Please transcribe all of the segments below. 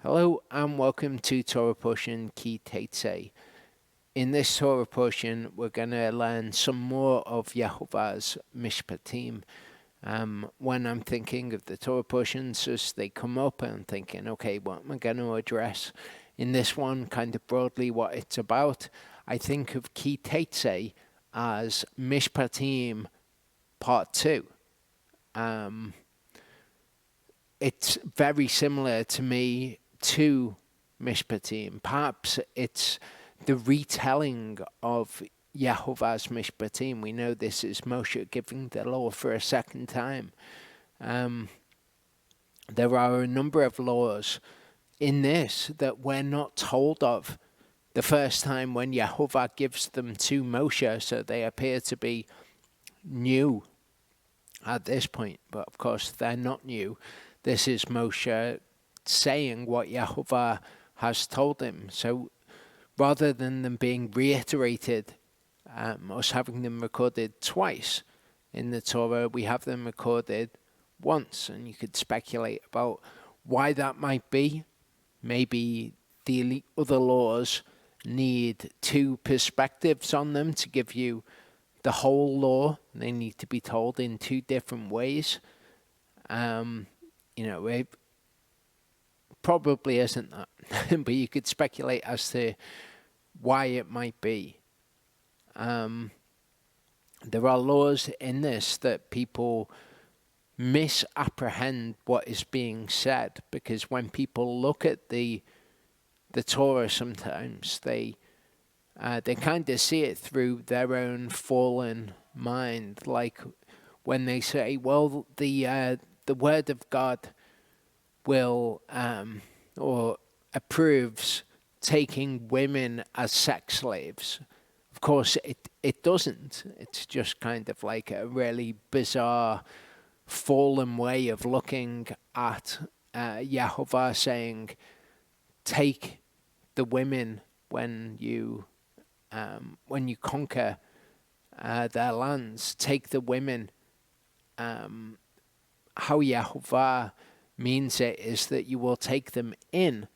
Hello and welcome to Torah portion Ki Teitzei. In this Torah portion, we're going to learn some more of Yehovah's Mishpatim. When I'm thinking of the Torah portions as they come up, I'm thinking, okay, what am I going to address in this one, kind of broadly what it's about. I think of Ki Teitzei as Mishpatim Part 2. It's very similar to me to Mishpatim. Perhaps it's the retelling of Yehovah's Mishpatim. We know this is Moshe giving the law for a second time. There are a number of laws in this that we're not told of the first time when Yehovah gives them to Moshe, so they appear to be new at this point, but of course they're not new. This is Moshe saying what Yehovah has told him. So rather than them being reiterated, us having them recorded twice in the Torah, we have them recorded once. And you could speculate about why that might be. Maybe the other laws need two perspectives on them to give you the whole law. They need to be told in two different ways. It probably isn't that, but you could speculate as to why it might be. There are laws in this that people misapprehend what is being said, because when people look at the Torah, sometimes they kind of see it through their own fallen mind, like when they say, well, the word of God will or approves taking women as sex slaves. Of course, it doesn't. It's just kind of like a really bizarre, fallen way of looking at Yehovah saying, take the women when you conquer their lands. Take the women. How Yehovah means it is that you will take them in,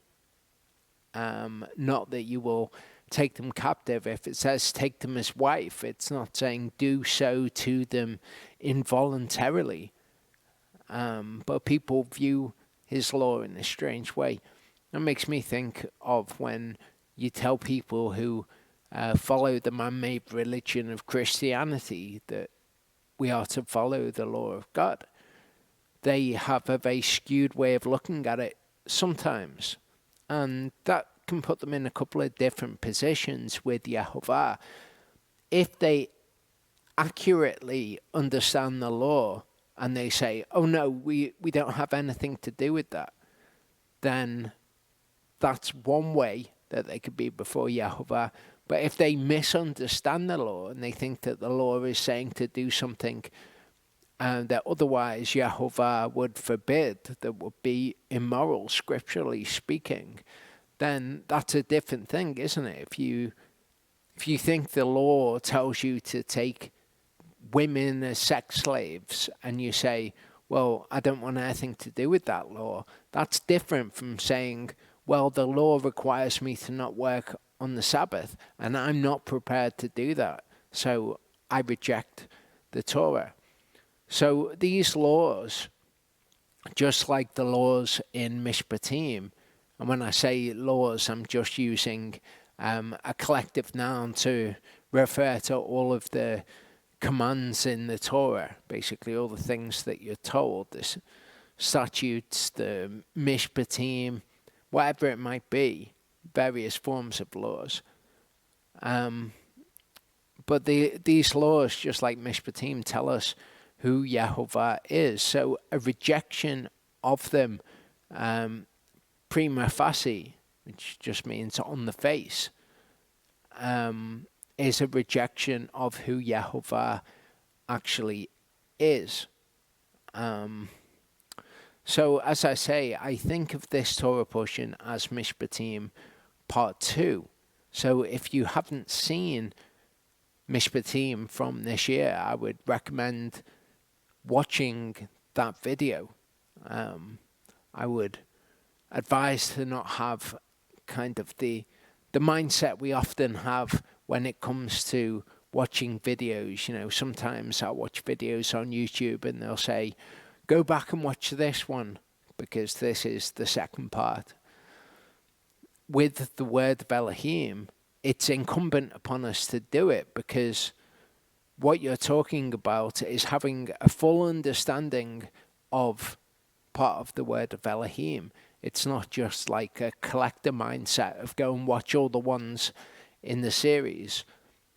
not that you will take them captive. If it says take them as wife, it's not saying do so to them involuntarily. But people view his law in a strange way. That makes me think of when you tell people who follow the man-made religion of Christianity that we are to follow the law of God. They have a very skewed way of looking at it sometimes. And that can put them in a couple of different positions with Yehovah. If they accurately understand the law and they say, oh no, we don't have anything to do with that, then that's one way that they could be before Yehovah. But if they misunderstand the law and they think that the law is saying to do something that otherwise Yehovah would forbid, that would be immoral, scripturally speaking, then that's a different thing, isn't it? If you think the law tells you to take women as sex slaves and you say, well, I don't want anything to do with that law, that's different from saying, well, the law requires me to not work on the Sabbath and I'm not prepared to do that, so I reject the Torah. So these laws, just like the laws in Mishpatim, and when I say laws, I'm just using a collective noun to refer to all of the commands in the Torah, basically all the things that you're told, the statutes, the Mishpatim, whatever it might be, various forms of laws. But these laws, just like Mishpatim, tell us who Yehovah is. So a rejection of them, prima facie, which just means on the face, is a rejection of who Yehovah actually is. So as I say, I think of this Torah portion as Mishpatim Part 2. So if you haven't seen Mishpatim from this year, I would recommend watching that video. I would advised to not have kind of the mindset we often have when it comes to watching videos. You know, sometimes I watch videos on YouTube and they'll say, go back and watch this one because this is the second part. With the word of Elohim, it's incumbent upon us to do it, because what you're talking about is having a full understanding of part of the word of Elohim. It's not just like a collector mindset of go and watch all the ones in the series.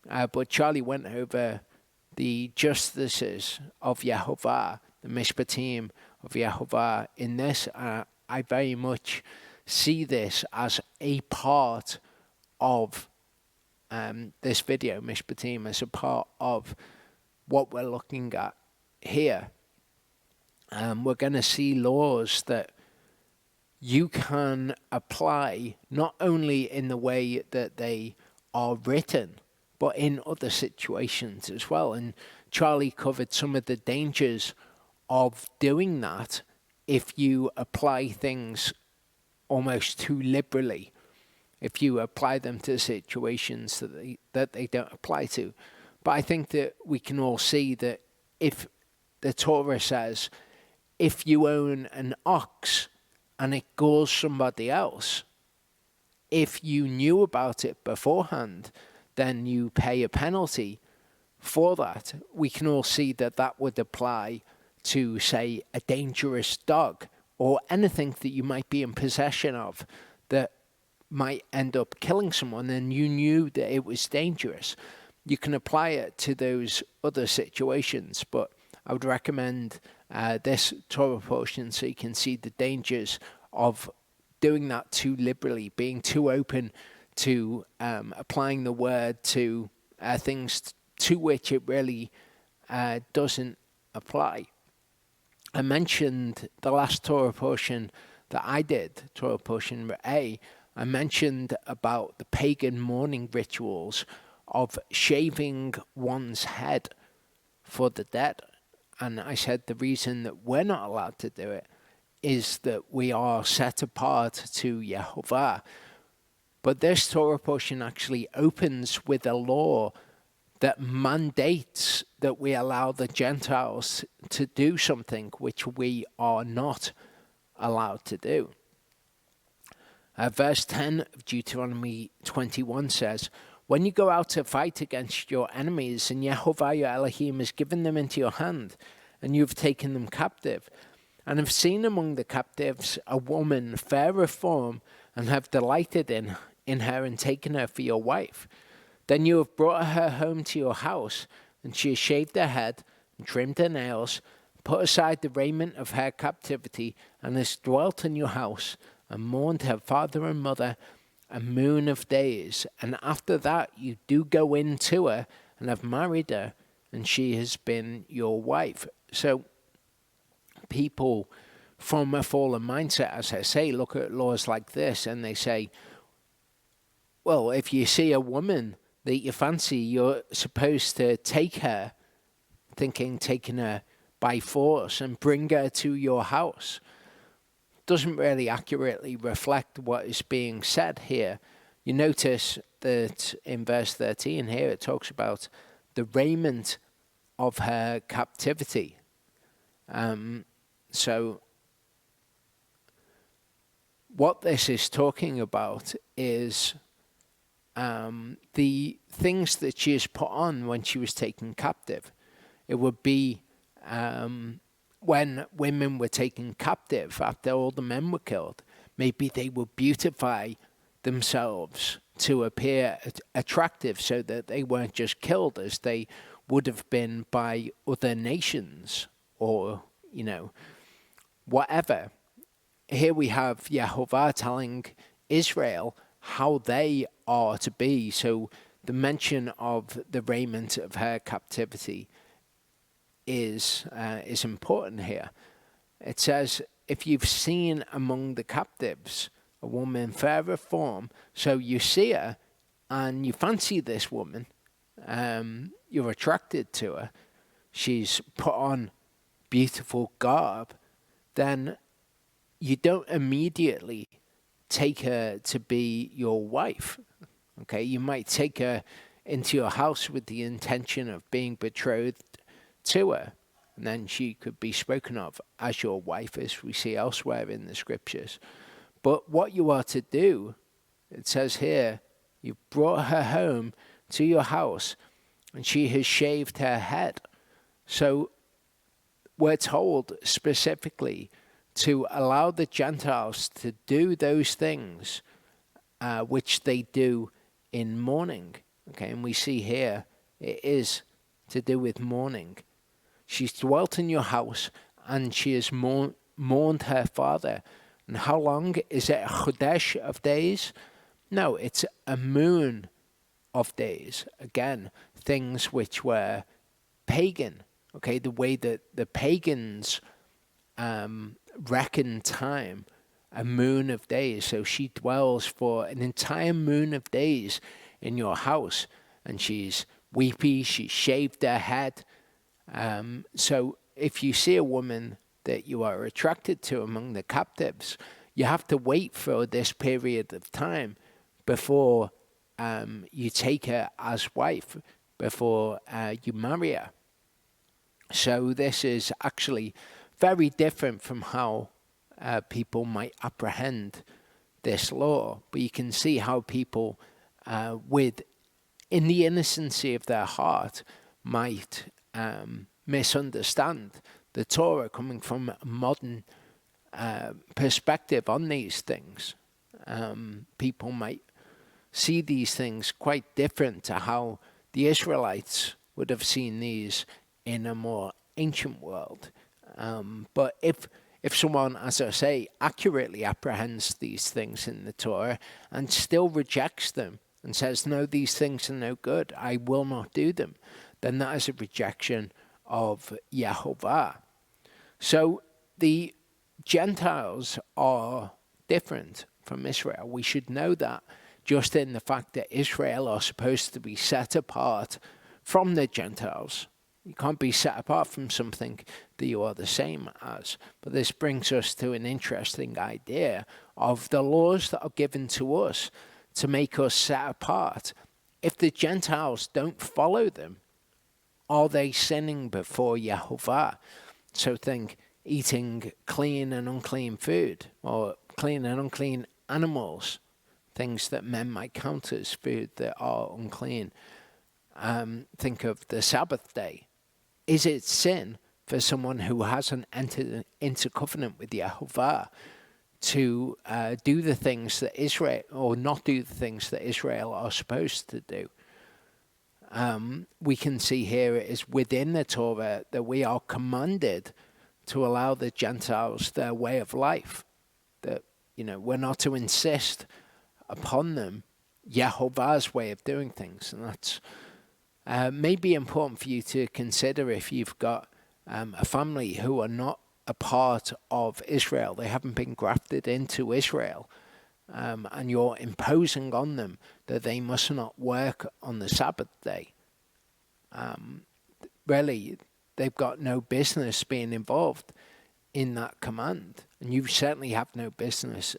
But Charlie went over the justices of Yehovah, the Mishpatim of Yehovah in this. I very much see this as a part of this video, Mishpatim, as a part of what we're looking at here. We're going to see laws that you can apply not only in the way that they are written, but in other situations as well. And Charlie covered some of the dangers of doing that if you apply things almost too liberally, if you apply them to situations that they don't apply to. But I think that we can all see that if the Torah says, if you own an ox and it gores somebody else, if you knew about it beforehand, then you pay a penalty for that. We can all see that that would apply to, say, a dangerous dog or anything that you might be in possession of that might end up killing someone and you knew that it was dangerous. You can apply it to those other situations, but I would recommend this Torah portion so you can see the dangers of doing that too liberally, being too open to applying the word to things to which it really doesn't apply. I mentioned the last Torah portion that I did, Torah portion A, I mentioned about the pagan mourning rituals of shaving one's head for the dead. And I said the reason that we're not allowed to do it is that we are set apart to Yehovah. But this Torah portion actually opens with a law that mandates that we allow the Gentiles to do something which we are not allowed to do. Verse 10 of Deuteronomy 21 says, when you go out to fight against your enemies, and Yehovah your Elohim has given them into your hand, and you have taken them captive, and have seen among the captives a woman fair of form, and have delighted in her and taken her for your wife, then you have brought her home to your house, and she has shaved her head, and trimmed her nails, put aside the raiment of her captivity, and has dwelt in your house, and mourned her father and mother a moon of days. And after that you do go in to her, and have married her, and she has been your wife. So people from a fallen mindset, as I say, look at laws like this, and they say, well, if you see a woman that you fancy, you're supposed to take her, thinking taking her by force and bring her to your house. Doesn't really accurately reflect what is being said here. You notice that in verse 13 here it talks about the raiment of her captivity. So what this is talking about is the things that she has put on when she was taken captive. It would be when women were taken captive after all the men were killed. Maybe they would beautify themselves to appear attractive so that they weren't just killed as they would have been by other nations or, whatever. Here we have Yehovah telling Israel how they are to be. So the mention of the raiment of her captivity is important here. It says, if you've seen among the captives a woman fair of form, so you see her and you fancy this woman, you're attracted to her, she's put on beautiful garb, then you don't immediately take her to be your wife. Okay, you might take her into your house with the intention of being betrothed to her, and then she could be spoken of as your wife, as we see elsewhere in the scriptures. But what you are to do, it says here, you brought her home to your house, and she has shaved her head. So we're told specifically to allow the Gentiles to do those things which they do in mourning. Okay, and we see here it is to do with mourning. She's dwelt in your house, and she has mourned her father. And how long? Is it a chodesh of days? No, it's a moon of days. Again, things which were pagan. Okay, the way that the pagans reckon time, a moon of days. So she dwells for an entire moon of days in your house, and she's weepy, she's shaved her head. So if you see a woman that you are attracted to among the captives, you have to wait for this period of time before you take her as wife, before you marry her. So this is actually very different from how people might apprehend this law. But you can see how people in the innocency of their heart, might misunderstand the Torah coming from a modern perspective on these things. People might see these things quite different to how the Israelites would have seen these in a more ancient world. But if someone, as I say, accurately apprehends these things in the Torah and still rejects them and says, no, these things are no good, I will not do them, then that is a rejection of Yehovah. So the Gentiles are different from Israel. We should know that just in the fact that Israel are supposed to be set apart from the Gentiles. You can't be set apart from something that you are the same as. But this brings us to an interesting idea of the laws that are given to us to make us set apart. If the Gentiles don't follow them, are they sinning before Yehovah? So think eating clean and unclean food, or clean and unclean animals, things that men might count as food that are unclean. Think of the Sabbath day. Is it sin for someone who hasn't entered into covenant with Yehovah to do the things that Israel, or not do the things that Israel are supposed to do? We can see here it is within the Torah that we are commanded to allow the Gentiles their way of life. That, we're not to insist upon them Yehovah's way of doing things. And that's may be important for you to consider if you've got a family who are not a part of Israel. They haven't been grafted into Israel. And you're imposing on them that they must not work on the Sabbath day. Really, they've got no business being involved in that command. And you certainly have no business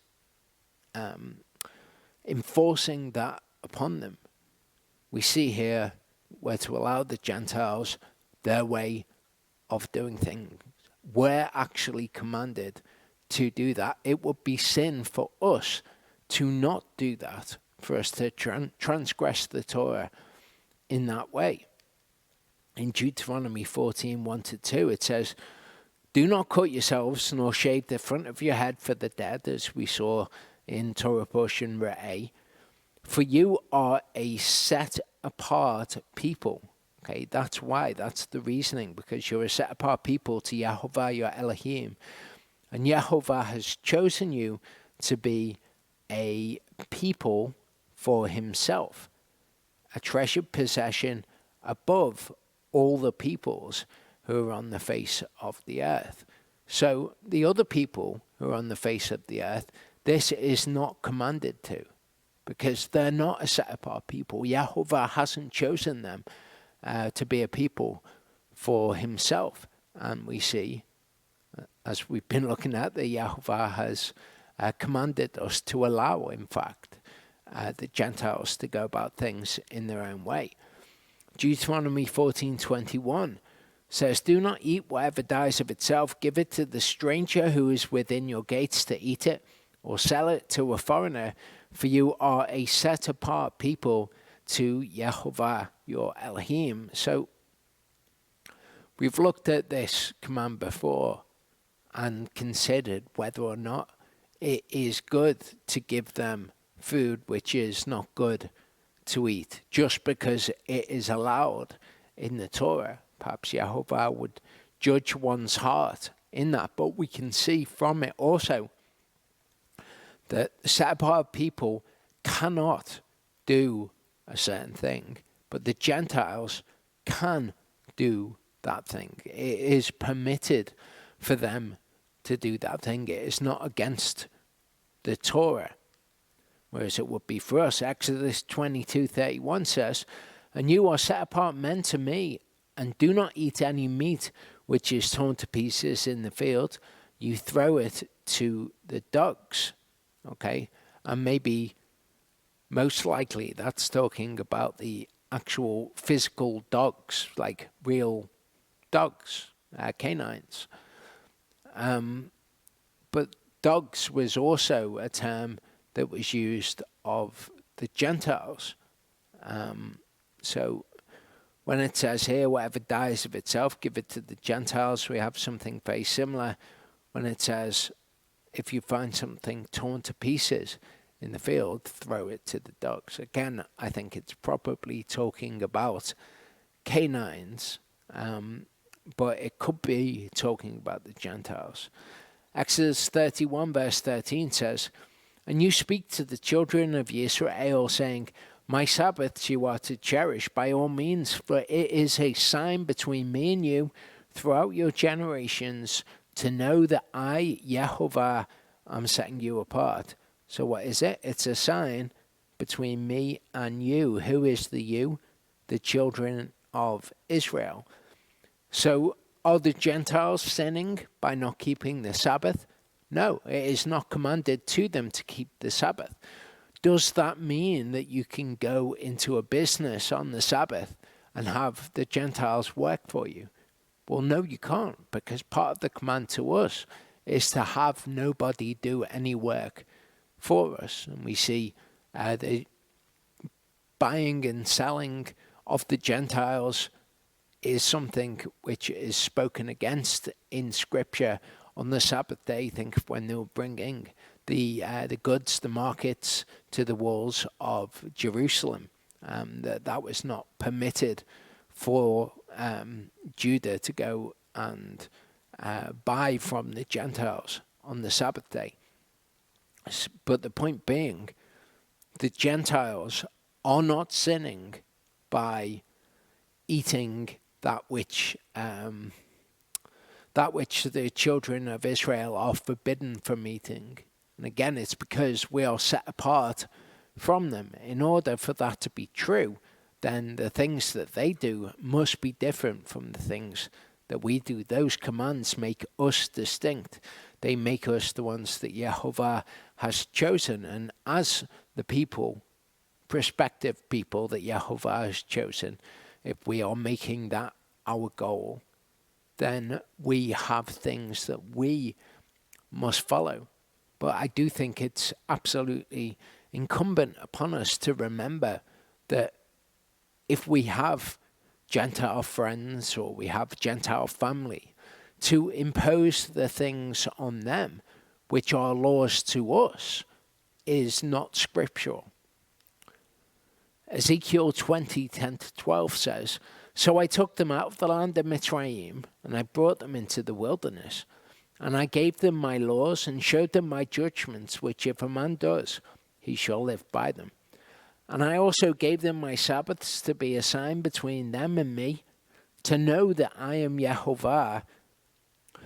enforcing that upon them. We see here we're to allow the Gentiles their way of doing things. We're actually commanded to do that. It would be sin for us to not do that, for us to transgress the Torah in that way. In Deuteronomy 14, 1-2, it says, do not cut yourselves nor shave the front of your head for the dead, as we saw in Torah portion Re'eh, for you are a set apart people. Okay, that's why, that's the reasoning, because you're a set apart people to Yehovah your Elohim. And Yehovah has chosen you to be a people for himself, a treasured possession above all the peoples who are on the face of the earth. So the other people who are on the face of the earth, this is not commanded to, because they're not a set apart people. Yehovah hasn't chosen them to be a people for himself. And we see as we've been looking at, that Yahweh has commanded us to allow, in fact, the Gentiles to go about things in their own way. Deuteronomy 14:21 says, "Do not eat whatever dies of itself. Give it to the stranger who is within your gates to eat it, or sell it to a foreigner, for you are a set-apart people to Yehovah your Elohim." So we've looked at this command before and considered whether or not it is good to give them food which is not good to eat, just because it is allowed in the Torah. Perhaps Yehovah would judge one's heart in that, but we can see from it also that set-apart people cannot do a certain thing, but the Gentiles can do that thing. It is permitted for them to do that thing. It is not against the Torah, whereas it would be for us. Exodus 22:31 says, "And you are set apart men to me, and do not eat any meat which is torn to pieces in the field. You throw it to the dogs." Okay, and maybe most likely that's talking about the actual physical dogs, like real dogs, canines. But dogs was also a term that was used of the Gentiles. So when it says here, "Whatever dies of itself, give it to the Gentiles," we have something very similar when it says, "If you find something torn to pieces in the field, throw it to the dogs." Again, I think it's probably talking about canines, but it could be talking about the Gentiles. Exodus 31 verse 13 says, "And you speak to the children of Israel, saying, My Sabbaths you are to cherish by all means, for it is a sign between me and you throughout your generations, to know that I, Yehovah, am setting you apart." So what is it? It's a sign between me and you. Who is the you? The children of Israel. So are the Gentiles sinning by not keeping the Sabbath? No, it is not commanded to them to keep the Sabbath. Does that mean that you can go into a business on the Sabbath and have the Gentiles work for you? Well, no, you can't, because part of the command to us is to have nobody do any work for us. And we see the buying and selling of the Gentiles is something which is spoken against in Scripture on the Sabbath day. Think of when they were bringing the goods, the markets, to the walls of Jerusalem. That was not permitted for Judah to go and buy from the Gentiles on the Sabbath day. But the point being, the Gentiles are not sinning by eating that which the children of Israel are forbidden from eating. And again, it's because we are set apart from them. In order for that to be true, then the things that they do must be different from the things that we do. Those commands make us distinct. They make us the ones that Yehovah has chosen. And as the people, prospective people that Yehovah has chosen, if we are making that our goal, then we have things that we must follow. But I do think it's absolutely incumbent upon us to remember that if we have Gentile friends or we have Gentile family, to impose the things on them which are laws to us is not scriptural. Ezekiel 20:10-12 says, "So I took them out of the land of Mitzrayim, and I brought them into the wilderness. And I gave them my laws and showed them my judgments, which if a man does, he shall live by them. And I also gave them my Sabbaths to be a sign between them and me, to know that I am Yehovah,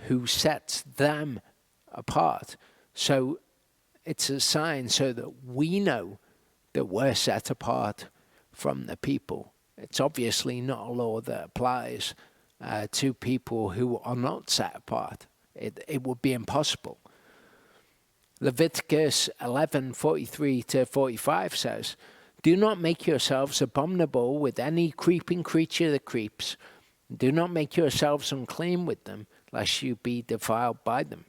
who sets them apart." So it's a sign so that we know that we're set apart from the people. It's obviously not a law that applies to people who are not set apart. It would be impossible. Leviticus 11:43-45 says, "Do not make yourselves abominable with any creeping creature that creeps. Do not make yourselves unclean with them, lest you be defiled by them.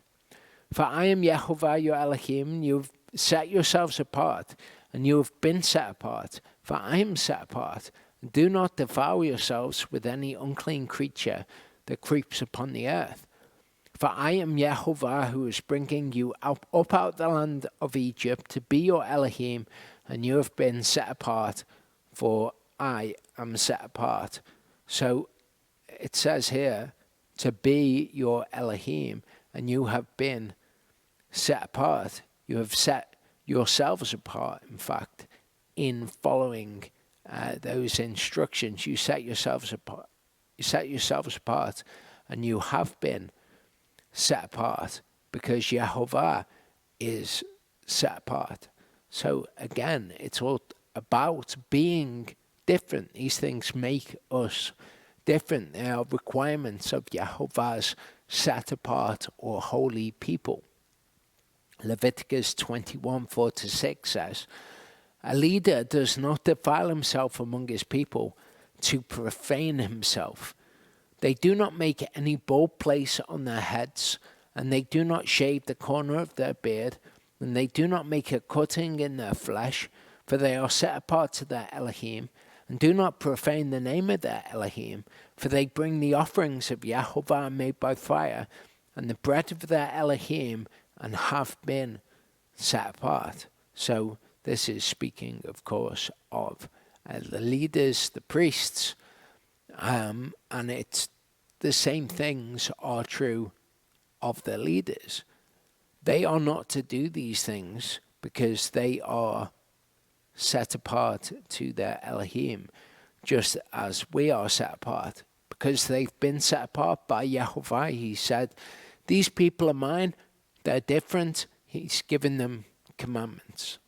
For I am Yehovah your Elohim, you have set yourselves apart, and you have been set apart, for I am set apart. Do not defile yourselves with any unclean creature that creeps upon the earth. For I am Yehovah who is bringing you up out the land of Egypt to be your Elohim, and you have been set apart, for I am set apart." So it says here, to be your Elohim, and you have been set apart. You have set yourselves apart, in fact, in following those instructions. You set yourselves apart. You set yourselves apart, and you have been set apart because Yehovah is set apart. So again, it's all about being different. These things make us different. They are requirements of Yehovah's set apart or holy people. Leviticus 21:4-6 says, "A leader does not defile himself among his people to profane himself. They do not make any bald place on their heads, and they do not shave the corner of their beard, and they do not make a cutting in their flesh, for they are set apart to their Elohim, and do not profane the name of their Elohim, for they bring the offerings of Yehovah made by fire, and the bread of their Elohim, and have been set apart." So this is speaking, of course, of the leaders, the priests, and it's the same things are true of the leaders. They are not to do these things because they are set apart to their Elohim, just as we are set apart. Because they've been set apart by Yehovah, he said, "These people are mine, they're different." He's given them commandments.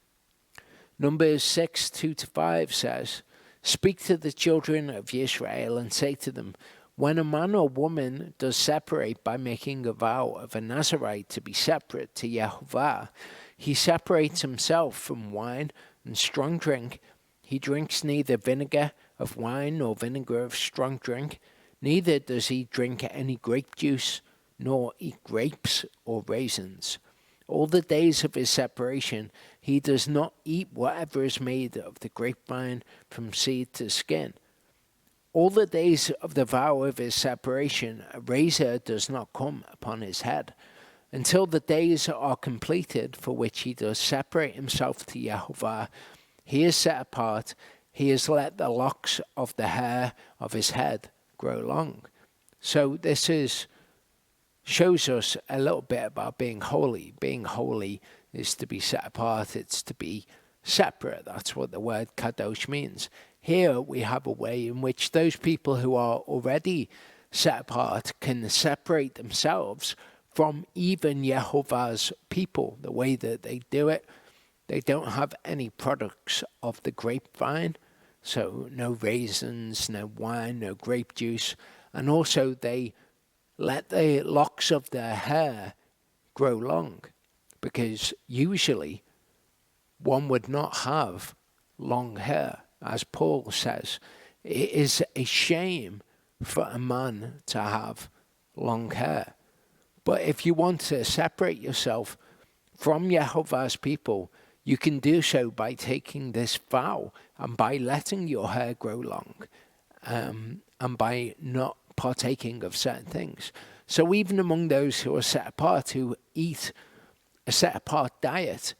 Numbers 6:2-5 says, "Speak to the children of Israel and say to them, when a man or woman does separate by making a vow of a Nazirite to be separate to Yehovah, he separates himself from wine and strong drink. He drinks neither vinegar of wine nor vinegar of strong drink, neither does he drink any grape juice, nor eat grapes or raisins. All the days of his separation he does not eat whatever is made of the grapevine from seed to skin. All the days of the vow of his separation a razor does not come upon his head, until the days are completed for which he does separate himself to Yehovah. He is set apart, he has let the locks of the hair of his head grow long." So this shows us a little bit about being holy. Being holy is to be set apart, it's to be separate. That's what the word kadosh means. Here we have a way in which those people who are already set apart can separate themselves from even Yehovah's people. The way that they do it, they don't have any products of the grapevine, so no raisins, no wine, no grape juice, and also they let the locks of their hair grow long, because usually one would not have long hair. As Paul says, it is a shame for a man to have long hair. But if you want to separate yourself from Yehovah's people, you can do so by taking this vow and by letting your hair grow long, and by not partaking of certain things. So even among those who are set apart, who eat a set apart diet,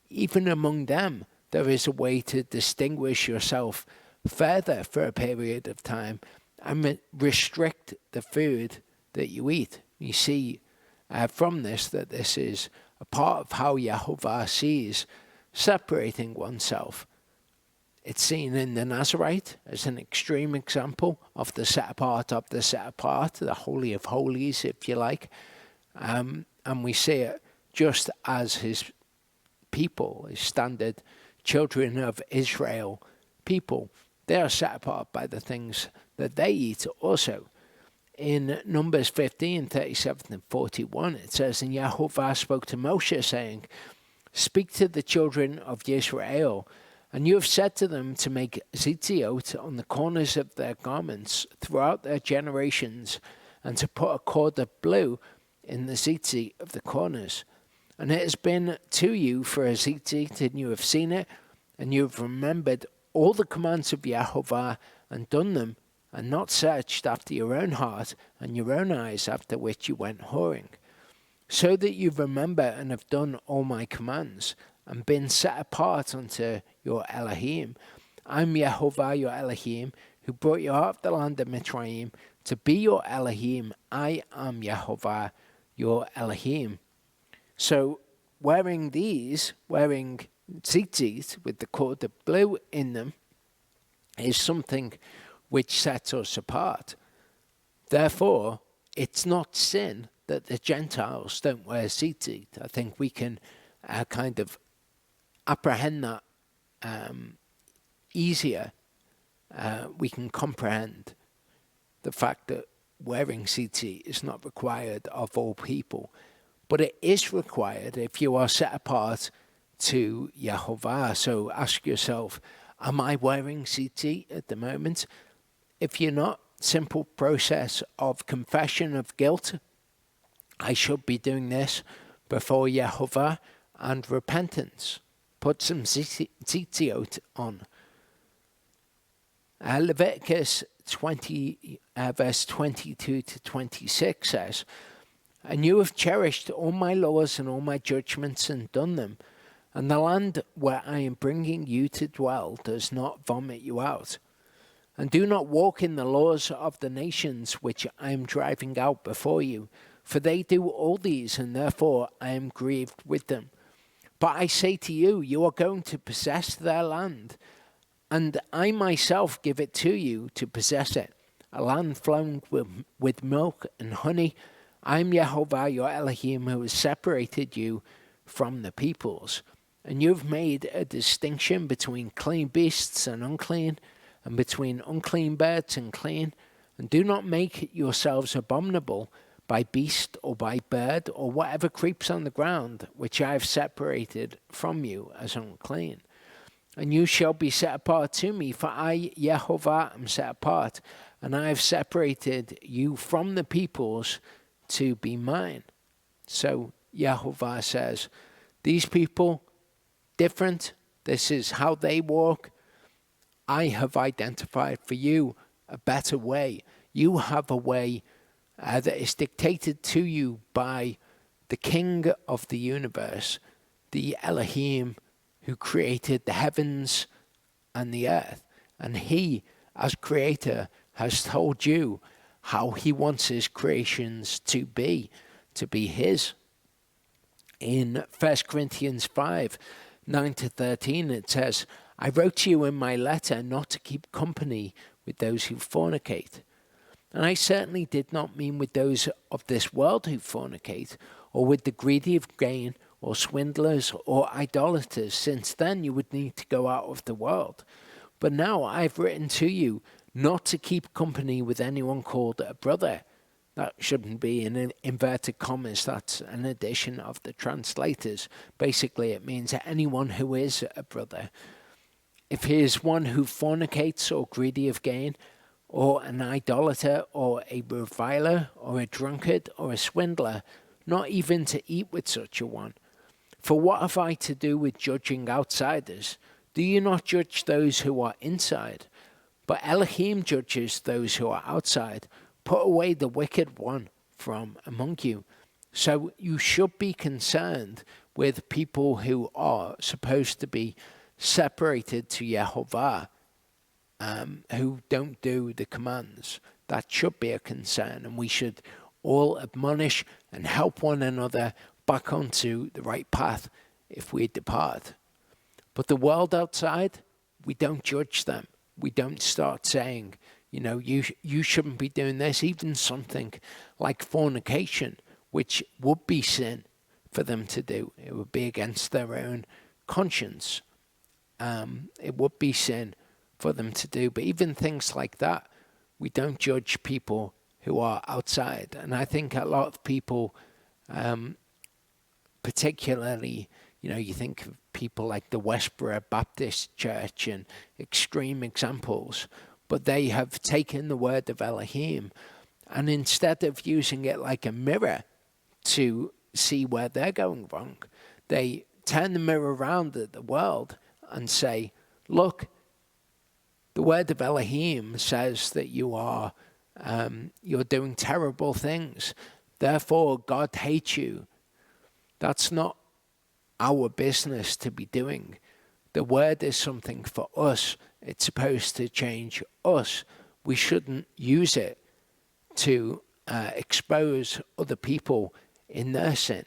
even among them, there is a way to distinguish yourself further for a period of time and restrict the food that you eat. You see from this that this is a part of how Yehovah sees separating oneself. It's seen in the Nazirite as an extreme example of the set apart of the set apart, the Holy of Holies, if you like. And we see it just as his people, his standard children of Israel people. They are set apart by the things that they eat also. in Numbers 15:37 and 41, it says, And Yehovah spoke to Moshe, saying, Speak to the children of Israel, and you have said to them to make tzitzit on the corners of their garments throughout their generations, and to put a cord of blue in the tzitzit of the corners. And it has been to you for a tzitzit, and you have seen it, and you have remembered all the commands of Yehovah and done them, and not searched after your own heart and your own eyes, after which you went whoring. So that you remember and have done all my commands, and been set apart unto your Elohim. I'm Yehovah your Elohim, who brought you out of the land of Mitzrayim, to be your Elohim. I am Yehovah your Elohim. So wearing tzitzit with the cord of blue in them is something which sets us apart. Therefore, it's not sin that the Gentiles don't wear tzitzit. I think we can kind of apprehend that easier. We can comprehend the fact that wearing tzitzit is not required of all people. But it is required if you are set apart to Yehovah. So ask yourself, am I wearing tzitzit at the moment? If you're not, simple process of confession of guilt. I should be doing this before Yehovah, and repentance. Put some tzitzit on. Leviticus 20, verse 22 to 26 says, And you have cherished all my laws and all my judgments and done them, and the land where I am bringing you to dwell does not vomit you out. And do not walk in the laws of the nations which I am driving out before you, for they do all these, and therefore I am grieved with them. But I say to you, you are going to possess their land, and I myself give it to you to possess it, a land flowing with milk and honey. I am Yehovah your Elohim, who has separated you from the peoples. And you have made a distinction between clean beasts and unclean, and between unclean birds and clean. And do not make yourselves abominable by beast or by bird or whatever creeps on the ground, which I have separated from you as unclean. And you shall be set apart to me, for I, Yehovah, am set apart, and I have separated you from the peoples to be mine. So Yehovah says, these people, different, this is how they walk. I have identified for you a better way. You have a way that is dictated to you by the King of the universe, the Elohim, who created the heavens and the earth. And he, as creator, has told you how he wants his creations to be his. In 1 Corinthians 5, 9 to 13, it says, I wrote to you in my letter not to keep company with those who fornicate. And I certainly did not mean with those of this world who fornicate, or with the greedy of gain, or swindlers, or idolaters, since then you would need to go out of the world. But now I have written to you not to keep company with anyone called a brother. That shouldn't be in inverted commas, that's an addition of the translators. Basically it means anyone who is a brother. If he is one who fornicates or greedy of gain, or an idolater, or a reviler, or a drunkard, or a swindler, not even to eat with such a one. For what have I to do with judging outsiders? Do you not judge those who are inside? But Elohim judges those who are outside. Put away the wicked one from among you. So you should be concerned with people who are supposed to be separated to Yehovah, who don't do the commands. That should be a concern, and we should all admonish and help one another back onto the right path if we depart. But the world outside, we don't judge them. We don't start saying, you shouldn't be doing this. Even something like fornication, which would be sin for them to do. It would be against their own conscience. It would be sin for them to do. But even things like that, we don't judge people who are outside. And I think a lot of people, particularly, you think of people like the Westboro Baptist Church and extreme examples, but they have taken the word of Elohim, and instead of using it like a mirror to see where they're going wrong, they turn the mirror around at the world and say, look, the word of Elohim says that you're doing terrible things. Therefore, God hates you. That's not our business to be doing. The word is something for us. It's supposed to change us. We shouldn't use it to expose other people in their sin.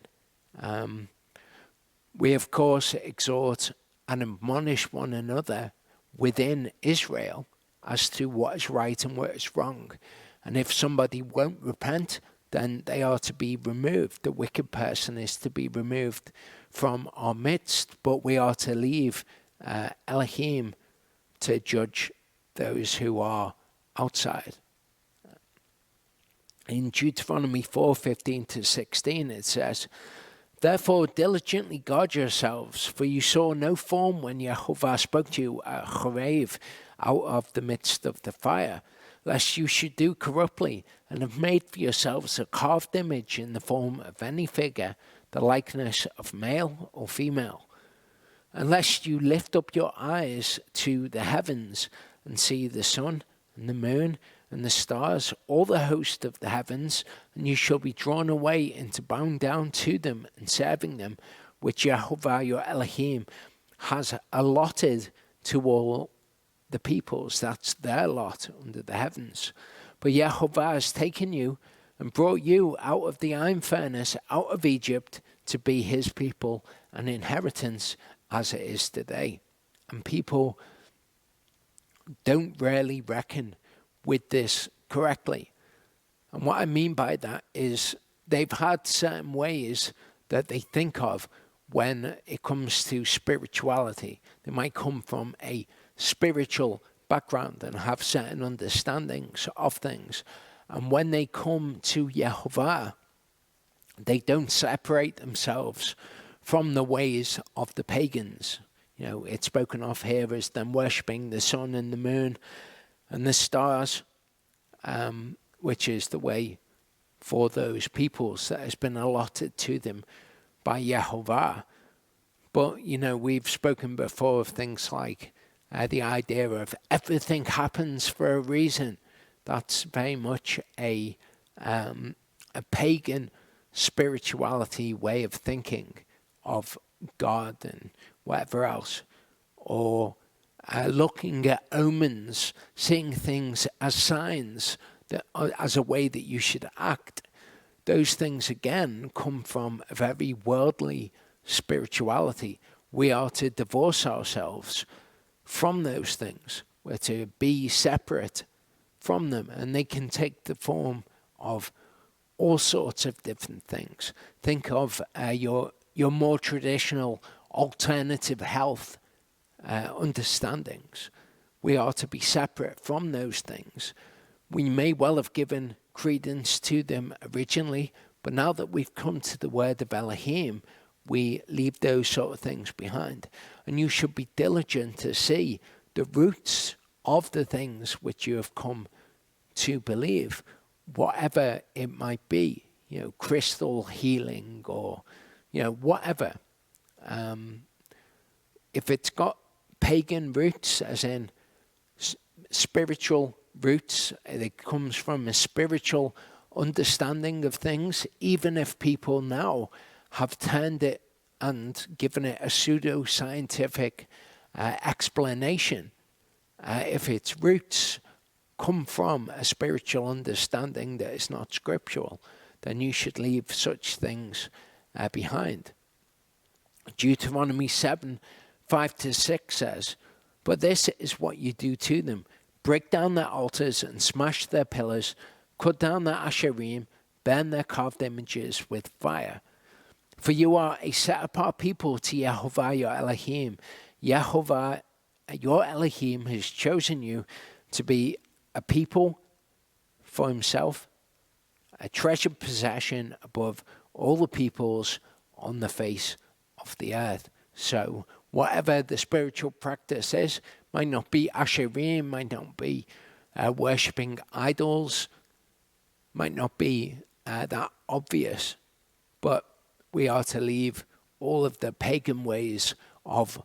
We, of course, exhort and admonish one another within Israel as to what is right and what is wrong. And if somebody won't repent, then they are to be removed. The wicked person is to be removed from our midst, but we are to leave Elohim to judge those who are outside. In Deuteronomy 4:15-16 it says, therefore diligently guard yourselves, for you saw no form when Yehovah spoke to you at Horeb out of the midst of the fire, lest you should do corruptly, and have made for yourselves a carved image in the form of any figure, the likeness of male or female. Unless you lift up your eyes to the heavens and see the sun and the moon and the stars, all the host of the heavens, and you shall be drawn away into bowing down to them and serving them, which Yehovah your Elohim has allotted to all the peoples. That's their lot under the heavens. But Yehovah has taken you and brought you out of the iron furnace, out of Egypt, to be his people, an inheritance as it is today. And people don't really reckon with this correctly. And what I mean by that is they've had certain ways that they think of when it comes to spirituality. They might come from a spiritual background and have certain understandings of things. And when they come to Yehovah, they don't separate themselves from the ways of the pagans. It's spoken of here as them worshipping the sun and the moon and the stars, which is the way for those peoples that has been allotted to them by Yehovah. But, we've spoken before of things like the idea of everything happens for a reason. That's very much a pagan spirituality way of thinking of God and whatever else. Or looking at omens, seeing things as signs, as a way that you should act. Those things, again, come from a very worldly spirituality. We are to divorce ourselves from those things. We're to be separate from them, and they can take the form of all sorts of different things. Think of your more traditional alternative health understandings. We are to be separate from those things. We may well have given credence to them originally, but now that we've come to the word of Elohim, we leave those sort of things behind. And you should be diligent to see the roots of the things which you have come to believe, whatever it might be, crystal healing or, whatever. If it's got pagan roots, as in spiritual roots, it comes from a spiritual understanding of things, even if people now have turned it and given it a pseudo-scientific explanation. If its roots come from a spiritual understanding that is not scriptural, then you should leave such things behind. Deuteronomy 7:5-6 says, but this is what you do to them. Break down their altars and smash their pillars, cut down their asherim, burn their carved images with fire. For you are a set-apart people to Yehovah your Elohim. Yehovah your Elohim has chosen you to be a people for himself, a treasured possession above all the peoples on the face of the earth. So whatever the spiritual practice is, might not be Asherim, might not be worshipping idols, might not be that obvious, but we are to leave all of the pagan ways of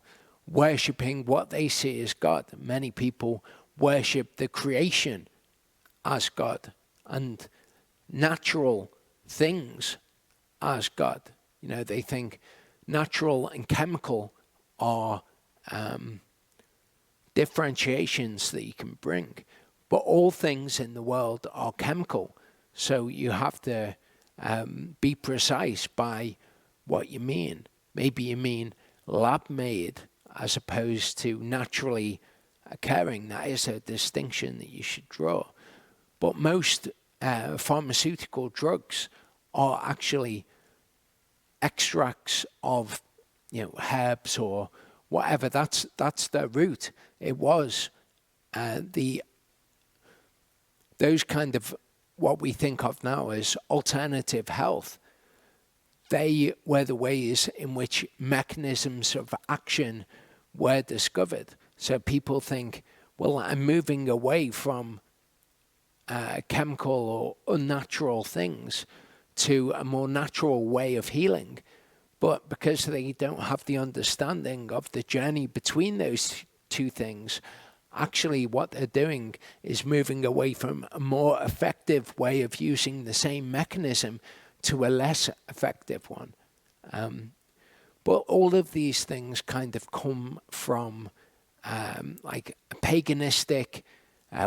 worshipping what they see as God. Many people worship the creation as God and natural things as God. You know, they think natural and chemical are differentiations that you can bring, but all things in the world are chemical. So you have to be precise by what you mean. Maybe you mean lab-made as opposed to naturally occurring. That is a distinction that you should draw. But most pharmaceutical drugs are actually extracts of, herbs or whatever. That's the root. It was those kind of what we think of now as alternative health. They were the ways in which mechanisms of action were discovered. So people think, well, I'm moving away from chemical or unnatural things to a more natural way of healing. But because they don't have the understanding of the journey between those two things, actually what they're doing is moving away from a more effective way of using the same mechanism to a less effective one. But all of these things kind of come from like a paganistic,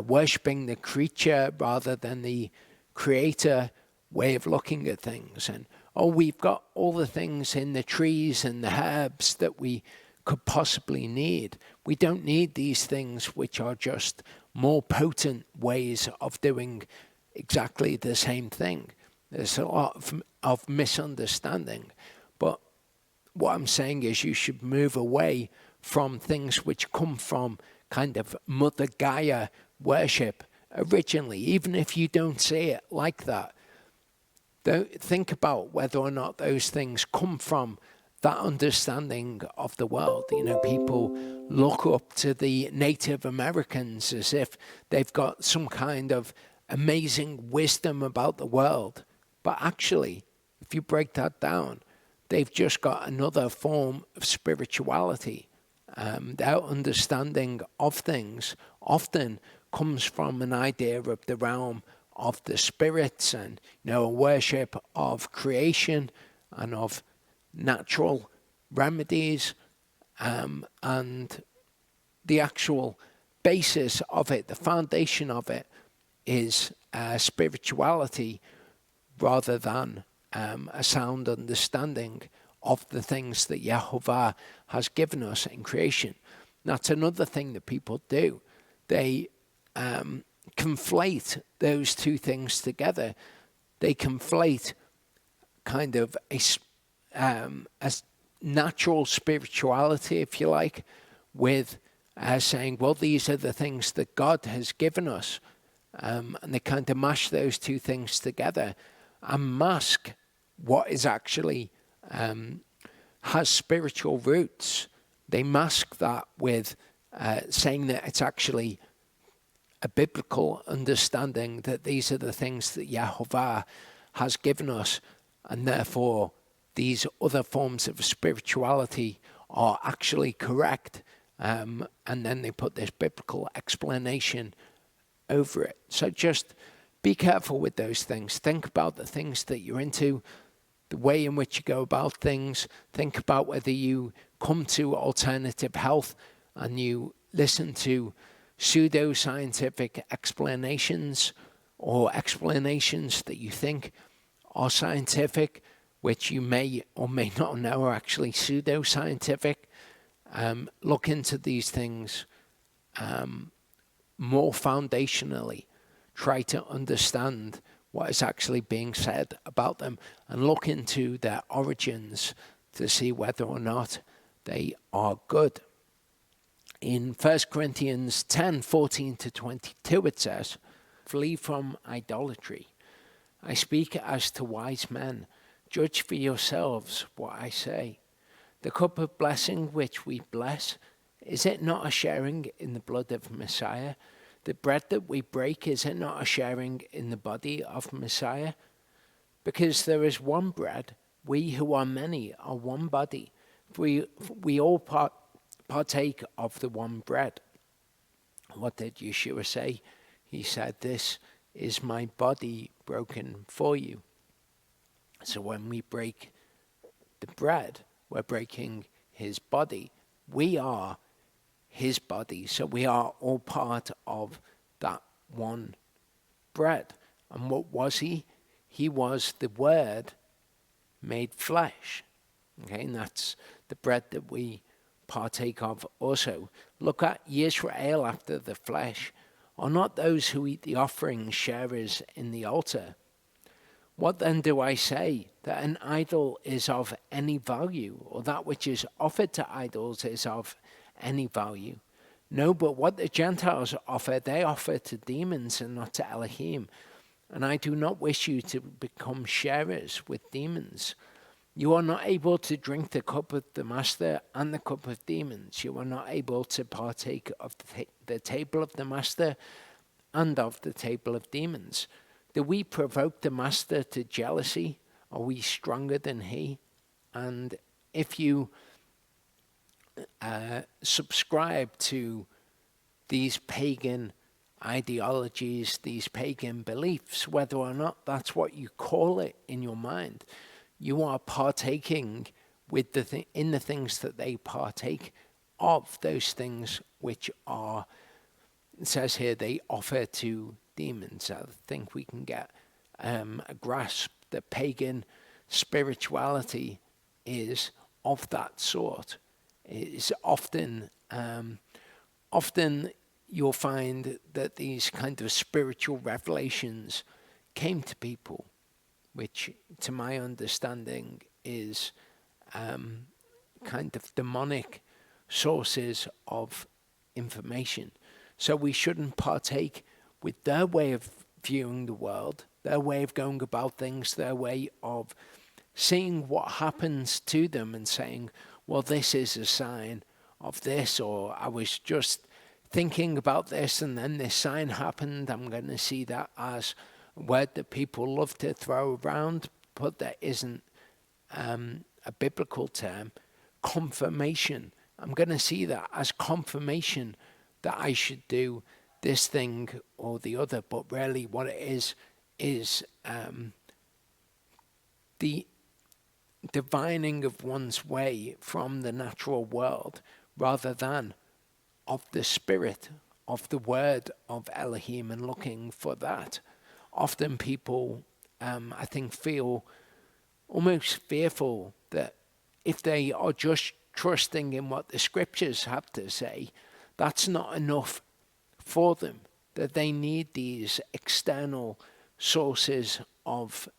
worshipping the creature rather than the creator way of looking at things. And, we've got all the things in the trees and the herbs that we could possibly need. We don't need these things which are just more potent ways of doing exactly the same thing. There's a lot of misunderstanding. But what I'm saying is you should move away from things which come from kind of Mother Gaia worship originally, even if you don't say it like that. Think about whether or not those things come from that understanding of the world. People look up to the Native Americans as if they've got some kind of amazing wisdom about the world. But actually, if you break that down, they've just got another form of spirituality. Their understanding of things often comes from an idea of the realm of the spirits and, a worship of creation and of natural remedies, and the actual basis of it, the foundation of it, is spirituality rather than a sound understanding of the things that Yehovah has given us in creation. That's another thing that people do. They conflate those two things together. They conflate kind of a natural spirituality, if you like, with saying, well, these are the things that God has given us. And they kind of mash those two things together and mask what is actually has spiritual roots. They mask that with saying that it's actually a biblical understanding that these are the things that Yehovah has given us, and therefore these other forms of spirituality are actually correct, and then they put this biblical explanation over it. So just be careful with those things. Think about the things that you're into, the way in which you go about things. Think about whether you come to alternative health and you listen to pseudo-scientific explanations or explanations that you think are scientific, which you may or may not know are actually pseudo-scientific. Look into these things more foundationally. Try to understand what is actually being said about them and look into their origins to see whether or not they are good. In 1 Corinthians 10:14-22, it says, "Flee from idolatry. I speak as to wise men. Judge for yourselves what I say. The cup of blessing which we bless, is it not a sharing in the blood of Messiah? The bread that we break, is it not a sharing in the body of Messiah? Because there is one bread, we who are many are one body. We all partake of the one bread. What did Yeshua say? He said, this is my body broken for you. So when we break the bread, we're breaking his body. We are his body. So we are all part of that one bread. And what was he? He was the Word made flesh. Okay, and that's the bread that we partake of also. Look at Israel after the flesh. Are not those who eat the offering sharers in the altar? What then do I say? That an idol is of any value, or that which is offered to idols is of any value? No, but what the Gentiles offer, they offer to demons and not to Elohim. And I do not wish you to become sharers with demons. You are not able to drink the cup of the master and the cup of demons. You are not able to partake of the table of the master and of the table of demons. Do we provoke the master to jealousy? Are we stronger than he? And if you subscribe to these pagan ideologies, these pagan beliefs, whether or not that's what you call it in your mind, you are partaking with in the things that they partake of, those things which are, it says here, they offer to demons. I think we can get a grasp that pagan spirituality is of that sort. It's often you'll find that these kind of spiritual revelations came to people, which to my understanding is kind of demonic sources of information. So we shouldn't partake with their way of viewing the world, their way of going about things, their way of seeing what happens to them and saying, well, this is a sign of this, or I was just thinking about this and then this sign happened. I'm going to see that as a word that people love to throw around, but that isn't a biblical term. Confirmation. I'm going to see that as confirmation that I should do this thing or the other, but really what it is the divining of one's way from the natural world rather than of the spirit, of the word of Elohim, and looking for that. Often people, I think, feel almost fearful that if they are just trusting in what the scriptures have to say, that's not enough for them, that they need these external sources of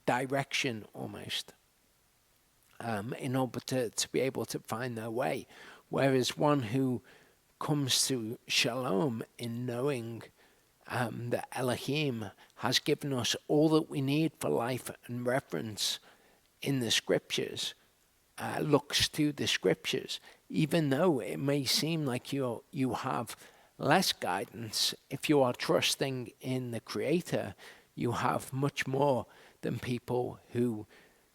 direction almost in order to be able to find their way. Whereas one who comes to shalom in knowing that Elohim has given us all that we need for life and reference in the scriptures, looks to the scriptures, even though it may seem like you have less guidance. If you are trusting in the Creator, you have much more than people who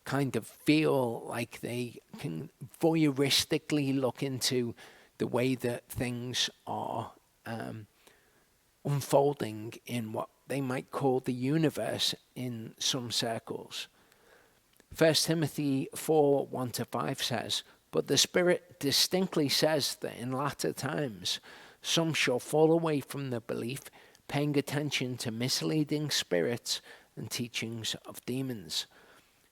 kind of feel like they can voyeuristically look into the way that things are unfolding in what they might call the universe in some circles. 1 Timothy 4, 1-5 says, but the Spirit distinctly says that in latter times some shall fall away from the belief, paying attention to misleading spirits and teachings of demons,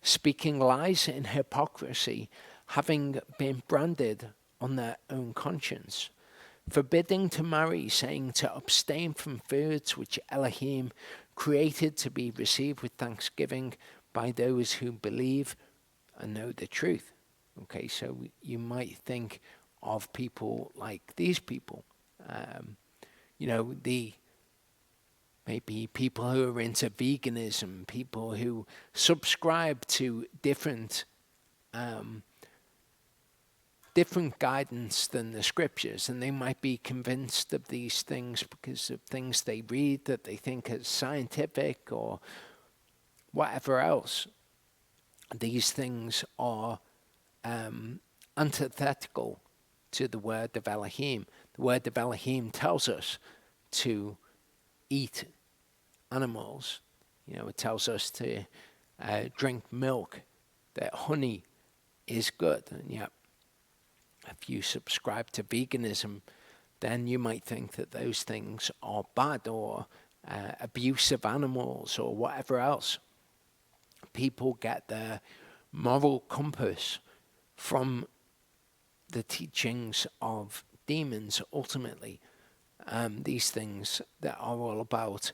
speaking lies in hypocrisy, having been branded on their own conscience, forbidding to marry, saying to abstain from foods which Elohim created to be received with thanksgiving by those who believe and know the truth. Okay, so you might think of people like these people. The maybe people who are into veganism, people who subscribe to different guidance than the scriptures, and they might be convinced of these things because of things they read that they think is scientific or whatever else. These things are antithetical to the word of Elohim. The word of Elohim tells us to eat animals. It tells us to drink milk, that honey is good. And yet, if you subscribe to veganism, then you might think that those things are bad or abusive animals or whatever else. People get their moral compass from the teachings of demons, ultimately. These things that are all about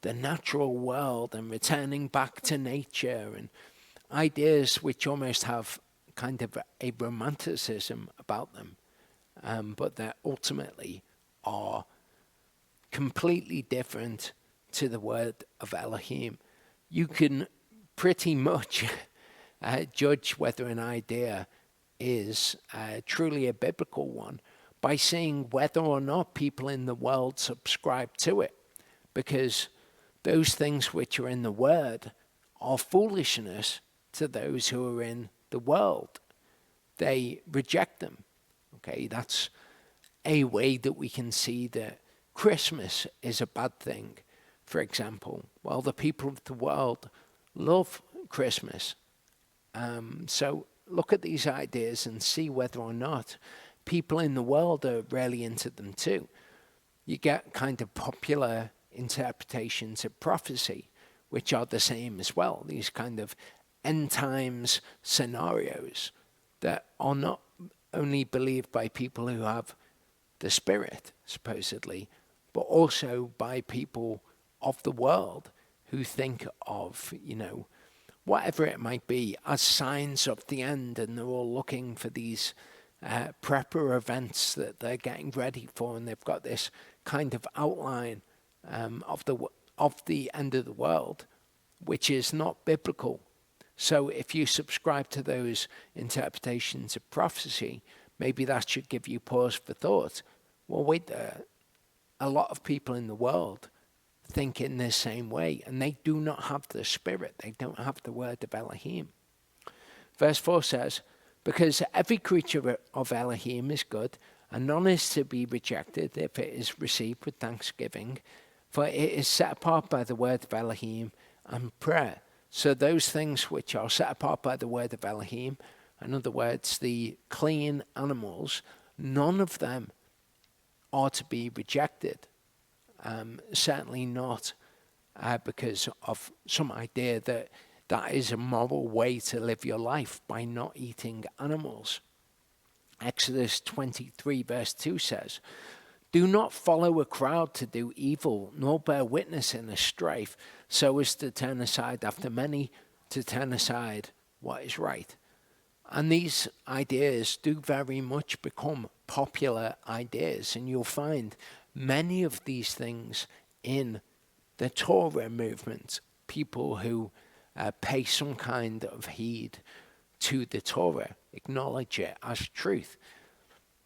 the natural world and returning back to nature, and ideas which almost have kind of a romanticism about them, but that ultimately are completely different to the word of Elohim. You can pretty much judge whether an idea is truly a biblical one by seeing whether or not people in the world subscribe to it, because those things which are in the word are foolishness to those who are in the world. They reject them. Okay, that's a way that we can see that Christmas is a bad thing, for example. Well, the people of the world love Christmas. So look at these ideas and see whether or not people in the world are really into them too. You get kind of popular interpretations of prophecy, which are the same as well. These kind of end times scenarios that are not only believed by people who have the Spirit, supposedly, but also by people of the world who think of, whatever it might be, as signs of the end, and they're all looking for these prepper events that they're getting ready for, and they've got this kind of outline of the end of the world, which is not biblical. So if you subscribe to those interpretations of prophecy, maybe that should give you pause for thought. Well, wait there. A lot of people in the world think in the same way, and they do not have the Spirit. They don't have the word of Elohim. Verse 4 says, because every creature of Elohim is good, and none is to be rejected if it is received with thanksgiving, for it is set apart by the word of Elohim and prayer. So those things which are set apart by the word of Elohim, in other words, the clean animals, none of them are to be rejected. Certainly not because of some idea that that is a moral way to live your life by not eating animals. Exodus 23 verse 2 says, do not follow a crowd to do evil, nor bear witness in a strife, so as to turn aside after many, to turn aside what is right. And these ideas do very much become popular ideas, and you'll find many of these things in the Torah movement, people who pay some kind of heed to the Torah, acknowledge it as truth.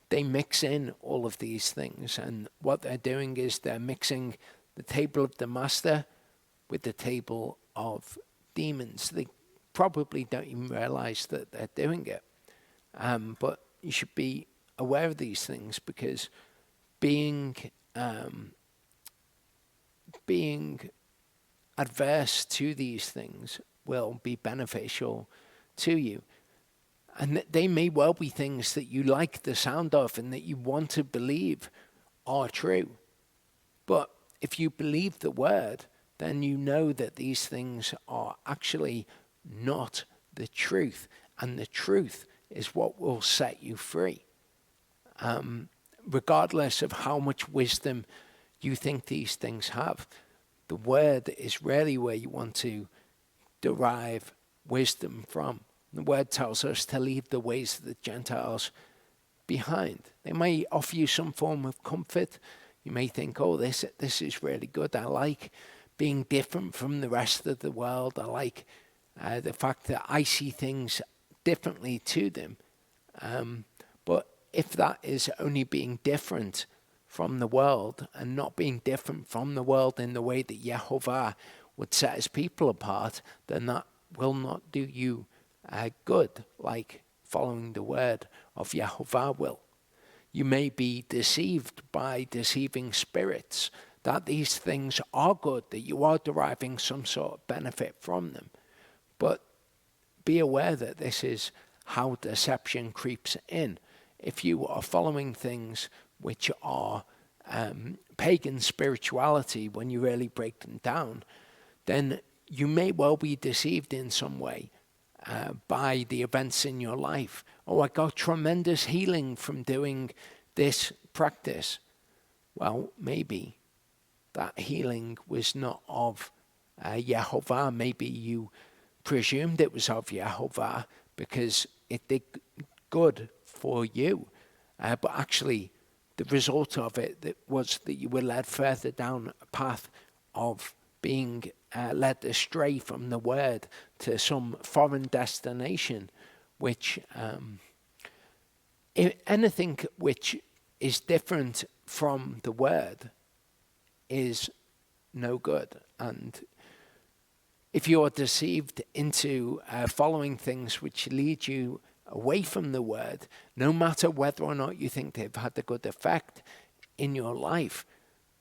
They mix in all of these things, and what they're doing is they're mixing the table of the master with the table of demons. They probably don't even realize that they're doing it. But you should be aware of these things, because being adverse to these things will be beneficial to you. And they may well be things that you like the sound of and that you want to believe are true. But if you believe the word, then you know that these things are actually not the truth. And the truth is what will set you free. Regardless of how much wisdom you think these things have, the word is really where you want to derive wisdom from. The word tells us to leave the ways of the Gentiles behind. They may offer you some form of comfort. You may think, oh, this is really good. I like being different from the rest of the world. I like the fact that I see things differently to them. But if that is only being different from the world and not being different from the world in the way that Yehovah would set his people apart, then that will not do you good, like following the word of Yehovah will. You may be deceived by deceiving spirits that these things are good, that you are deriving some sort of benefit from them. But be aware that this is how deception creeps in. If you are following things which are pagan spirituality, when you really break them down, then you may well be deceived in some way by the events in your life. Oh, I got tremendous healing from doing this practice. Well, maybe that healing was not of Yehovah. Maybe you presumed it was of Yehovah because it did good for you. But actually, the result of it was that you were led further down a path of being led astray from the word to some foreign destination, which anything which is different from the word is no good. And if you are deceived into following things which lead you away from the word, no matter whether or not you think they've had a good effect in your life,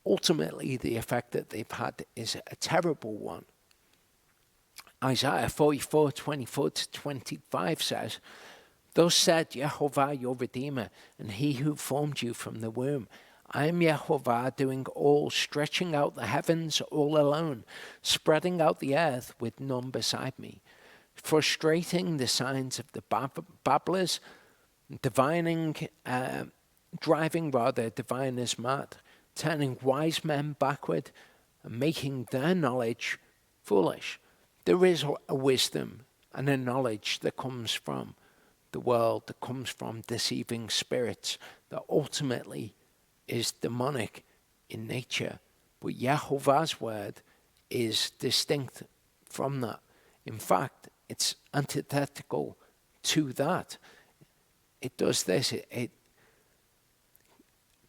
ultimately the effect that they've had is a terrible one. Isaiah 44:24-25 says, "Thus said Yehovah your Redeemer, and he who formed you from the womb, I am Yehovah, doing all, stretching out the heavens all alone, spreading out the earth with none beside me, frustrating the signs of the babblers, driving diviners mad, turning wise men backward, and making their knowledge foolish." There is a wisdom and a knowledge that comes from the world, that comes from deceiving spirits, that ultimately is demonic in nature. But Yehovah's word is distinct from that. In fact, it's antithetical to that. It does this, it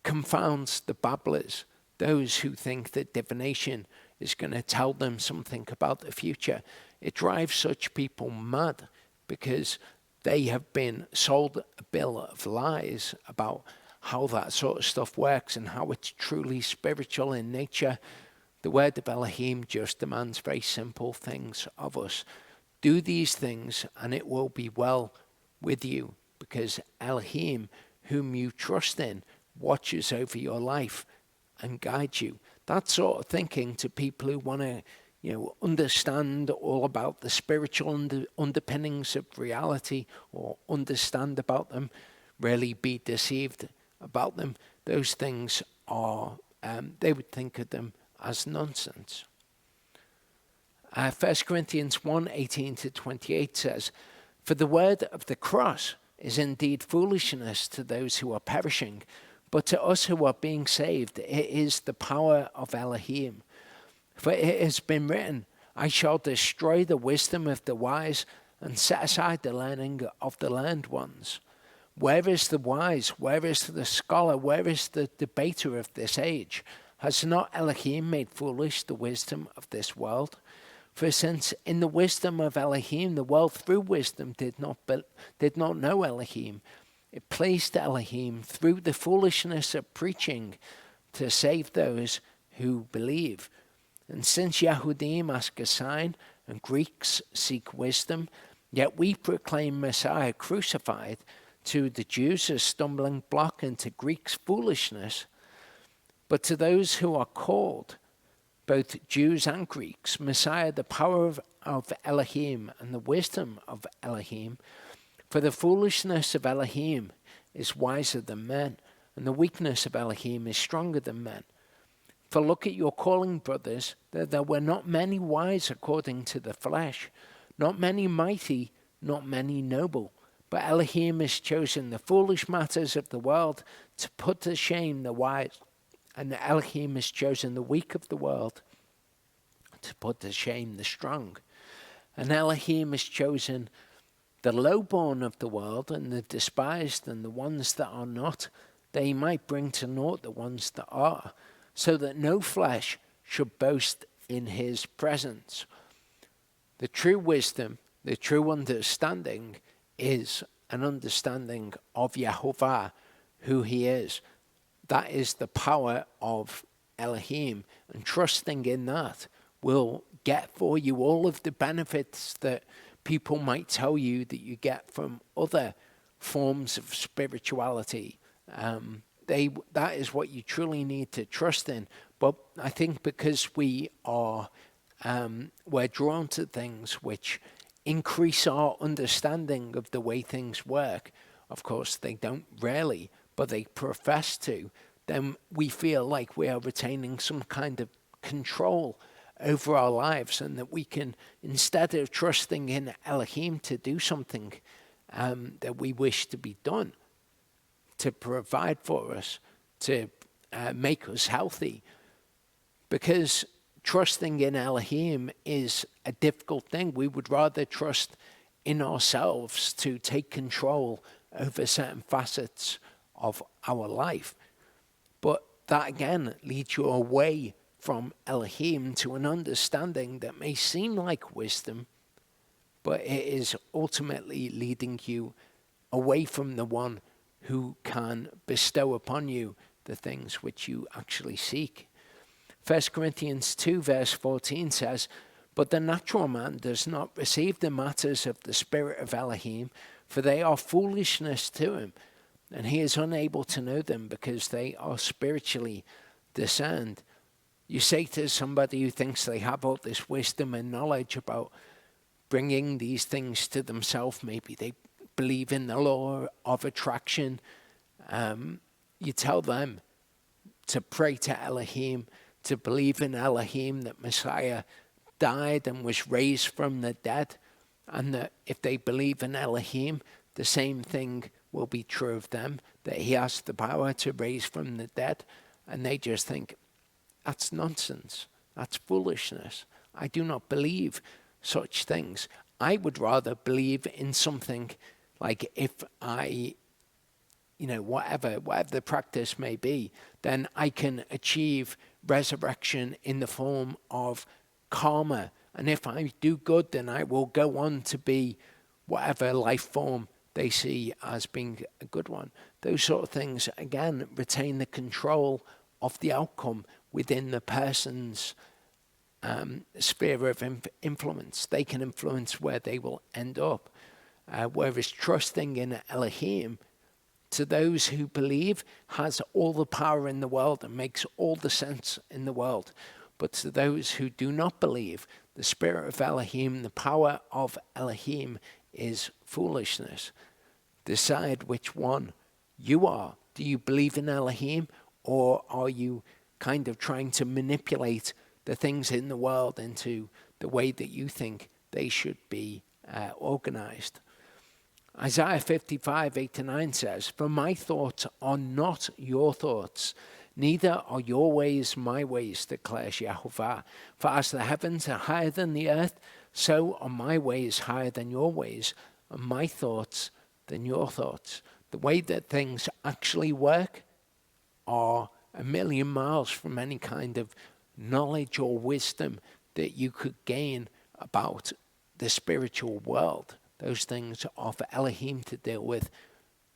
confounds the babblers, those who think that divination is going to tell them something about the future. It drives such people mad because they have been sold a bill of lies about how that sort of stuff works and how it's truly spiritual in nature. The word of Elohim just demands very simple things of us. Do these things and it will be well with you, because Elohim, whom you trust in, watches over your life and guides you. That sort of thinking to people who want to, understand all about the spiritual underpinnings of reality, or understand about them, really be deceived about them. Those things are, they would think of them as nonsense. 1 Corinthians 1:18-28 says, "For the word of the cross is indeed foolishness to those who are perishing, but to us who are being saved, it is the power of Elohim. For it has been written, I shall destroy the wisdom of the wise and set aside the learning of the learned ones. Where is the wise? Where is the scholar? Where is the debater of this age? Has not Elohim made foolish the wisdom of this world? For since in the wisdom of Elohim, the world through wisdom did not know Elohim, it pleased Elohim through the foolishness of preaching to save those who believe. And since Yehudim ask a sign and Greeks seek wisdom, yet we proclaim Messiah crucified, to the Jews a stumbling block and to Greeks foolishness. But to those who are called, both Jews and Greeks, Messiah the power of Elohim and the wisdom of Elohim. For the foolishness of Elohim is wiser than men, and the weakness of Elohim is stronger than men. For look at your calling, brothers, that there were not many wise according to the flesh, not many mighty, not many noble. But Elohim has chosen the foolish matters of the world to put to shame the wise, And Elohim has chosen the weak of the world to put to shame the strong. And Elohim has chosen the lowborn of the world and the despised and the ones that are not, that he might bring to naught the ones that are, so that no flesh should boast in his presence. The true wisdom, the true understanding is an understanding of Yehovah, who he is. That is the power of Elohim, and trusting in that will get for you all of the benefits that people might tell you that you get from other forms of spirituality. That is what you truly need to trust in. But I think because we're drawn to things which increase our understanding of the way things work, of course they don't really, but they profess to, then we feel like we are retaining some kind of control over our lives, and that we can, instead of trusting in Elohim to do something that we wish to be done, to provide for us, to make us healthy, because trusting in Elohim is a difficult thing. We would rather trust in ourselves to take control over certain facets of our life. But that again leads you away from Elohim to an understanding that may seem like wisdom, but it is ultimately leading you away from the one who can bestow upon you the things which you actually seek. 1 Corinthians 2 verse 14 says, "But the natural man does not receive the matters of the Spirit of Elohim, for they are foolishness to him, and he is unable to know them because they are spiritually discerned." You say to somebody who thinks they have all this wisdom and knowledge about bringing these things to themselves, maybe they believe in the law of attraction, you tell them to pray to Elohim, to believe in Elohim, that Messiah died and was raised from the dead, and that if they believe in Elohim, the same thing will be true of them, that he has the power to raise from the dead. And they just think, that's nonsense, that's foolishness. I do not believe such things. I would rather believe in something like, if I, whatever the practice may be, then I can achieve resurrection in the form of karma. And if I do good, then I will go on to be whatever life form they see as being a good one. Those sort of things, again, retain the control of the outcome within the person's sphere of influence. They can influence where they will end up. Whereas trusting in Elohim, to those who believe, has all the power in the world and makes all the sense in the world. But to those who do not believe, the Spirit of Elohim, the power of Elohim, is foolishness. Decide which one you are. Do you believe in Elohim, or are you kind of trying to manipulate the things in the world into the way that you think they should be organized? Isaiah 55, 8-9 says, "For my thoughts are not your thoughts, neither are your ways my ways, declares Yehovah. For as the heavens are higher than the earth, so are my ways higher than your ways, and my thoughts than your thoughts." The way that things actually work are a million miles from any kind of knowledge or wisdom that you could gain about the spiritual world. Those things are for Elohim to deal with,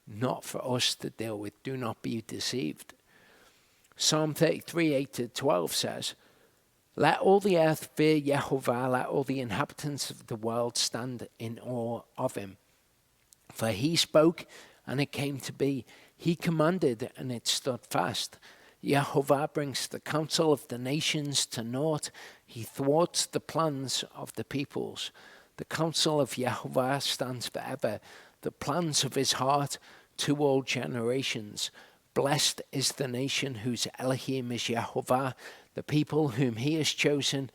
not for us to deal with. Do not be deceived. Psalm 33, 8-12 says, "Let all the earth fear Yehovah, let all the inhabitants of the world stand in awe of him. For he spoke, and it came to be. He commanded, and it stood fast. Yehovah brings the counsel of the nations to naught. He thwarts the plans of the peoples. The counsel of Yehovah stands forever, the plans of his heart to all generations. Blessed is the nation whose Elohim is Yehovah, the people whom he has chosen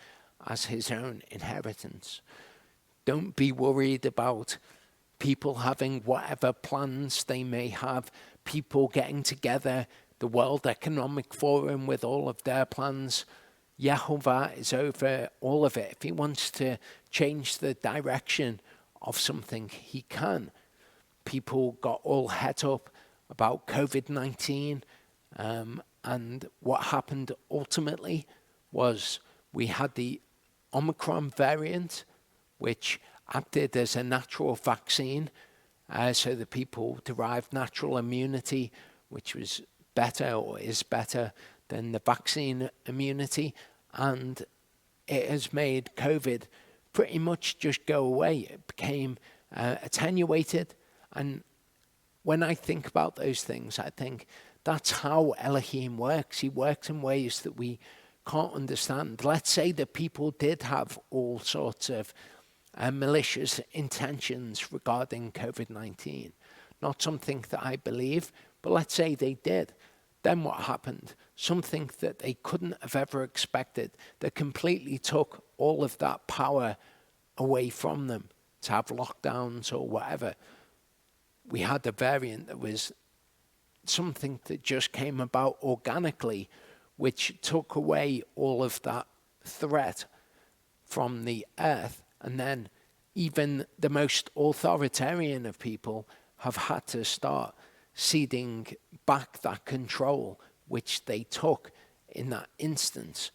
as his own inheritance." Don't be worried about people having whatever plans they may have, people getting together. The the World Economic Forum with all of their plans. Yehovah is over all of it. If he wants to change the direction of something, he can. People got all het up about COVID-19, and what happened ultimately was we had the Omicron variant, which acted as a natural vaccine, so the people derived natural immunity, which was better or is better than the vaccine immunity, and it has made COVID pretty much just go away. It became attenuated, and when I think about those things, I think that's how Elohim works. He works in ways that we can't understand. Let's say that people did have all sorts of malicious intentions regarding COVID-19. Not something that I believe, but let's say they did. Then what happened? Something that they couldn't have ever expected, that completely took all of that power away from them to have lockdowns or whatever. We had a variant that was something that just came about organically, which took away all of that threat from the earth. And then even the most authoritarian of people have had to start ceding back that control which they took in that instance.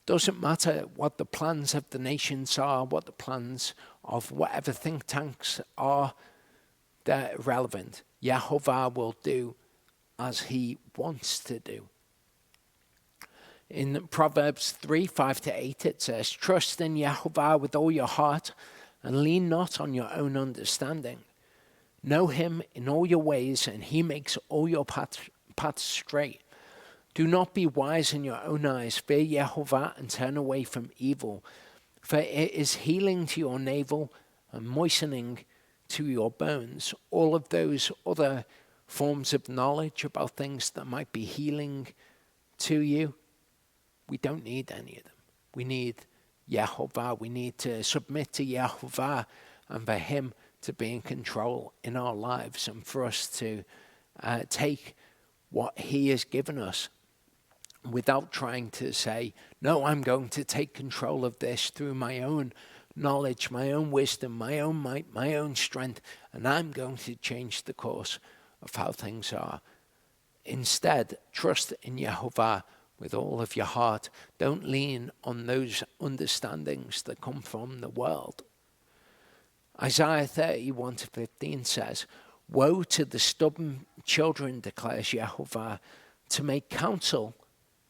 Doesn't matter what the plans of the nations are, what the plans of whatever think tanks are, they're irrelevant. Yehovah will do as he wants to do. In Proverbs 3:5-8, it says, "Trust in Yehovah with all your heart and lean not on your own understanding. Know him in all your ways, and he makes all your paths straight. Do not be wise in your own eyes. Fear Yehovah and turn away from evil. For it is healing to your navel and moistening to your bones." All of those other forms of knowledge about things that might be healing to you, we don't need any of them. We need Yehovah. We need to submit to Yehovah and for him to be in control in our lives and for us to take what he has given us without trying to say, no, I'm going to take control of this through my own knowledge, my own wisdom, my own might, my own strength, and I'm going to change the course of how things are. Instead, trust in Yehovah with all of your heart. Don't lean on those understandings that come from the world. Isaiah 31:15 says, "Woe to the stubborn children, declares Yehovah, to make counsel,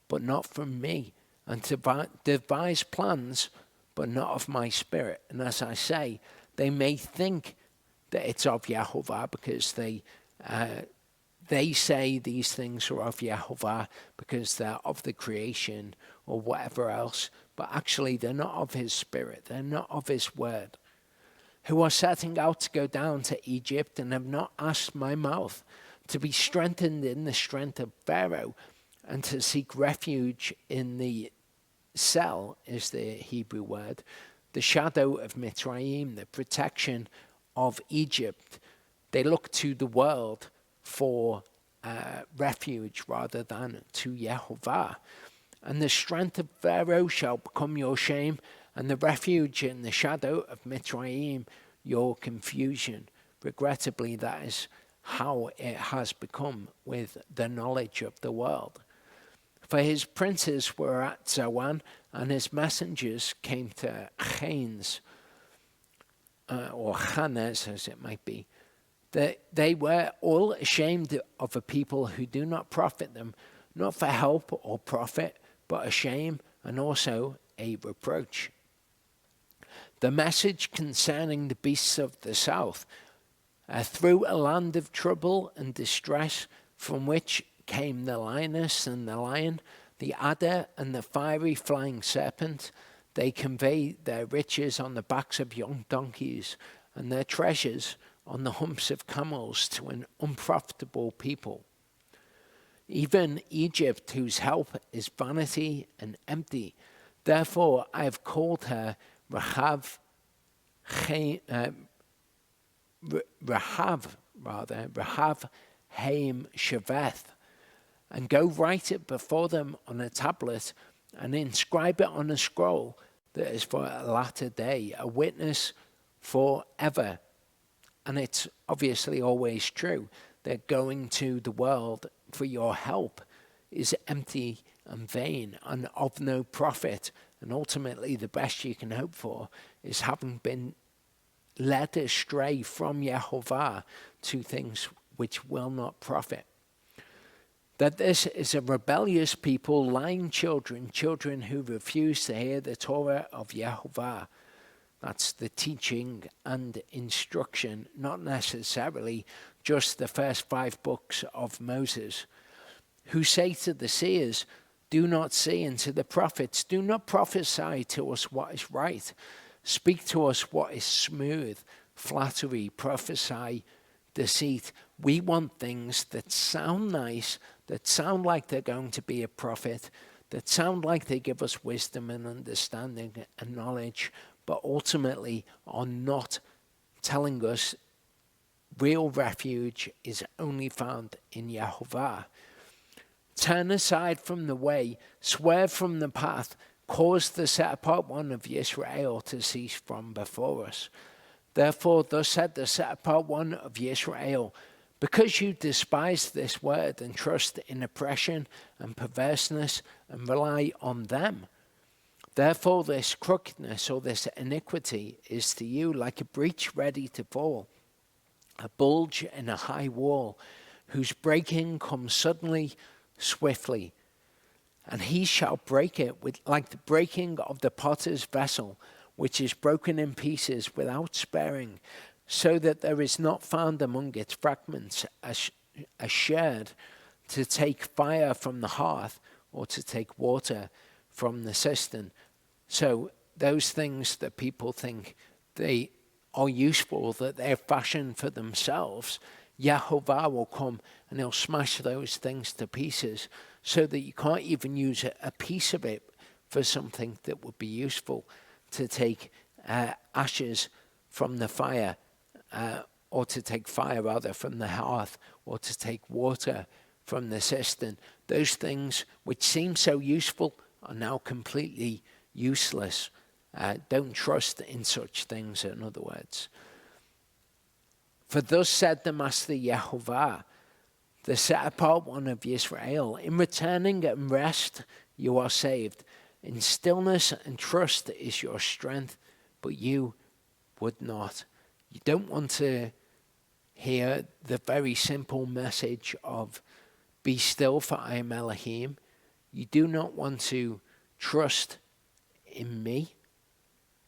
but not from me, and to devise plans, but not of my spirit." And as I say, they may think that it's of Yehovah because they say these things are of Yehovah because they're of the creation or whatever else, but actually they're not of his spirit, they're not of his word. "Who are setting out to go down to Egypt and have not asked my mouth, to be strengthened in the strength of Pharaoh, and to seek refuge in the cell," is the Hebrew word, "the shadow of Mitzrayim," the protection of Egypt. They look to the world for refuge rather than to Yehovah. "And the strength of Pharaoh shall become your shame, and the refuge in the shadow of Mitzrayim your confusion." Regrettably, that is how it has become with the knowledge of the world. "For his princes were at Zoan, and his messengers came to Chanes," or Chanes as it might be. "They were all ashamed of a people who do not profit them, not for help or profit, but a shame and also a reproach." The message concerning the beasts of the south, through a land of trouble and distress, from which came the lioness and the lion, the adder and the fiery flying serpent. They convey their riches on the backs of young donkeys, and their treasures on the humps of camels to an unprofitable people. "Even Egypt, whose help is vanity and empty. Therefore I have called her Rahav Haim Shaveth, and go write it before them on a tablet and inscribe it on a scroll that is for a latter day, a witness forever. And it's obviously always true that going to the world for your help is empty and vain and of no profit. And ultimately the best you can hope for is having been led astray from Yehovah to things which will not profit. That this is a rebellious people, lying children who refuse to hear the Torah of Yehovah. That's the teaching and instruction, not necessarily just the first 5 books of Moses. Who say to the seers, do not see, and to the prophets, do not prophesy to us what is right. Speak to us what is smooth, flattery, prophesy, deceit. We want things that sound nice, that sound like they're going to be a prophet, that sound like they give us wisdom and understanding and knowledge, but ultimately are not telling us real refuge is only found in Yehovah. Turn aside from the way, swerve from the path, cause the set-apart one of Israel to cease from before us. Therefore, thus said the set-apart one of Israel, because you despise this word and trust in oppression and perverseness and rely on them, therefore this crookedness or this iniquity is to you like a breach ready to fall, a bulge in a high wall, whose breaking comes suddenly, swiftly. And he shall break it with like the breaking of the potter's vessel, which is broken in pieces without sparing, so that there is not found among its fragments a sherd to take fire from the hearth or to take water from the cistern. So those things that people think they are useful, that they're fashioned for themselves, Yehovah will come and he'll smash those things to pieces so that you can't even use a piece of it for something that would be useful, to take ashes from the fire, or to take fire rather from the hearth, or to take water from the cistern. Those things which seem so useful are now completely useless. Don't trust in such things, in other words. For thus said the Master Yehovah, the set-apart one of Israel, in returning and rest you are saved. In stillness and trust is your strength, but you would not. You don't want to hear the very simple message of be still, for I am Elohim. You do not want to trust in me.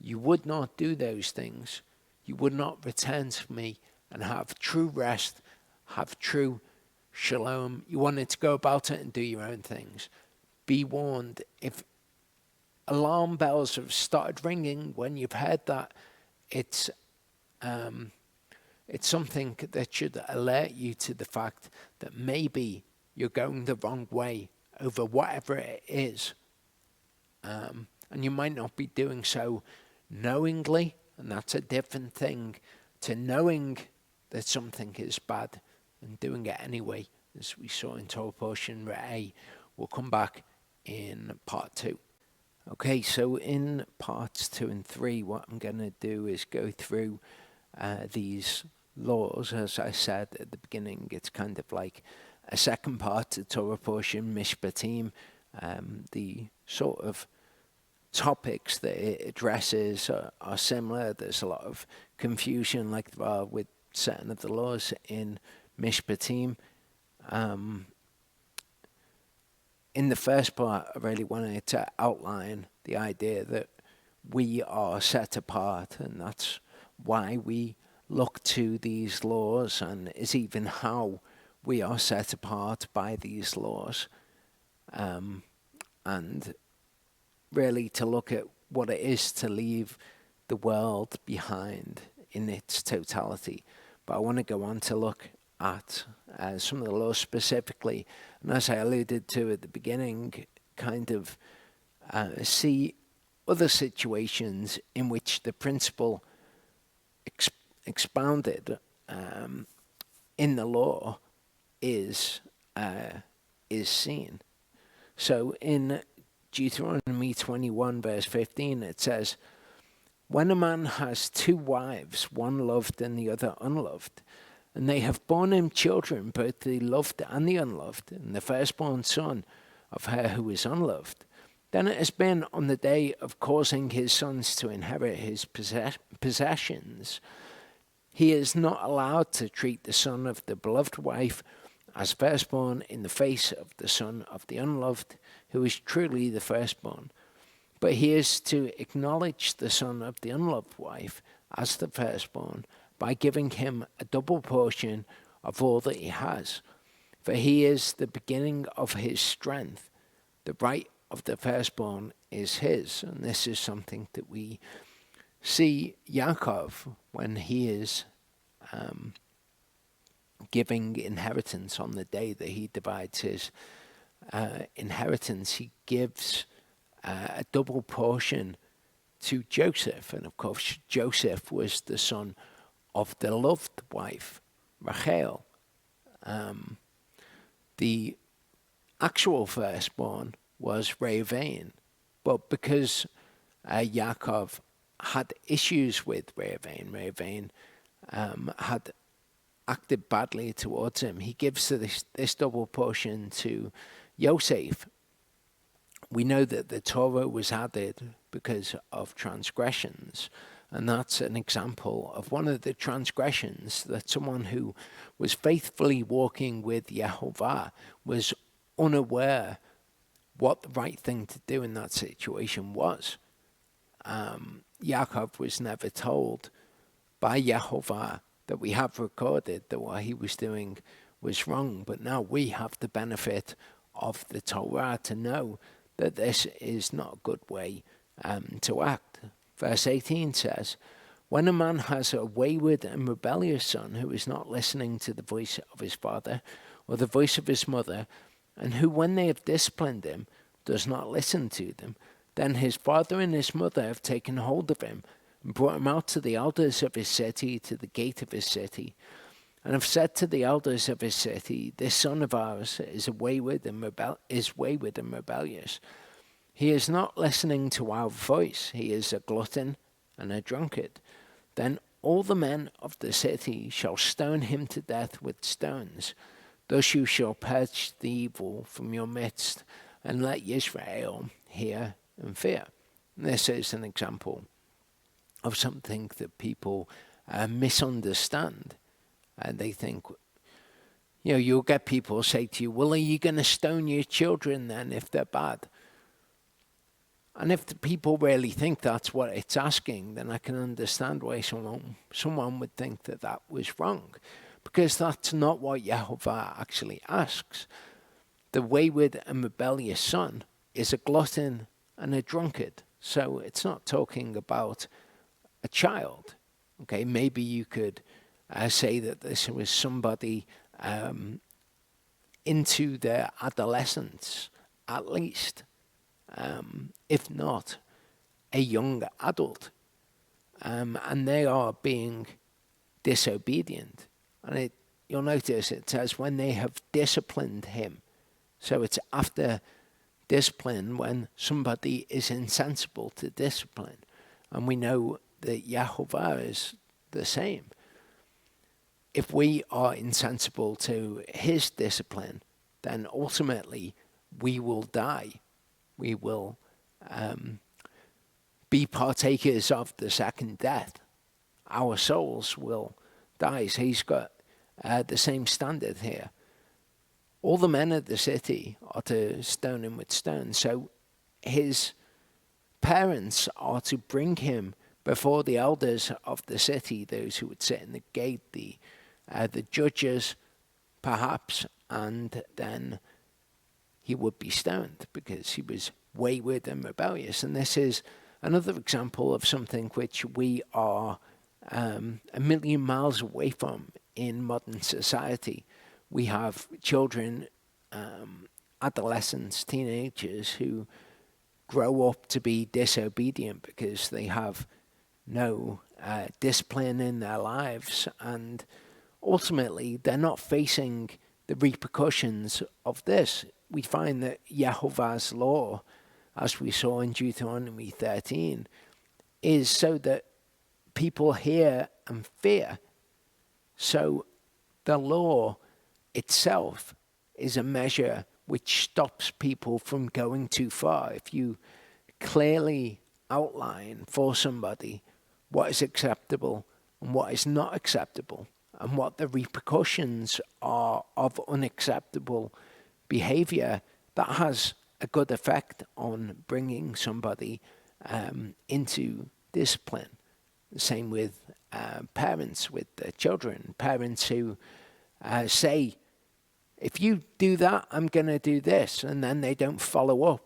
You would not do those things. You would not return to me and have true rest, have true shalom. You wanted to go about it and do your own things. Be warned, if alarm bells have started ringing when you've heard that, it's something that should alert you to the fact that maybe you're going the wrong way over whatever it is. And you might not be doing so knowingly, and that's a different thing to knowing that something is bad and doing it anyway, as we saw in Torah portion A. We'll come back in part 2. Okay, so in parts 2 and 3, what I'm going to do is go through these laws. As I said at the beginning, it's kind of like a second part to Torah portion, Mishpatim. The sort of topics that it addresses are similar. There's a lot of confusion, like there are with certain of the laws in Mishpatim. In the first part, I really wanted to outline the idea that we are set apart, and that's why we look to these laws, and is even how we are set apart by these laws. And really to look at what it is to leave the world behind in its totality. But I want to go on to look at some of the laws specifically, and as I alluded to at the beginning, kind of see other situations in which the principle expounded in the law is is seen. So in Deuteronomy 21 verse 15 it says, when a man has two wives, one loved and the other unloved, and they have borne him children, both the loved and the unloved, and the firstborn son of her who is unloved, then it has been on the day of causing his sons to inherit his possessions, he is not allowed to treat the son of the beloved wife as firstborn in the face of the son of the unloved, who is truly the firstborn. But he is to acknowledge the son of the unloved wife as the firstborn by giving him a double portion of all that he has. For he is the beginning of his strength. The right of the firstborn is his. And this is something that we see Yaakov when he is giving inheritance on the day that he divides his inheritance. He gives a double portion to Joseph. And of course, Joseph was the son of the loved wife, Rachel. The actual firstborn was Reuven, but because Yaakov had issues with Reuven had acted badly towards him, he gives this double portion to Yosef. We know that the Torah was added because of transgressions, and that's an example of one of the transgressions, that someone who was faithfully walking with Yehovah was unaware what the right thing to do in that situation was. Yaakov was never told by Yehovah that we have recorded that what he was doing was wrong, but now we have the benefit of the Torah to know that this is not a good way to act. Verse 18 says, when a man has a wayward and rebellious son who is not listening to the voice of his father or the voice of his mother, and who when they have disciplined him does not listen to them, then his father and his mother have taken hold of him and brought him out to the elders of his city, to the gate of his city, and have said to the elders of his city, this son of ours is wayward and rebellious. He is not listening to our voice. He is a glutton and a drunkard. Then all the men of the city shall stone him to death with stones. Thus you shall purge the evil from your midst, and let Israel hear and fear. And this is an example of something that people misunderstand. And they think, you'll get people say to you, well, are you going to stone your children then if they're bad? And if the people really think that's what it's asking, then I can understand why someone would think that that was wrong, because that's not what Yehovah actually asks. The wayward and rebellious son is a glutton and a drunkard. So it's not talking about a child. Okay, maybe you could say that this was somebody into their adolescence, at least. If not a young adult, and they are being disobedient. And you'll notice it says when they have disciplined him. So it's after discipline when somebody is insensible to discipline. And we know that Yehovah is the same. If we are insensible to his discipline, then ultimately we will die. We will be partakers of the second death. Our souls will die. So he's got the same standard here. All the men of the city are to stone him with stones. So his parents are to bring him before the elders of the city, those who would sit in the gate, the judges perhaps, and then he would be stoned because he was wayward and rebellious. And this is another example of something which we are a million miles away from in modern society. We have children, adolescents, teenagers who grow up to be disobedient because they have no discipline in their lives, and ultimately they're not facing the repercussions of this. we find that Yehovah's law, as we saw in Deuteronomy 13, is so that people hear and fear. So the law itself is a measure which stops people from going too far. If you clearly outline for somebody what is acceptable and what is not acceptable, and what the repercussions are of unacceptable behavior, that has a good effect on bringing somebody into discipline. The same with parents with their children. Parents who say, if you do that, I'm going to do this, and then they don't follow up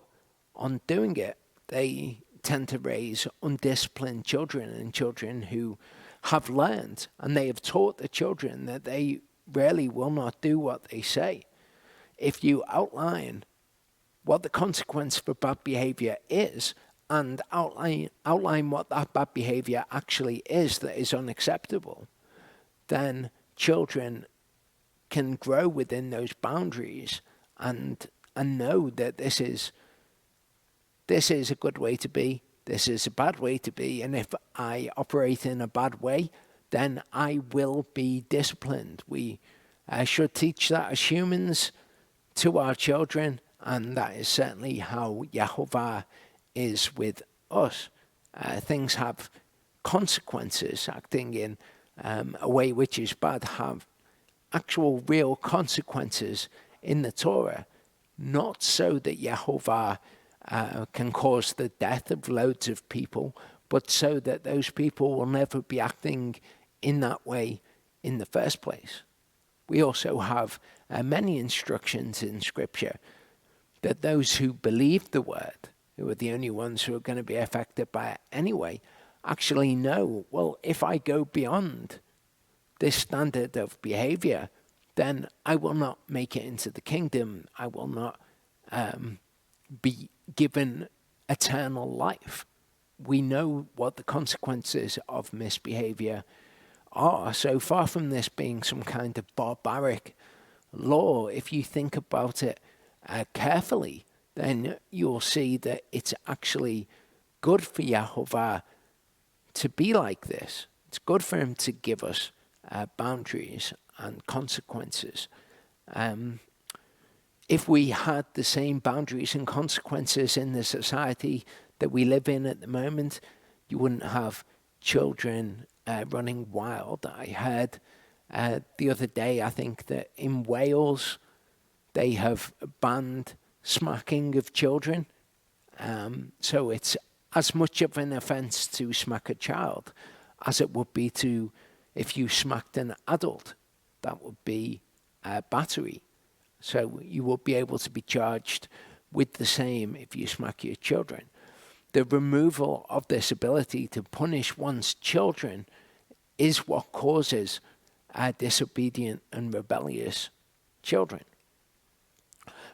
on doing it. They tend to raise undisciplined children, and children who have learned, and they have taught the children that they really will not do what they say. If you outline what the consequence for bad behavior is, and outline what that bad behavior actually is that is unacceptable, then children can grow within those boundaries and know that this is a good way to be, this is a bad way to be, and if I operate in a bad way, then I will be disciplined. We should teach that as humans to our children, and that is certainly how Yehovah is with us. Things have consequences. Acting in a way which is bad have actual real consequences in the Torah, not so that Yehovah can cause the death of loads of people, but so that those people will never be acting in that way in the first place. We also have many instructions in Scripture that those who believe the word, who are the only ones who are going to be affected by it anyway, actually know, well, if I go beyond this standard of behavior, then I will not make it into the kingdom. I will not be given eternal life. We know what the consequences of misbehavior are. So far from this being some kind of barbaric law, if you think about it carefully, then you'll see that it's actually good for Yehovah to be like this. It's good for him to give us boundaries and consequences. If we had the same boundaries and consequences in the society that we live in at the moment, you wouldn't have children running wild. I heard the other day, I think, that in Wales, they have banned smacking of children. So it's as much of an offence to smack a child as it would be to, if you smacked an adult, that would be battery. So you will be able to be charged with the same if you smack your children. The removal of this ability to punish one's children is what causes disobedient and rebellious children.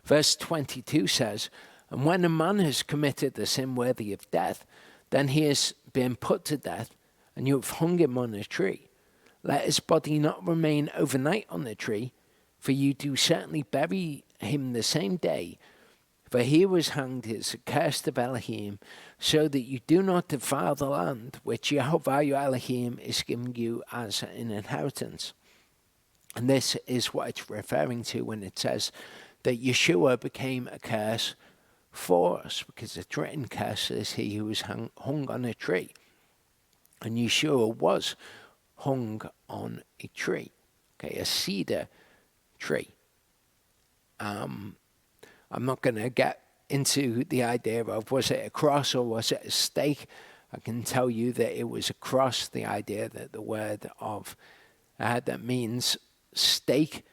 Verse 22 says, "And when a man has committed a sin worthy of death, then he has been put to death, and you have hung him on a tree. Let his body not remain overnight on the tree, for you do certainly bury him the same day. For he was hanged is accursed of Elohim, so that you do not defile the land which Yehovah your Elohim is giving you as an inheritance." And this is what it's referring to when it says that Yeshua became a curse for us, because it's written, "Cursed is he who was hung on a tree." And Yeshua was hung on a tree, okay, a cedar tree. I'm not going to get into the idea of was it a cross or was it a stake. I can tell you that it was a cross. The idea that the word of that means stake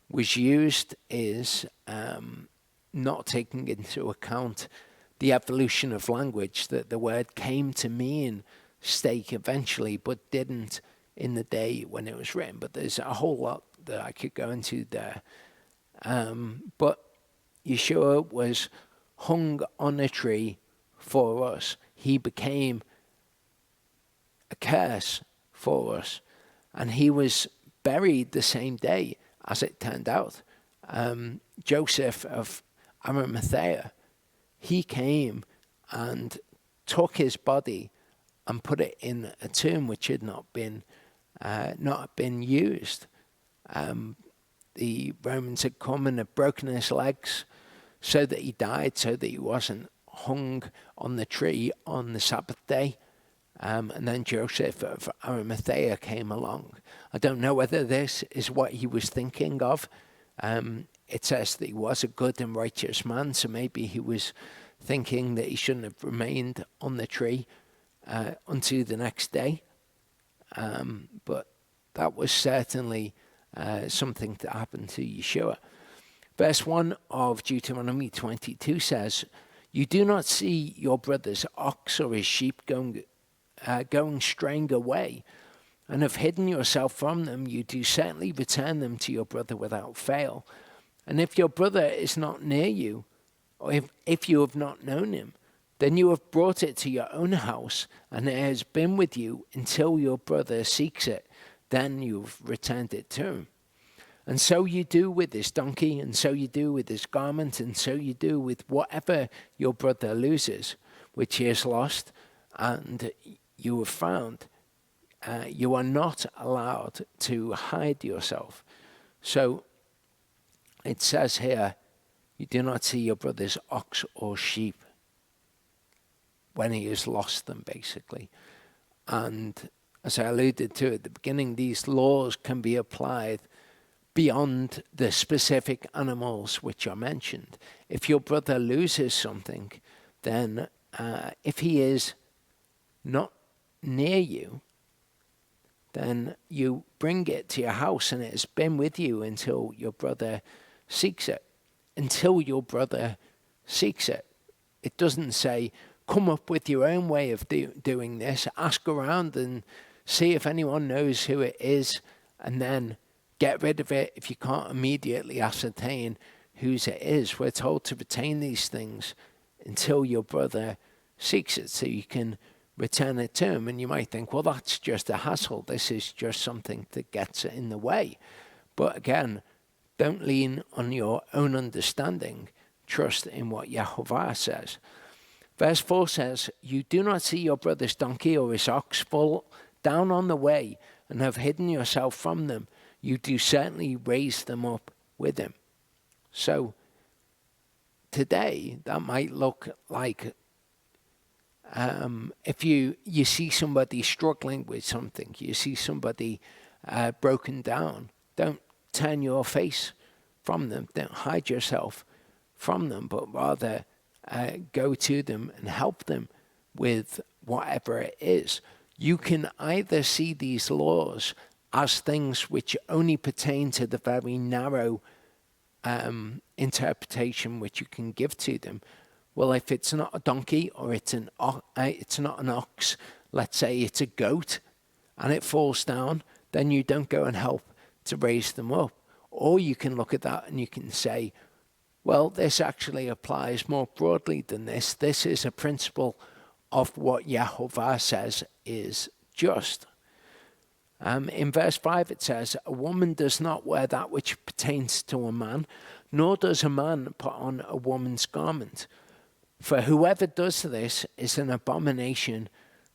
was used is not taking into account the evolution of language, that the word came to mean stake eventually, but didn't in the day when it was written. But there's a whole lot that I could go into there. But Yeshua was hung on a tree for us. He became a curse for us. And he was buried the same day, as it turned out. Joseph of Arimathea, he came and took his body and put it in a tomb which had not been used. The Romans had come and had broken his legs so that he died, so that he wasn't hung on the tree on the Sabbath day. And then Joseph of Arimathea came along. I don't know whether this is what he was thinking of. It says that he was a good and righteous man, so maybe he was thinking that he shouldn't have remained on the tree until the next day. But that was certainly something that happened to Yeshua. Verse 1 of Deuteronomy 22 says, "You do not see your brother's ox or his sheep going straying away, and have hidden yourself from them. You do certainly return them to your brother without fail. And if your brother is not near you, or if you have not known him, then you have brought it to your own house, and it has been with you until your brother seeks it. Then you've returned it to him. And so you do with his donkey, and so you do with his garment, and so you do with whatever your brother loses, which he has lost, and you have found. You are not allowed to hide yourself." So it says here, you do not see your brother's ox or sheep when he has lost them, basically. And as I alluded to at the beginning, these laws can be applied beyond the specific animals which are mentioned. If your brother loses something, then if he is not near you, then you bring it to your house, and it has been with you until your brother seeks it. Until your brother seeks it. It doesn't say, come up with your own way of doing this, ask around and see if anyone knows who it is, and then get rid of it if you can't immediately ascertain whose it is. We're told to retain these things until your brother seeks it, so you can return it to him. And you might think, well, that's just a hassle. This is just something that gets in the way. But again, don't lean on your own understanding. Trust in what Yehova says. Verse 4 says, "You do not see your brother's donkey or his ox fall down on the way and have hidden yourself from them. You do certainly raise them up with him." So today, that might look like if you see somebody struggling with something, you see somebody broken down, don't turn your face from them, don't hide yourself from them, but rather go to them and help them with whatever it is. You can either see these laws as things which only pertain to the very narrow interpretation which you can give to them. Well, if it's not a donkey or it's not an ox, let's say it's a goat, and it falls down, then you don't go and help to raise them up. Or you can look at that and you can say, well, this actually applies more broadly than this. This is a principle of what Yehova says is just. In verse 5 it says, "A woman does not wear that which pertains to a man, nor does a man put on a woman's garment. For whoever does this is an abomination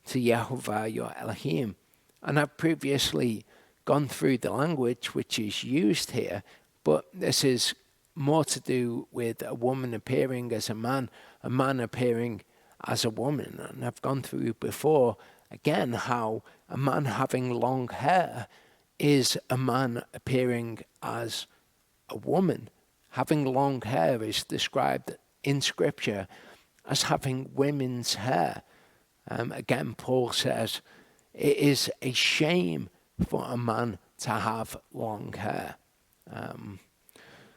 to Yehova your Elohim." And I've previously gone through the language which is used here, but this is more to do with a woman appearing as a man appearing as a woman. And I've gone through before, again, how a man having long hair is a man appearing as a woman. Having long hair is described in Scripture as having women's hair. Again, Paul says, it is a shame for a man to have long hair.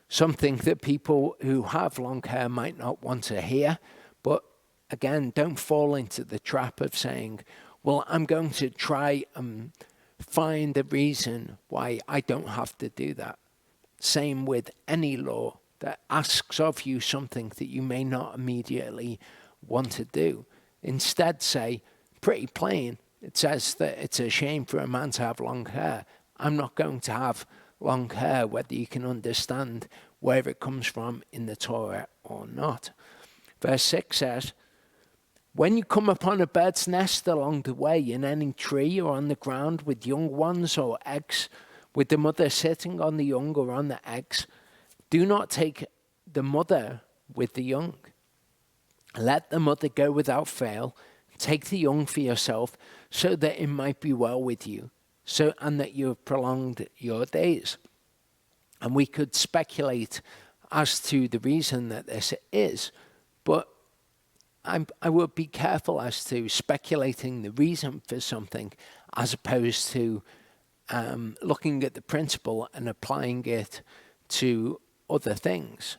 Something that people who have long hair might not want to hear, but again, don't fall into the trap of saying, well, I'm going to try and find a reason why I don't have to do that. Same with any law that asks of you something that you may not immediately want to do. Instead say, pretty plain, it says that it's a shame for a man to have long hair. I'm not going to have long hair, whether you can understand where it comes from in the Torah or not. Verse 6 says, when you come upon a bird's nest along the way, in any tree or on the ground with young ones or eggs, with the mother sitting on the young or on the eggs, do not take the mother with the young. Let the mother go without fail. Take the young for yourself, so that it might be well with you, and that you have prolonged your days. And we could speculate as to the reason that this is, but I would be careful as to speculating the reason for something as opposed to looking at the principle and applying it to other things.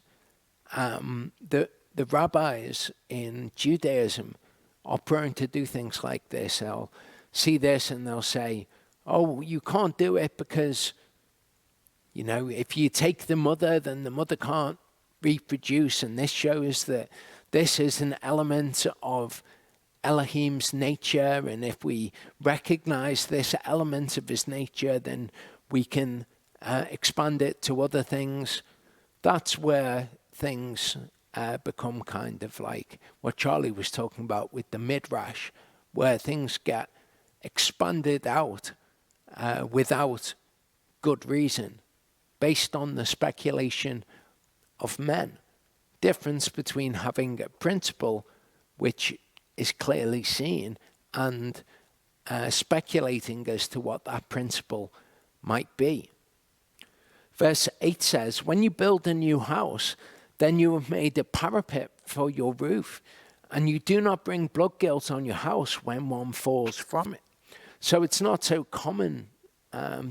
The rabbis in Judaism are prone to do things like this. They'll see this and they'll say, oh, you can't do it because, if you take the mother, then the mother can't reproduce. And this shows that this is an element of Elohim's nature. And if we recognize this element of his nature, then we can expand it to other things. That's where things become kind of like what Charlie was talking about with the midrash, where things get expanded out without good reason, based on the speculation of men. Difference between having a principle which is clearly seen and speculating as to what that principle might be. Verse 8 says, when you build a new house, then you have made a parapet for your roof, and you do not bring blood guilt on your house when one falls from it. So it's not so common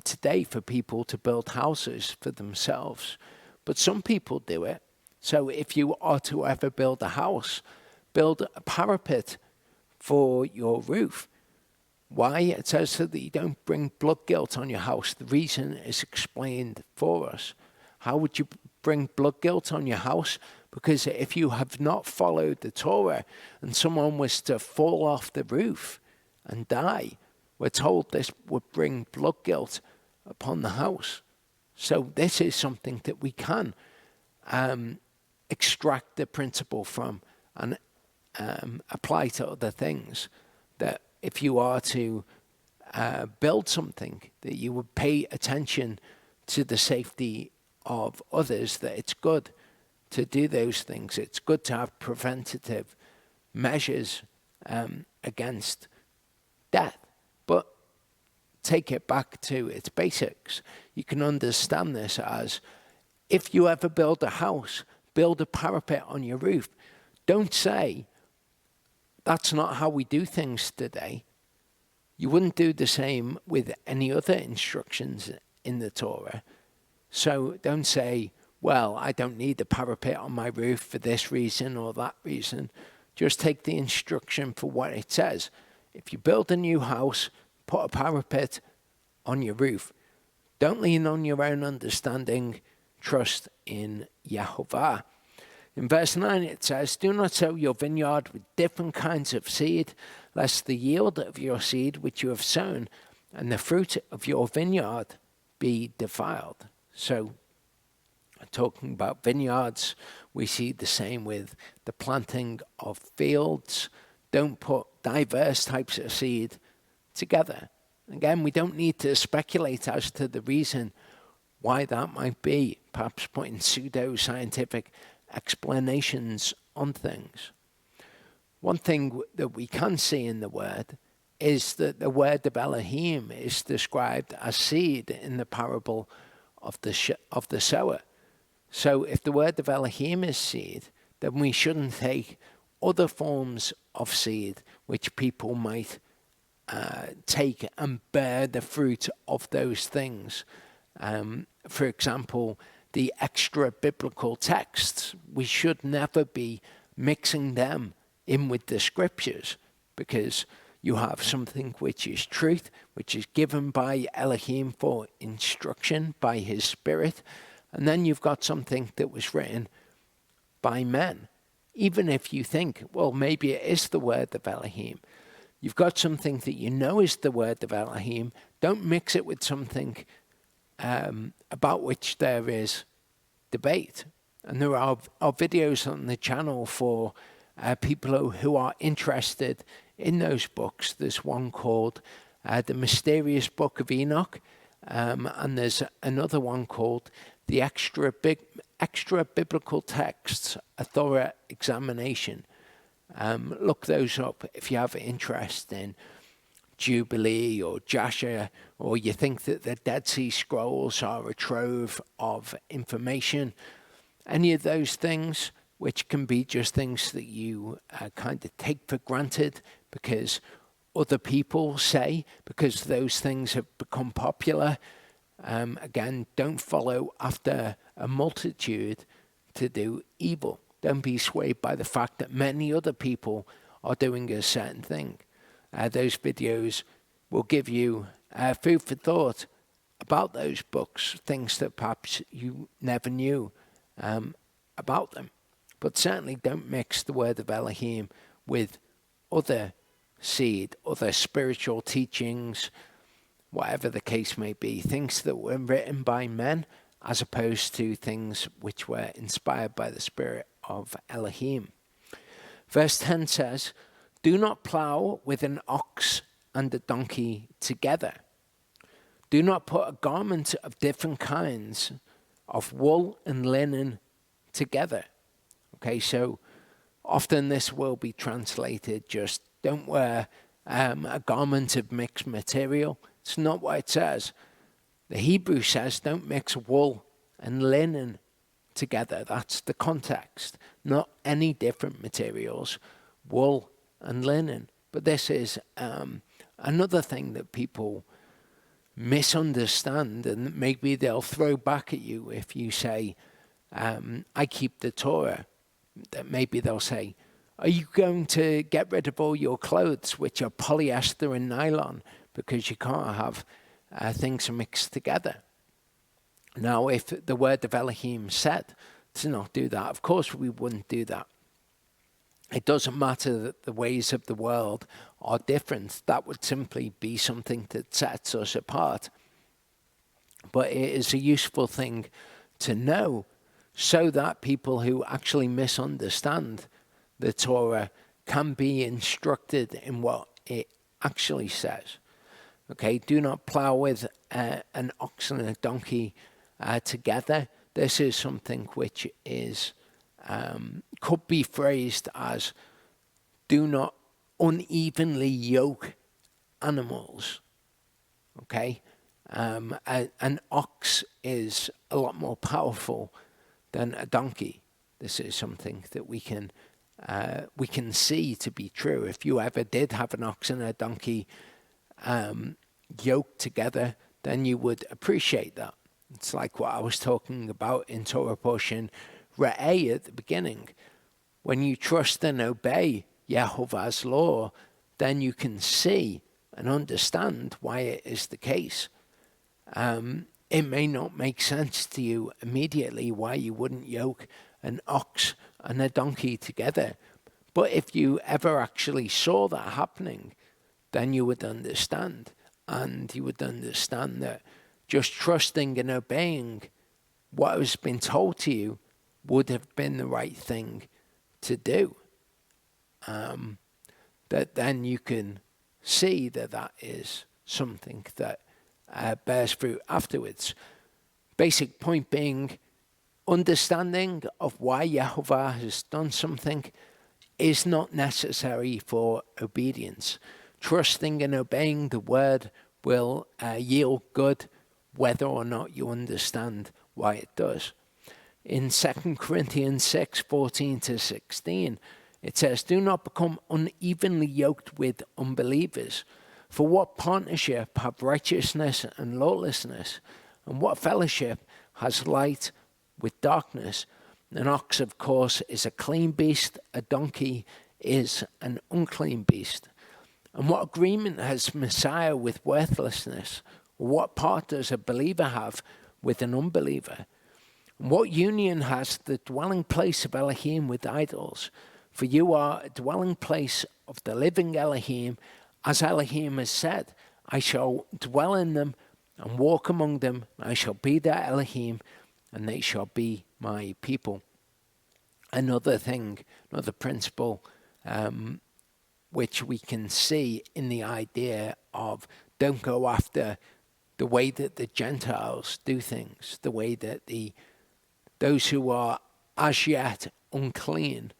today for people to build houses for themselves, but some people do it. So if you are to ever build a house, build a parapet for your roof. Why? It says so that you don't bring blood guilt on your house. The reason is explained for us. How would you bring blood guilt on your house? Because if you have not followed the Torah and someone was to fall off the roof and die, we're told this would bring blood guilt upon the house. So this is something that we can extract the principle from and apply to other things. That if you are to build something, that you would pay attention to the safety of others, that it's good to do those things. It's good to have preventative measures against death. But take it back to its basics. You can understand this as, if you ever build a house, build a parapet on your roof. Don't say, that's not how we do things today. You wouldn't do the same with any other instructions in the Torah. So don't say, well, I don't need a parapet on my roof for this reason or that reason. Just take the instruction for what it says. If you build a new house, put a parapet on your roof. Don't lean on your own understanding. Trust in Yahweh. In verse 9 it says, do not sow your vineyard with different kinds of seed, lest the yield of your seed which you have sown and the fruit of your vineyard be defiled. So, talking about vineyards, we see the same with the planting of fields. Don't put diverse types of seed together. Again, we don't need to speculate as to the reason why that might be, perhaps putting pseudo-scientific explanations on things. One thing that we can see in the word is that the word of Elohim is described as seed in the parable of the sower. So if the word of Elohim is seed, then we shouldn't take other forms of seed which people might take and bear the fruit of those things. For example, the extra biblical texts, we should never be mixing them in with the scriptures, because you have something which is truth, which is given by Elohim for instruction by his Spirit, and then you've got something that was written by men. Even if you think, well, maybe it is the word of Elohim, you've got something that you know is the word of Elohim. Don't mix it with something about which there is debate. And there are videos on the channel for people who are interested in those books. There's one called The Mysterious Book of Enoch, and there's another one called The Extra Biblical Texts, A Thorough Examination. Look those up if you have interest in Jubilee or Jasher, or you think that the Dead Sea Scrolls are a trove of information. Any of those things, which can be just things that you kind of take for granted because other people say, because those things have become popular. Again, don't follow after a multitude to do evil. Don't be swayed by the fact that many other people are doing a certain thing. Those videos will give you food for thought about those books, things that perhaps you never knew about them. But certainly don't mix the word of Elohim with other seed, other spiritual teachings, whatever the case may be, things that were written by men as opposed to things which were inspired by the Spirit of Elohim. Verse 10 says, "Do not plow with an ox and a donkey together. Do not put a garment of different kinds of wool and linen together." Okay, so often this will be translated just don't wear a garment of mixed material. It's not what it says. The Hebrew says don't mix wool and linen together. That's the context. Not any different materials, wool and linen. But this is another thing that people misunderstand, and maybe they'll throw back at you if you say, I keep the Torah. That maybe they'll say, are you going to get rid of all your clothes which are polyester and nylon because you can't have things mixed together? Now, if the word of Elohim said to not do that, of course we wouldn't do that. It doesn't matter that the ways of the world are different. That would simply be something that sets us apart. But it is a useful thing to know so that people who actually misunderstand the Torah can be instructed in what it actually says. Okay, do not plow with an ox and a donkey together. This is something which is could be phrased as do not unevenly yoke animals. Okay, an ox is a lot more powerful than a donkey. This is something that we can see to be true. If you ever did have an ox and a donkey yoked together, then you would appreciate that. It's like what I was talking about in Torah portion Re'eh at the beginning. When you trust and obey Yehovah's law, then you can see and understand why it is the case. It may not make sense to you immediately why you wouldn't yoke an ox and a donkey together. But if you ever actually saw that happening, then you would understand. And you would understand that just trusting and obeying what has been told to you would have been the right thing to do. That then you can see that that is something that bears fruit afterwards. Basic point being, understanding of why Yehovah has done something is not necessary for obedience. Trusting and obeying the word will yield good whether or not you understand why it does. In 2 Corinthians 6:14-16, it says, "Do not become unevenly yoked with unbelievers. For what partnership have righteousness and lawlessness? And what fellowship has light with darkness? An ox, of course, is a clean beast. A donkey is an unclean beast. And what agreement has Messiah with worthlessness? Or what part does a believer have with an unbeliever? And what union has the dwelling place of Elohim with idols? For you are a dwelling place of the living Elohim, as Elohim has said, I shall dwell in them and walk among them. I shall be their Elohim, and they shall be my people." Another principle, which we can see in the idea of don't go after the way that the Gentiles do things, the way that those who are as yet unclean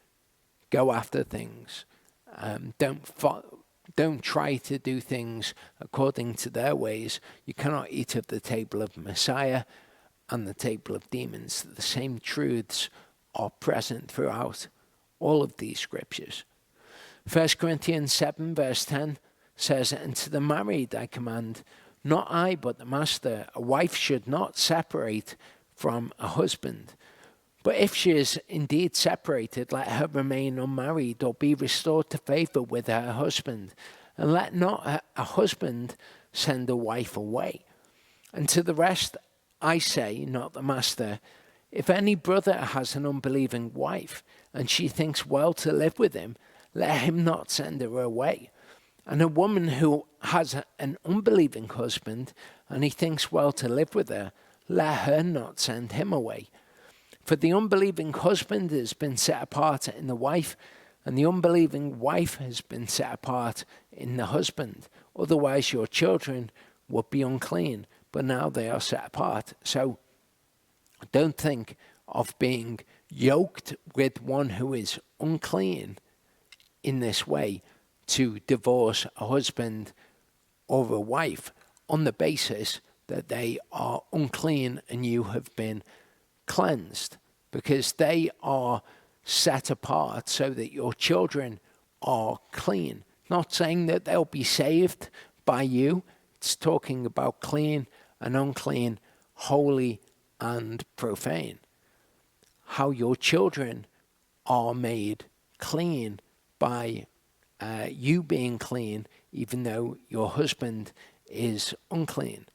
go after things. Don't try to do things according to their ways. You cannot eat of the table of Messiah and the table of demons. The same truths are present throughout all of these scriptures. 1 Corinthians 7 verse 10 says, "And to the married I command, not I but the master, a wife should not separate from a husband. But if she is indeed separated, let her remain unmarried or be restored to favor with her husband. And let not a husband send a wife away. And to the rest I say, not the master, if any brother has an unbelieving wife, and she thinks well to live with him, let him not send her away. And a woman who has an unbelieving husband, and he thinks well to live with her, let her not send him away. For the unbelieving husband has been set apart in the wife, and the unbelieving wife has been set apart in the husband. Otherwise your children would be unclean, but now they are set apart." So don't think of being yoked with one who is unclean in this way to divorce a husband or a wife on the basis that they are unclean and you have been cleansed, because they are set apart so that your children are clean. Not saying that they'll be saved by you. It's talking about clean and unclean, holy and profane. How your children are made clean by you being clean, even though your husband is unclean.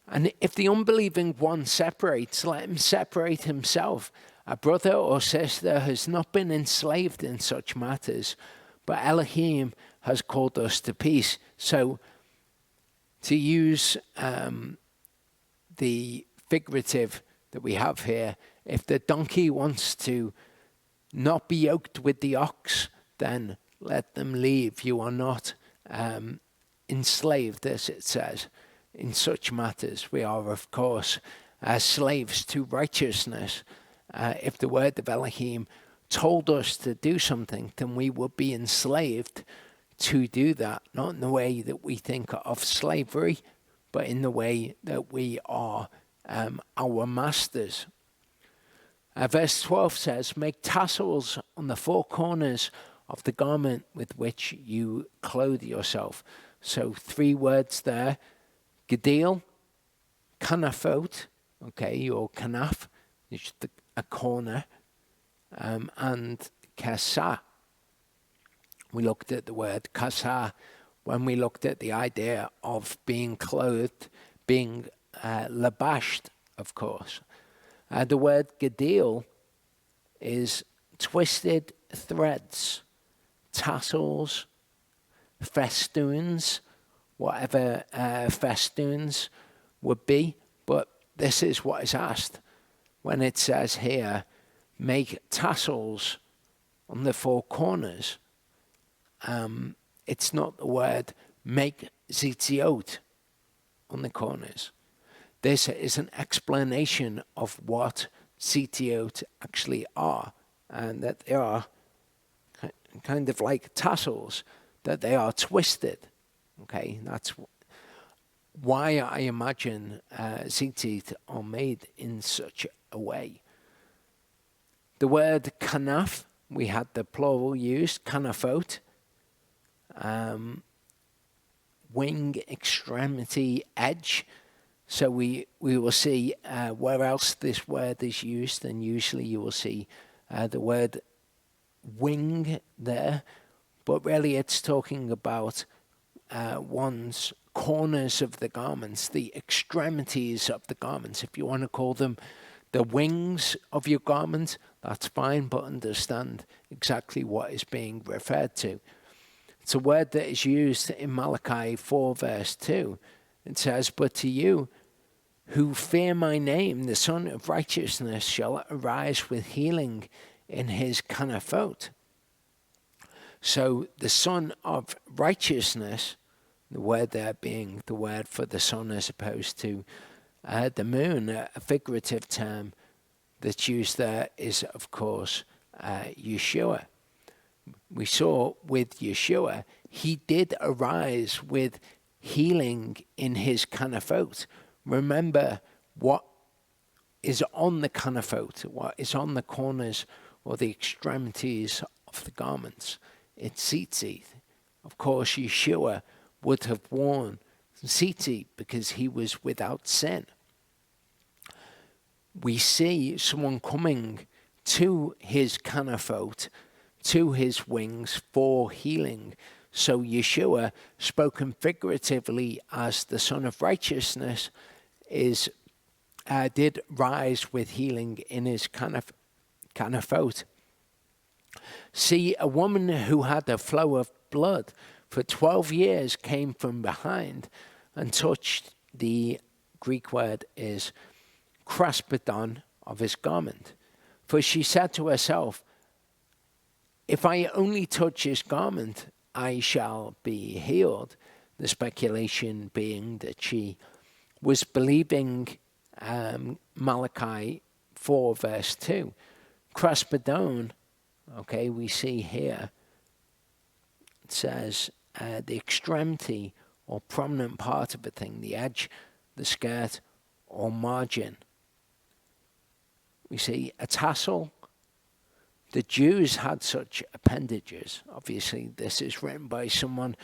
And if the unbelieving one separates, let him separate himself. A brother or sister has not been enslaved in such matters, but Elohim has called us to peace. So to use the figurative that we have here, if the donkey wants to not be yoked with the ox, then let them leave. You are not enslaved, as it says. In such matters, we are, of course, slaves to righteousness. If the word of Elohim told us to do something, then we would be enslaved to do that, not in the way that we think of slavery, but in the way that we are our masters. Verse 12 says, "Make tassels on the four corners of the garment with which you clothe yourself." So 3 words there. Gedil, kanafot, okay, or kanaf, is a corner, and kasa. We looked at the word kasa when we looked at the idea of being clothed, being labashed, of course. The word gedil is twisted threads, tassels, festoons, whatever festoons would be, but this is what is asked when it says here, make tassels on the 4 corners. It's not the word make tzitziot on the corners. This is an explanation of what tzitziot actually are, and that they are kind of like tassels, that they are twisted. Okay, that's why I imagine tzitzit are made in such a way. The word kanaf, we had the plural used, kanafot, wing, extremity, edge. So we will see where else this word is used, and usually you will see the word wing there, but really it's talking about one's corners of the garments, the extremities of the garments. If you want to call them the wings of your garment, that's fine, but understand exactly what is being referred to. It's a word that is used in Malachi 4 verse 2. It says, "But to you who fear my name, the Son of Righteousness shall arise with healing in his kanafot. So the Son of Righteousness, the word there being the word for the sun as opposed to the moon, a figurative term that's used there is, of course, Yeshua. We saw with Yeshua, he did arise with healing in his kanafot. Remember what is on the kanafot, what is on the corners or the extremities of the garments. It's tzitzit. Of course, Yeshua would have worn tzitzit because he was without sin. We see someone coming to his kanafot, to his wings for healing. So Yeshua, spoken figuratively as the Son of Righteousness, did rise with healing in his kanafot. See, a woman who had a flow of blood for 12 years came from behind and touched, the Greek word is kraspedon, of his garment. For she said to herself, if I only touch his garment, I shall be healed. The speculation being that she was believing Malachi 4 verse 2. Kraspedon, okay, we see here, it says the extremity or prominent part of a thing, the edge, the skirt, or margin. We see a tassel. The Jews had such appendages. Obviously, this is written by someone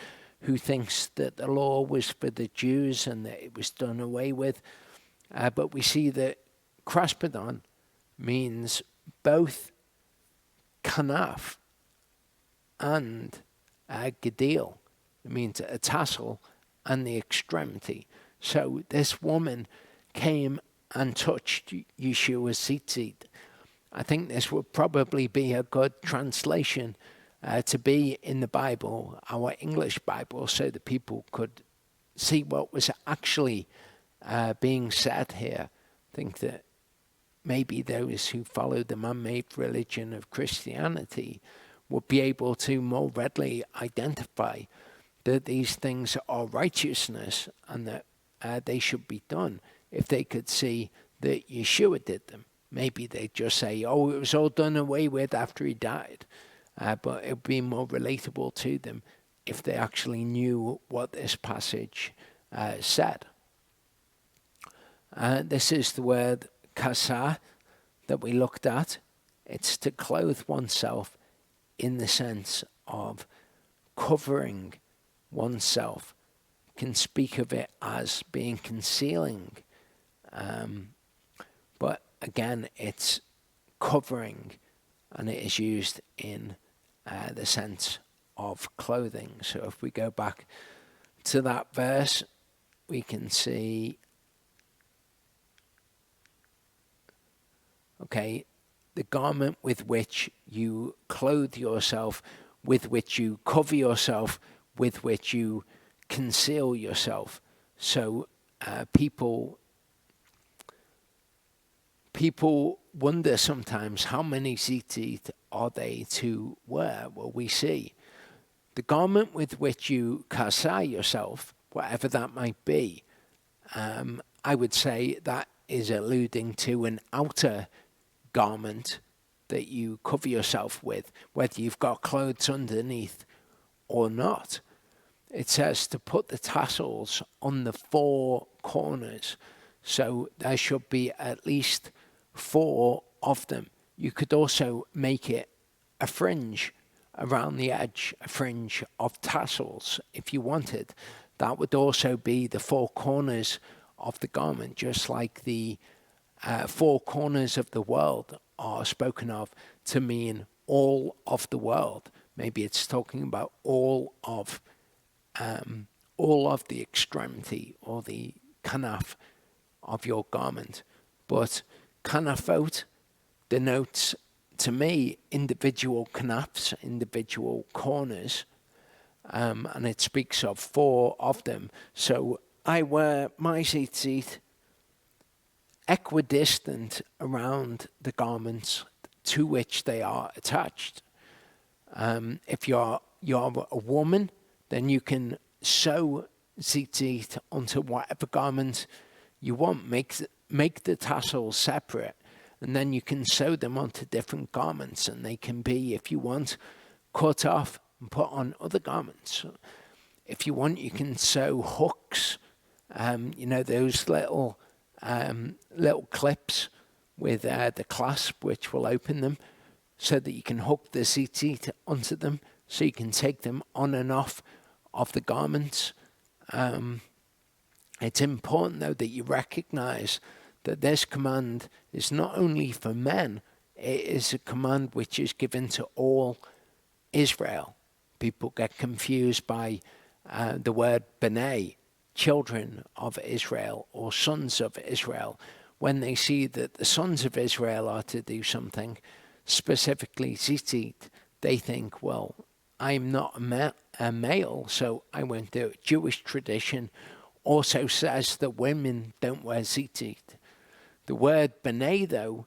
who thinks that the law was for the Jews and that it was done away with. But we see that kraspedon means both kanaf and gedil. It means a tassel and the extremity. So this woman came and touched Yeshua's tzitzit. I think this would probably be a good translation to be in the Bible, our English Bible, so that people could see what was actually being said here. I think that maybe those who follow the man-made religion of Christianity would be able to more readily identify that these things are righteousness and that they should be done if they could see that Yeshua did them. Maybe they'd just say, oh, it was all done away with after he died. But it would be more relatable to them if they actually knew what this passage said. This is the word kasa that we looked at. It's to clothe oneself in the sense of covering oneself. You can speak of it as being concealing. But again, it's covering, and it is used in the sense of clothing. So if we go back to that verse, we can see, okay, the garment with which you clothe yourself, with which you cover yourself, with which you conceal yourself. So people wonder sometimes how many tzitzit are they to wear. Well, we see the garment with which you kasa yourself, whatever that might be. I would say that is alluding to an outer garment that you cover yourself with, whether you've got clothes underneath or not. It says to put the tassels on the four corners. So there should be at least 4 of them. You could also make it a fringe around the edge, a fringe of tassels if you wanted. That would also be the 4 corners of the garment, just like the 4 corners of the world are spoken of to mean all of the world. Maybe it's talking about all of the extremity or the kanaf of your garment. But kanafot denotes, to me, individual kanafs, individual corners, and it speaks of 4 of them. So I wear my tzitzit equidistant around the garments, to which they are attached. If you're a woman, then you can sew tzitzit onto whatever garment you want. Make the tassels separate, and then you can sew them onto different garments, and they can be, if you want, cut off and put on other garments. If you want, you can sew hooks, those little clips with the clasp, which will open them, so that you can hook the tzitzit onto them, so you can take them on and off of the garments. It's important, though, that you recognize that this command is not only for men, it is a command which is given to all Israel. People get confused by the word b'nai, children of Israel, or sons of Israel, when they see that the sons of Israel are to do something, specifically tzitzit. They think, well, I'm not a male, so I won't do it. Jewish tradition also says that women don't wear tzitzit. The word b'nai, though,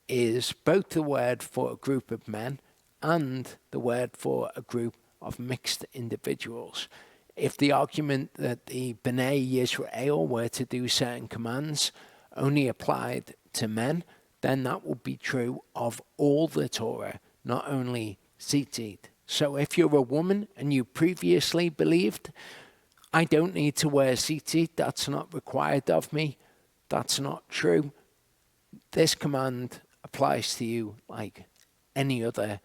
is both the word for a group of men and the word for a group of mixed individuals. If the argument that the b'nai Yisrael were to do certain commands only applied to men, then that would be true of all the Torah, not only tzitzit. So if you're a woman and you previously believed, I don't need to wear tzitzit, that's not required of me, that's not true, this command applies to you like any other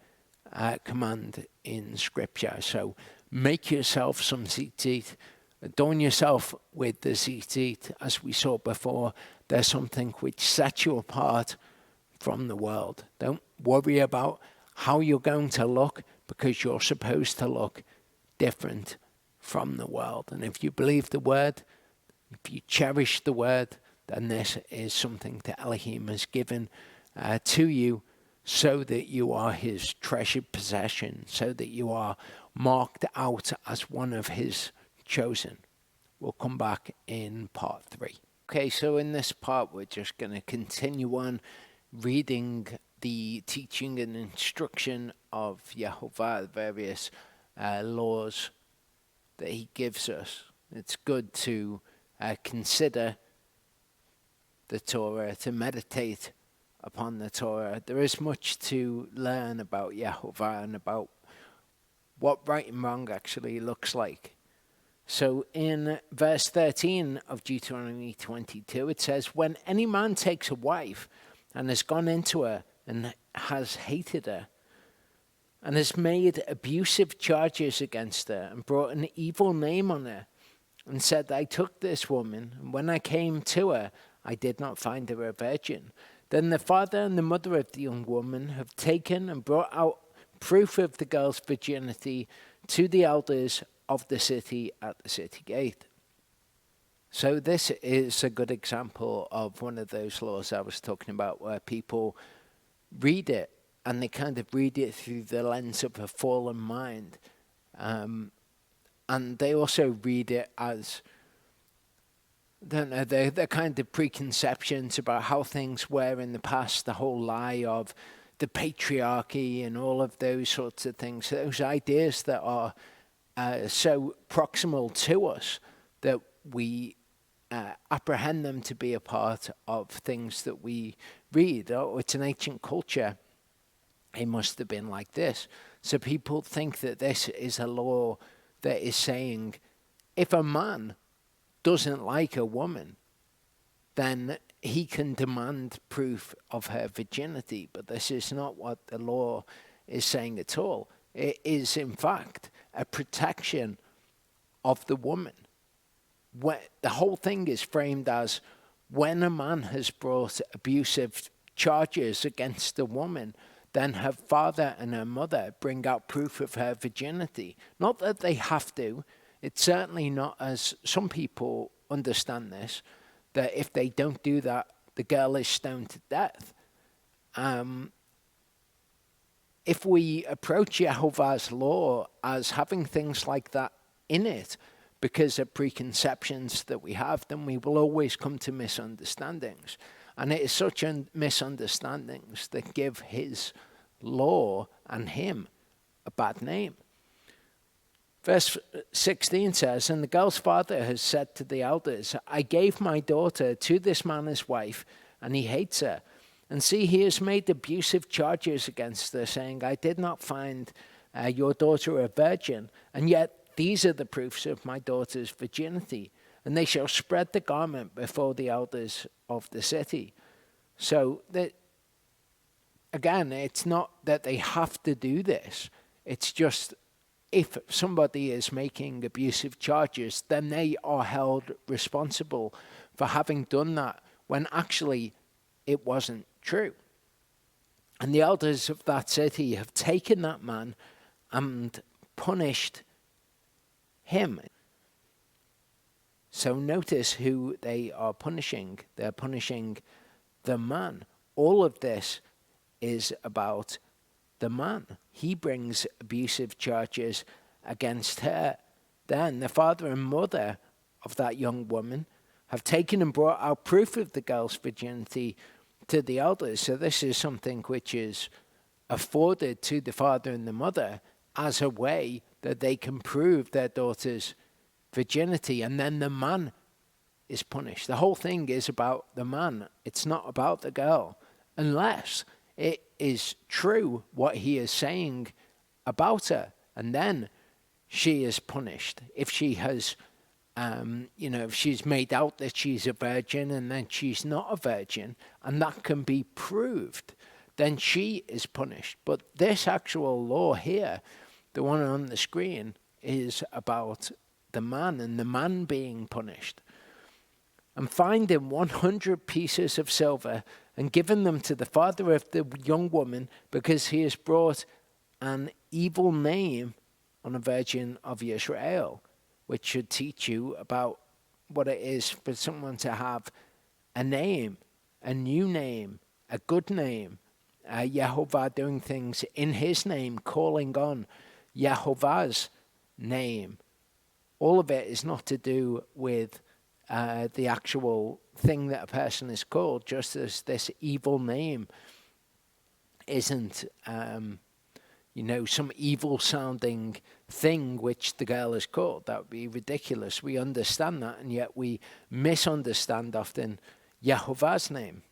command in Scripture. So make yourself some tzitzit, adorn yourself with the tzitzit. As we saw before, there's something which sets you apart from the world. Don't worry about how you're going to look, because you're supposed to look different from the world. And if you believe the word, if you cherish the word, then this is something that Elohim has given to you, so that you are his treasured possession, so that you are marked out as one of his chosen. We'll come back in part 3. Okay, so in this part, we're just going to continue on reading the teaching and instruction of Yehova, the various laws that he gives us. It's good to consider the Torah, to meditate upon the Torah. There is much to learn about Yehova and about what right and wrong actually looks like. So in verse 13 of Deuteronomy 22, it says, when any man takes a wife and has gone into her and has hated her, and has made abusive charges against her, and brought an evil name on her, and said, I took this woman, and when I came to her, I did not find her a virgin. Then the father and the mother of the young woman have taken and brought out proof of the girl's virginity to the elders of the city at the city gate. So this is a good example of one of those laws I was talking about, where people read it and they kind of read it through the lens of a fallen mind. And they also read it as, I don't know, they're kind of preconceptions about how things were in the past, the whole lie of the patriarchy and all of those sorts of things, those ideas that are so proximal to us that we apprehend them to be a part of things that we read. Oh, it's an ancient culture. It must have been like this. So people think that this is a law that is saying, if a man doesn't like a woman, then he can demand proof of her virginity. But this is not what the law is saying at all. It is, in fact, a protection of the woman. The whole thing is framed as, when a man has brought abusive charges against a woman, then her father and her mother bring out proof of her virginity. Not that they have to. It's certainly not, as some people understand this, that if they don't do that, the girl is stoned to death. If we approach Yehovah's law as having things like that in it, because of preconceptions that we have, then we will always come to misunderstandings. And it is such misunderstandings that give his law and him a bad name. Verse 16 says, and the girl's father has said to the elders, I gave my daughter to this man as wife, and he hates her. And see, he has made abusive charges against her, saying, I did not find your daughter a virgin, and yet these are the proofs of my daughter's virginity. And they shall spread the garment before the elders of the city. So, again, it's not that they have to do this. It's just if somebody is making abusive charges, then they are held responsible for having done that when actually it wasn't true. And the elders of that city have taken that man and punished him. So notice who they are punishing. They're punishing the man. All of this is about the man. He brings abusive charges against her. Then the father and mother of that young woman have taken and brought out proof of the girl's virginity to the elders. So this is something which is afforded to the father and the mother as a way that they can prove their daughter's virginity, and then the man is punished. The whole thing is about the man. It's not about the girl, unless it is true what he is saying about her, and then she is punished. If she has, if she's made out that she's a virgin and then she's not a virgin, and that can be proved, then she is punished. But this actual law here, the one on the screen, is about the man and the man being punished. And find him 100 pieces of silver and given them to the father of the young woman, because he has brought an evil name on a virgin of Israel, which should teach you about what it is for someone to have a name, a new name, a good name, Yehovah doing things in his name, calling on Yehovah's name. All of it is not to do with the actual thing that a person is called, just as this evil name isn't, some evil sounding thing which the girl is called. That would be ridiculous. We understand that, and yet we misunderstand often Yehovah's name.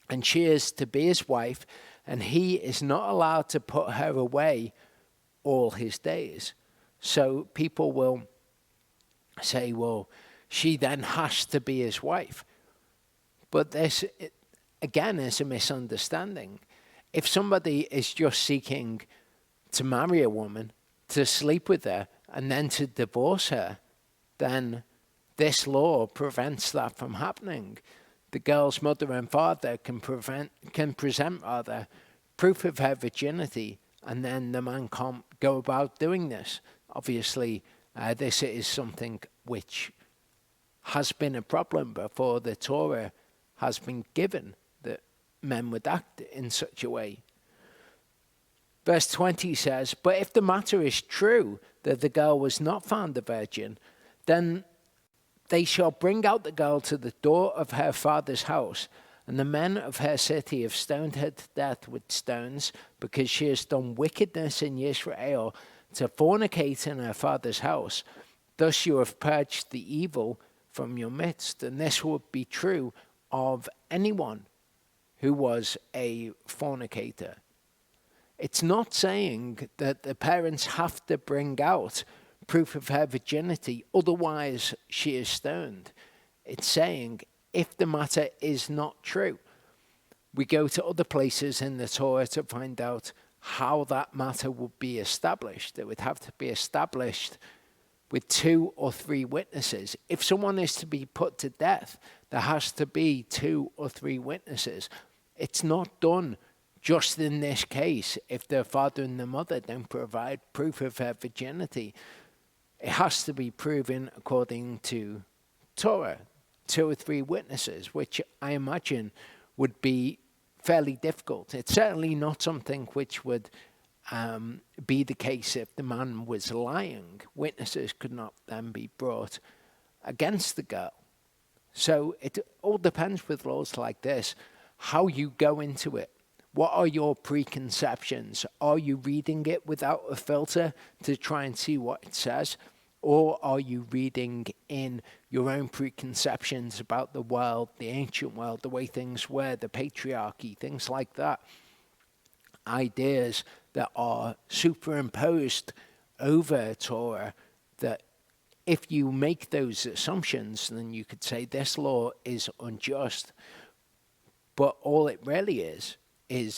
And she is to be his wife, and he is not allowed to put her away all his days. So people will say, well, she then has to be his wife. But this, again, is a misunderstanding. If somebody is just seeking to marry a woman, to sleep with her, and then to divorce her, then this law prevents that from happening. The girl's mother and father can present proof of her virginity, and then the man can't go about doing this. Obviously, this is something which has been a problem before the Torah has been given, that men would act in such a way. Verse 20 says, but if the matter is true that the girl was not found a virgin, then they shall bring out the girl to the door of her father's house, and the men of her city have stoned her to death with stones, because she has done wickedness in Israel to fornicate in her father's house. Thus you have purged the evil from your midst. And this would be true of anyone who was a fornicator. It's not saying that the parents have to bring out proof of her virginity, otherwise she is stoned. It's saying if the matter is not true. We go to other places in the Torah to find out how that matter would be established. It would have to be established with 2 or 3 witnesses. If someone is to be put to death, there has to be 2 or 3 witnesses. It's not done just in this case if the father and the mother don't provide proof of her virginity. It has to be proven according to Torah, 2 or 3 witnesses, which I imagine would be fairly difficult. It's certainly not something which would be the case if the man was lying. Witnesses could not then be brought against the girl. So it all depends with laws like this, how you go into it. What are your preconceptions? Are you reading it without a filter to try and see what it says? Or are you reading in your own preconceptions about the world, the ancient world, the way things were, the patriarchy, things like that? Ideas that are superimposed over Torah, that if you make those assumptions, then you could say this law is unjust. But all it really is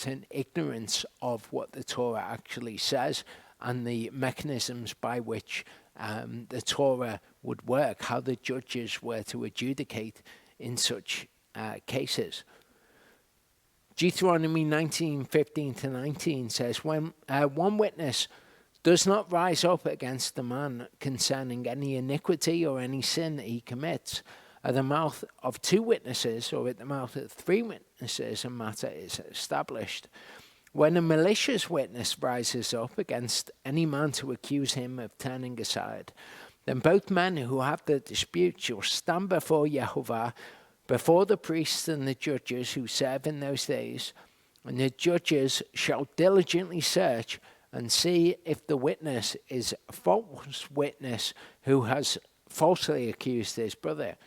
an ignorance of what the Torah actually says and the mechanisms by which the Torah would work, how the judges were to adjudicate in such cases. Deuteronomy 19:15-19 says, when one witness does not rise up against the man concerning any iniquity or any sin that he commits, at the mouth of 2 witnesses or at the mouth of 3 witnesses, a matter is established. When a malicious witness rises up against any man to accuse him of turning aside, then both men who have the dispute shall stand before Yehova, before the priests and the judges who serve in those days, and the judges shall diligently search and see if the witness is a false witness who has falsely accused his brother.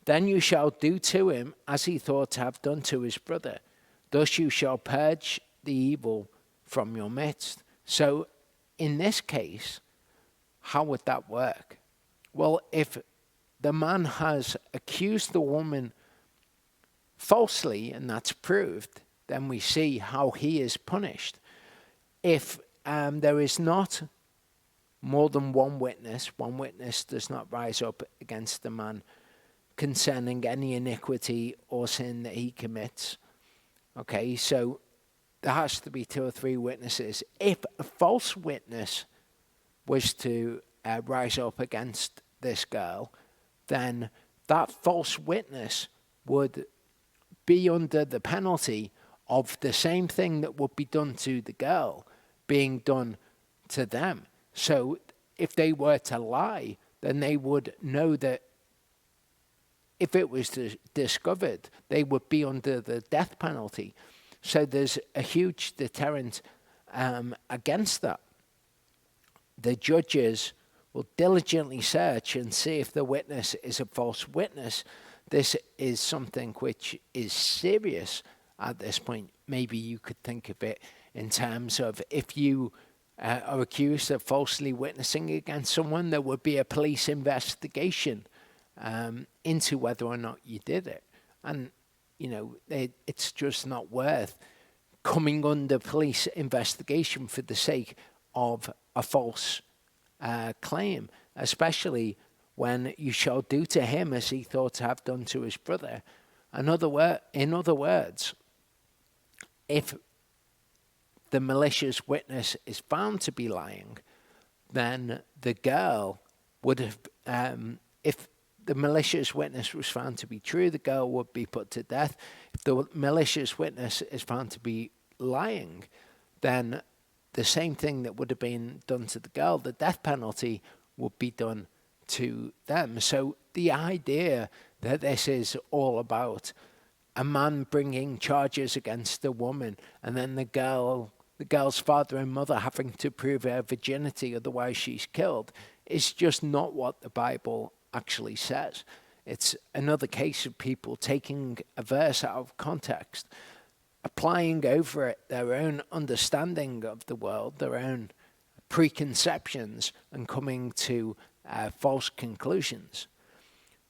Then you shall do to him as he thought to have done to his brother. Thus you shall purge the evil from your midst. So in this case, how would that work? Well, if the man has accused the woman falsely and that's proved, then we see how he is punished. If there is not more than one witness does not rise up against the man concerning any iniquity or sin that he commits. Okay, so there has to be 2 or 3 witnesses. If a false witness was to rise up against this girl, then that false witness would be under the penalty of the same thing that would be done to the girl being done to them. So if they were to lie, then they would know that if it was discovered, they would be under the death penalty. So there's a huge deterrent against that. The judges will diligently search and see if the witness is a false witness. This is something which is serious at this point. Maybe you could think of it in terms of if you are accused of falsely witnessing against someone, there would be a police investigation into whether or not you did it. And, it's just not worth coming under police investigation for the sake of a false claim, especially when you shall do to him as he thought to have done to his brother. In other words, if the malicious witness is found to be lying, then the girl would have, if the malicious witness was found to be true, the girl would be put to death. If the malicious witness is found to be lying, then the same thing that would have been done to the girl, the death penalty, would be done to them. So the idea that this is all about a man bringing charges against a woman and then the girl's father and mother having to prove her virginity, otherwise she's killed, is just not what the Bible actually says. It's another case of people taking a verse out of context, applying over it their own understanding of the world, their own preconceptions, and coming to false conclusions.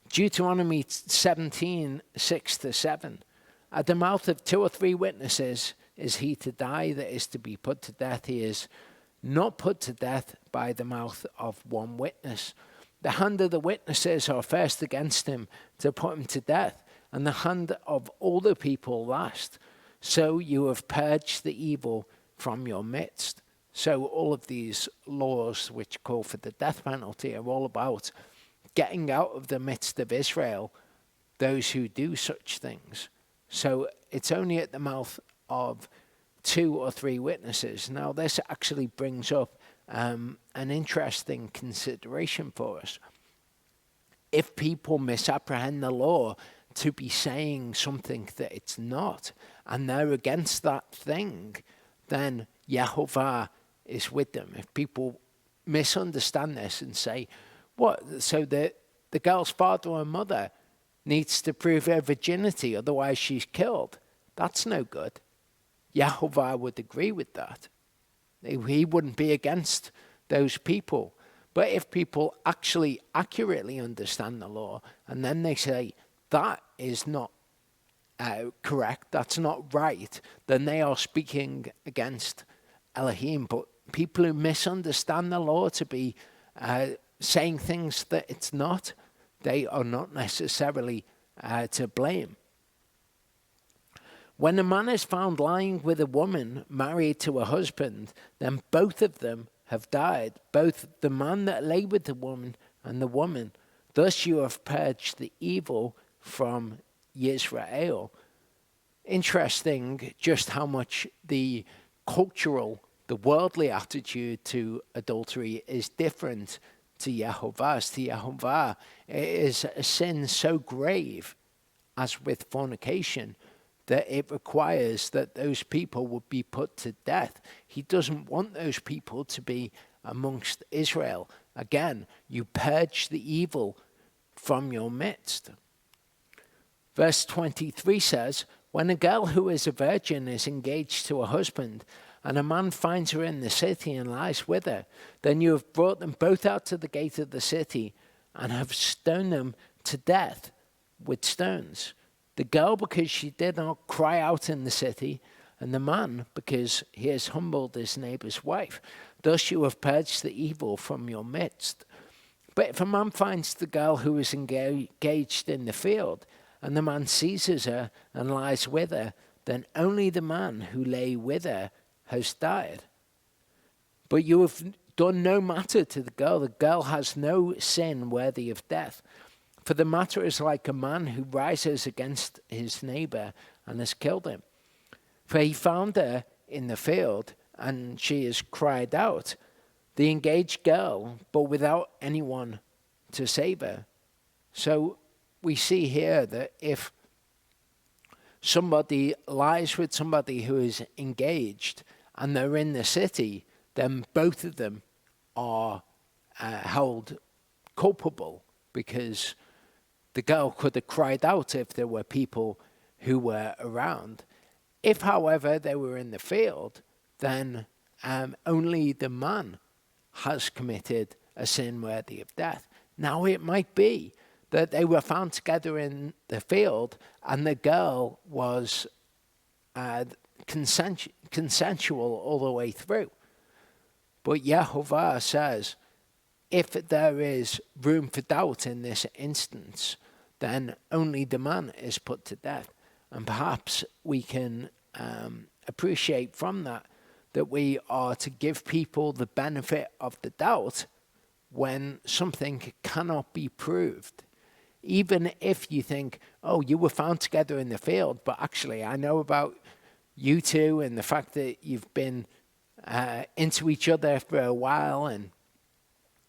Deuteronomy 17:6-7. At the mouth of 2 or 3 witnesses is he to die that is to be put to death. He is not put to death by the mouth of one witness. The hand of the witnesses are first against him to put him to death, and the hand of all the people last. So you have purged the evil from your midst. So all of these laws which call for the death penalty are all about getting out of the midst of Israel those who do such things. So it's only at the mouth of 2 or 3 witnesses. Now this actually brings up an interesting consideration for us. if people misapprehend the law to be saying something that it's not, and they're against that thing, then Yehovah is with them. If people misunderstand this and say, what, so the girl's father or mother needs to prove her virginity, otherwise she's killed. That's no good. Yehovah would agree with that. He wouldn't be against those people. But if people actually accurately understand the law, and then they say, that is not correct, that's not right, then they are speaking against Elohim. But people who misunderstand the law to be saying things that it's not, they are not necessarily to blame. When a man is found lying with a woman married to a husband, then both of them have died, both the man that lay with the woman and the woman. Thus you have purged the evil from Israel. Interesting just how much the cultural, the worldly attitude to adultery is different to Yehovah's. To Yehovah, it is a sin so grave, as with fornication, that it requires that those people would be put to death. He doesn't want those people to be amongst Israel. Again, you purge the evil from your midst. Verse 23 says, when a girl who is a virgin is engaged to a husband, and a man finds her in the city and lies with her, then you have brought them both out to the gate of the city and have stoned them to death with stones. The girl because she did not cry out in the city, and the man because he has humbled his neighbor's wife. Thus you have purged the evil from your midst. But if a man finds the girl who is engaged in the field, and the man seizes her and lies with her, then only the man who lay with her has died. But you have done no matter to the girl. The girl has no sin worthy of death. For the matter is like a man who rises against his neighbor and has killed him. For he found her in the field, and she has cried out, the engaged girl, but without anyone to save her. So we see here that if somebody lies with somebody who is engaged and they're in the city, then both of them are held culpable, because the girl could have cried out if there were people who were around. If, however, they were in the field, then only the man has committed a sin worthy of death. Now, it might be that they were found together in the field and the girl was consensual all the way through. But Yehovah says, if there is room for doubt in this instance, then only the man is put to death. And perhaps we can appreciate from that we are to give people the benefit of the doubt when something cannot be proved. Even if you think, oh, you were found together in the field, but actually I know about you two and the fact that you've been into each other for a while, and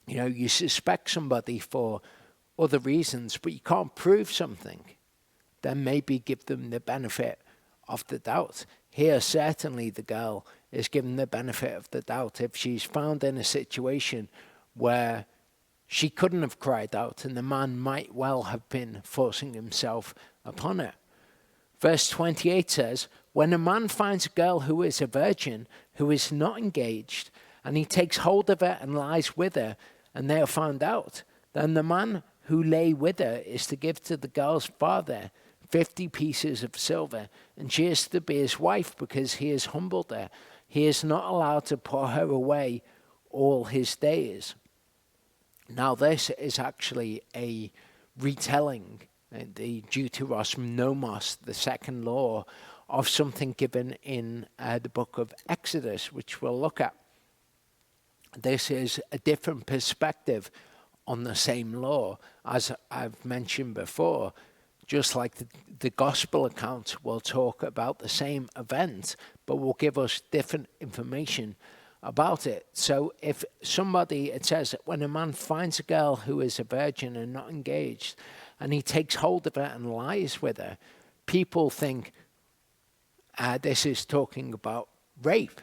you suspect somebody for other reasons, but you can't prove something, then maybe give them the benefit of the doubt. Here, certainly the girl is given the benefit of the doubt. If she's found in a situation where she couldn't have cried out and the man might well have been forcing himself upon her. Verse 28 says, when a man finds a girl who is a virgin, who is not engaged, and he takes hold of her and lies with her, and they are found out, then the man who lay with her is to give to the girl's father 50 pieces of silver, and she is to be his wife because he has humbled her. He is not allowed to put her away all his days. Now this is actually a retelling, the Deuteros Nomos, the second law, of something given in the book of Exodus, which we'll look at. This is a different perspective on the same law. As I've mentioned before, just like the gospel account will talk about the same event, but will give us different information about it. So if somebody, it says, when a man finds a girl who is a virgin and not engaged, and he takes hold of her and lies with her, people think this is talking about rape.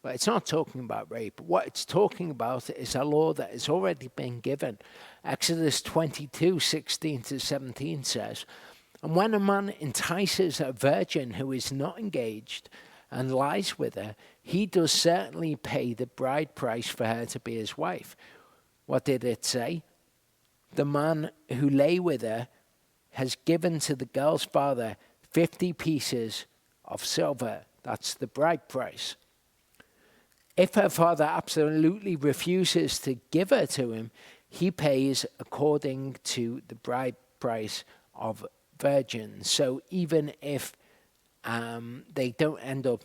But it's not talking about rape. What it's talking about is a law that has already been given. Exodus 22:16-17 says, and when a man entices a virgin who is not engaged and lies with her, he does certainly pay the bride price for her to be his wife. What did it say? The man who lay with her has given to the girl's father 50 pieces of silver. That's the bride price. If her father absolutely refuses to give her to him, he pays according to the bride price of virgins. So even if they don't end up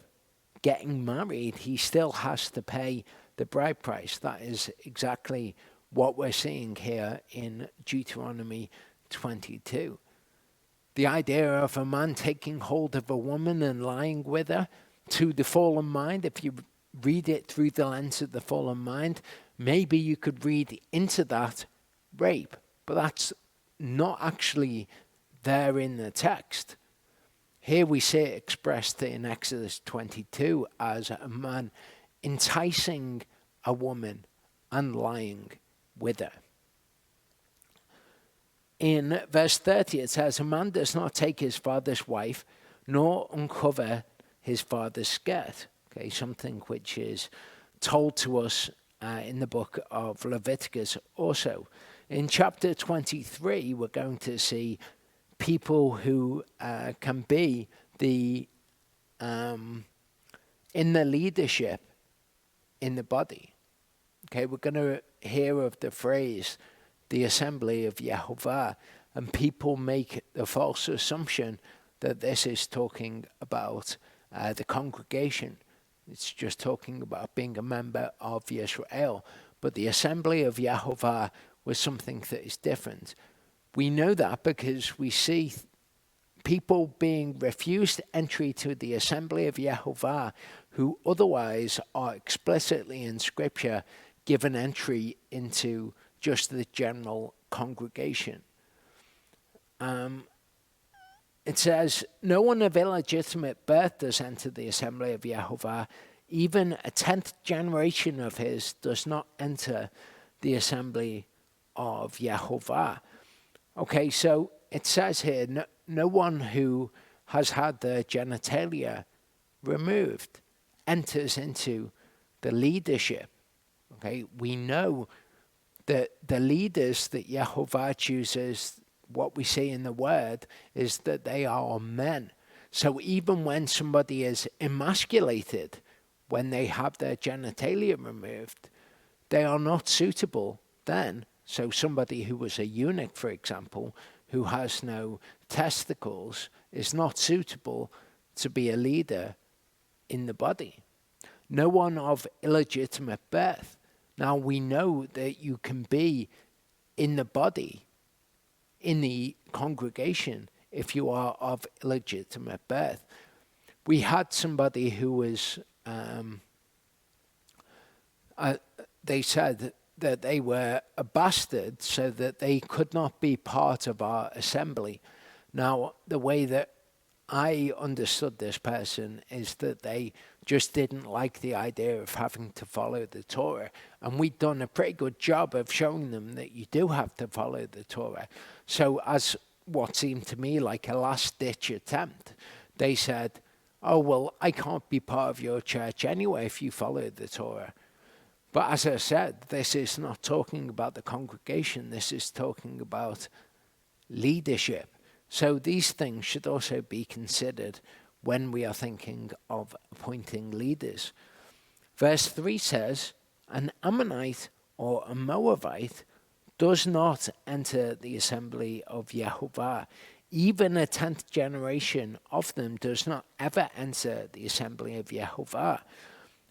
getting married, he still has to pay the bride price. That is exactly what we're seeing here in Deuteronomy 22. The idea of a man taking hold of a woman and lying with her, to the fallen mind, if you read it through the lens of the fallen mind, maybe you could read into that rape, but that's not actually there in the text. Here we see it expressed in Exodus 22 as a man enticing a woman and lying with her. In verse 30 it says, a man does not take his father's wife, nor uncover his father's skirt. Okay, something which is told to us in the book of Leviticus also. In chapter 23, we're going to see people who can be in the leadership in the body. Okay, we're going to hear of the phrase, the assembly of Yehovah, and people make the false assumption that this is talking about the congregation. It's just talking about being a member of Israel. But the assembly of Yehovah was something that is different. We know that because we see people being refused entry to the assembly of Yehovah who otherwise are explicitly in Scripture given entry into just the general congregation. It says, no one of illegitimate birth does enter the assembly of Yehovah. Even a 10th generation of his does not enter the assembly of Yehovah. Okay, so it says here, no one who has had their genitalia removed enters into the leadership. Okay, we know that the leaders that Yehovah chooses, what we see in the word is that they are men. So even when somebody is emasculated, when they have their genitalia removed, they are not suitable then. So somebody who was a eunuch, for example, who has no testicles, is not suitable to be a leader in the body. No one of illegitimate birth. Now we know that you can be in the body, in the congregation, if you are of illegitimate birth. We had somebody who was, they said that they were a bastard so that they could not be part of our assembly. Now, the way that I understood this person is that they just didn't like the idea of having to follow the Torah. And we'd done a pretty good job of showing them that you do have to follow the Torah. So as what seemed to me like a last-ditch attempt, they said, oh, well, I can't be part of your church anyway if you follow the Torah. But as I said, this is not talking about the congregation. This is talking about leadership. So these things should also be considered when we are thinking of appointing leaders. Verse 3 says, an Ammonite or a Moabite does not enter the assembly of Yehovah. Even a 10th generation of them does not ever enter the assembly of Yehovah,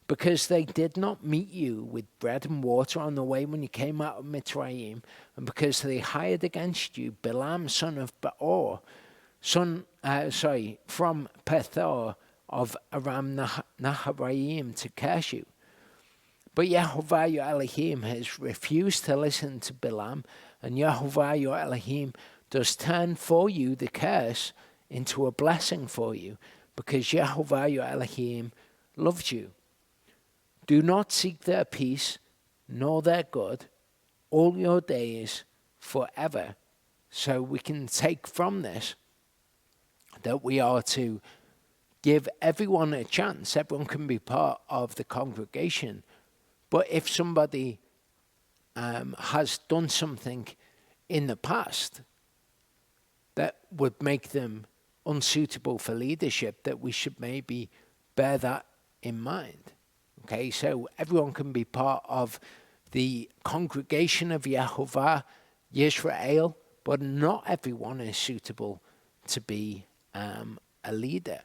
because they did not meet you with bread and water on the way when you came out of Mitzrayim, and because they hired against you Balaam son of Beor, from Pethor of Aram Naharaim to curse you. But Yehovah your Elohim has refused to listen to Balaam, and Yehovah your Elohim does turn for you the curse into a blessing for you, because Yehovah your Elohim loves you. Do not seek their peace, nor their good, all your days forever. So we can take from this that we are to give everyone a chance. Everyone can be part of the congregation. But if somebody has done something in the past that would make them unsuitable for leadership, that we should maybe bear that in mind. Okay, so everyone can be part of the congregation of Yehovah, Yisrael, but not everyone is suitable to be a leader.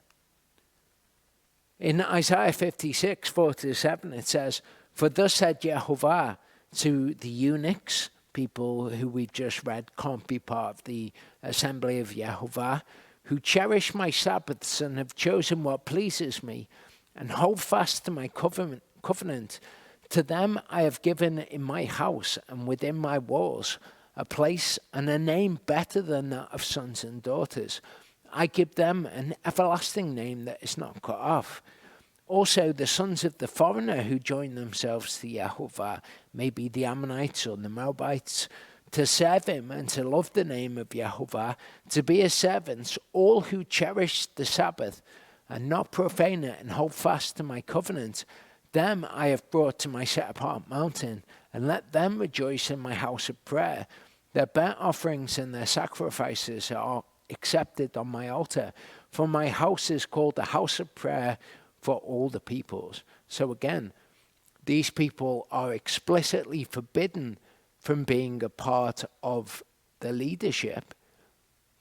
In Isaiah 56, 4-7, it says, "For thus said Yehovah to the eunuchs," people who we just read can't be part of the assembly of Yehovah, "who cherish my Sabbaths and have chosen what pleases me, and hold fast to my covenant. To them I have given in my house and within my walls a place and a name better than that of sons and daughters. I give them an everlasting name that is not cut off. Also the sons of the foreigner who join themselves to Yehovah, maybe the Ammonites or the Moabites, to serve him and to love the name of Yehovah, to be his servants, all who cherish the Sabbath and not profane it and hold fast to my covenant, them I have brought to my set-apart mountain, and let them rejoice in my house of prayer. Their burnt offerings and their sacrifices are accepted on my altar, for my house is called the house of prayer for all the peoples." So again, these people are explicitly forbidden from being a part of the leadership.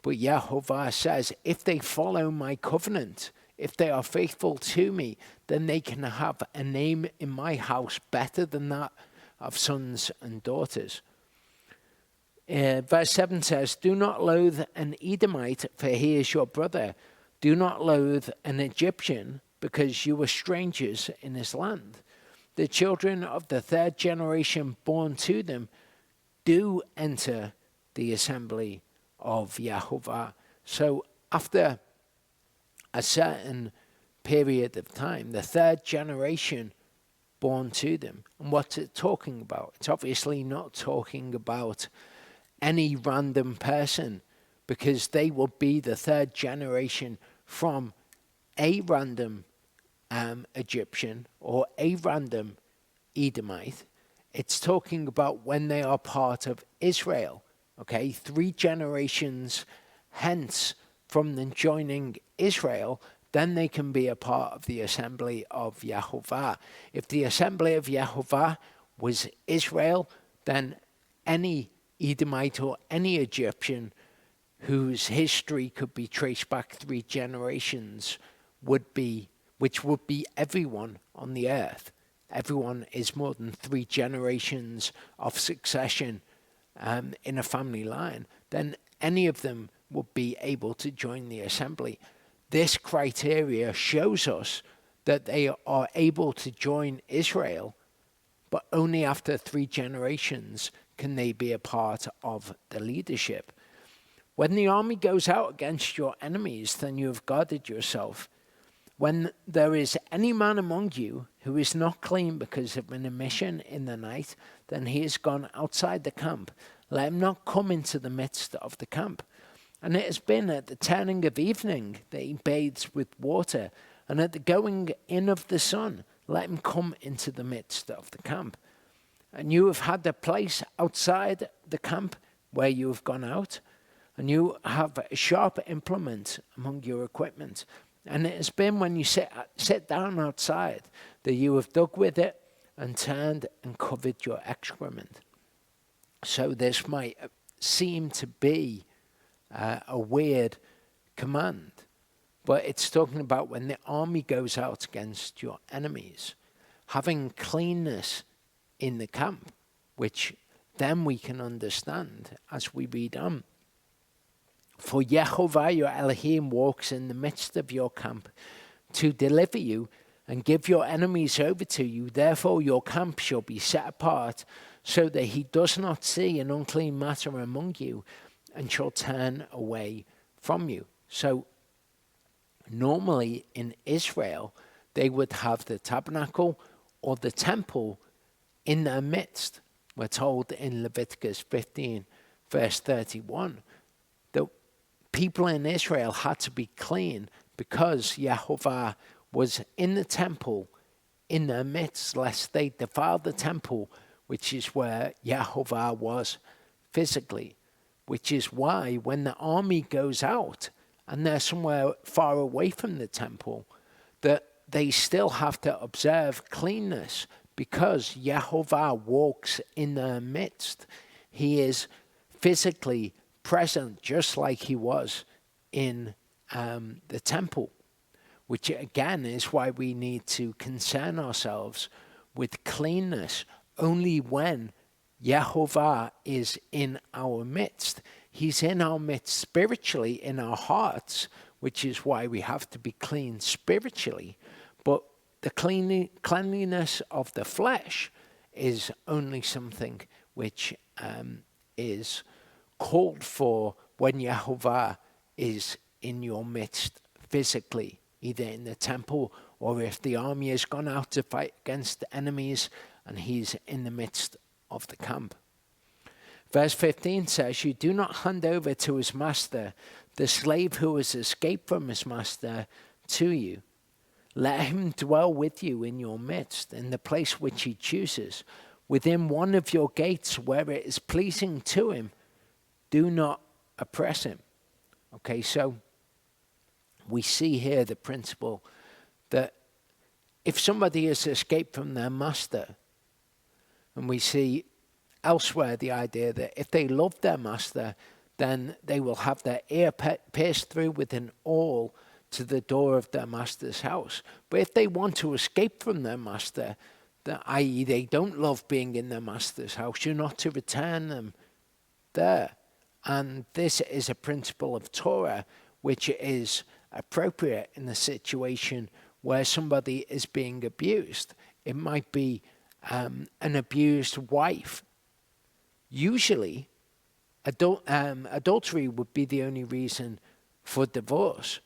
But Yehovah says, if they follow my covenant, if they are faithful to me, then they can have a name in my house better than that of sons and daughters. Verse 7 says, "Do not loathe an Edomite, for he is your brother. Do not loathe an Egyptian, because you were strangers in his land. The children of the third generation born to them do enter the assembly of Yehovah." So after a certain period of time, the third generation born to them. And what's it talking about? It's obviously not talking about any random person, because they will be the third generation from a random Egyptian or a random Edomite. It's talking about when they are part of Israel. Okay, 3 generations hence from them joining Israel, then they can be a part of the assembly of Yehovah. If the assembly of Yehovah was Israel, then any Edomite or any Egyptian whose history could be traced back 3 generations which would be everyone on the earth. Everyone is more than 3 generations of succession in a family line. Then any of them would be able to join the assembly. This criteria shows us that they are able to join Israel, but only after 3 generations can they be a part of the leadership. When the army goes out against your enemies, then you have guarded yourself. When there is any man among you who is not clean because of an emission in the night, then he is gone outside the camp. Let him not come into the midst of the camp. And it has been at the turning of evening that he bathes with water, and at the going in of the sun, let him come into the midst of the camp. And you have had a place outside the camp where you have gone out, and you have a sharp implement among your equipment. And it has been when you sit down outside that you have dug with it and turned and covered your excrement. So this might seem to be a weird command, but it's talking about when the army goes out against your enemies, having cleanness in the camp, which then we can understand as we read on. "For Yehovah your Elohim walks in the midst of your camp to deliver you and give your enemies over to you. Therefore your camp shall be set apart, so that he does not see an unclean matter among you, and shall turn away from you. So normally in Israel, they would have the tabernacle or the temple in their midst. We're told in Leviticus 15, verse 31, that people in Israel had to be clean because Yehovah was in the temple in their midst, lest they defile the temple, which is where Yehovah was physically. Which is why when the army goes out and they're somewhere far away from the temple, that they still have to observe cleanness, because Yehovah walks in their midst. He is physically present, just like he was in the temple, which again is why we need to concern ourselves with cleanness only when Yehovah is in our midst. He's in our midst spiritually, in our hearts, which is why we have to be clean spiritually. But the cleanliness of the flesh is only something which is called for when Yehovah is in your midst physically, either in the temple or if the army has gone out to fight against the enemies and he's in the midst of the camp. Verse 15 says, you do not hand over to his master the slave who has escaped from his master to you. Let him dwell with you in your midst, in the place which he chooses, within one of your gates where it is pleasing to him. Do not oppress him. Okay, so we see here the principle that if somebody has escaped from their master, and we see elsewhere the idea that if they love their master, then they will have their ear pierced through with an awl to the door of their master's house. But if they want to escape from their master, i.e. they don't love being in their master's house, you're not to return them there. And this is a principle of Torah which is appropriate in a situation where somebody is being abused. It might be an abused wife. Usually, adultery would be the only reason for divorce.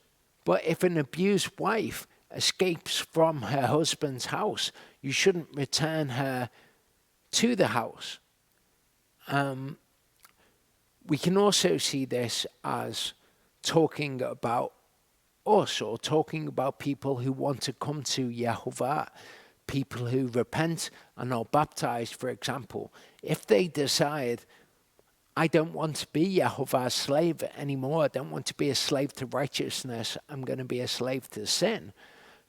But if an abused wife escapes from her husband's house, you shouldn't return her to the house. We can also see this as talking about us, or talking about people who want to come to Yehovah, people who repent and are baptized, for example. If they decide, I don't want to be Yehovah's slave anymore, I don't want to be a slave to righteousness, I'm going to be a slave to sin,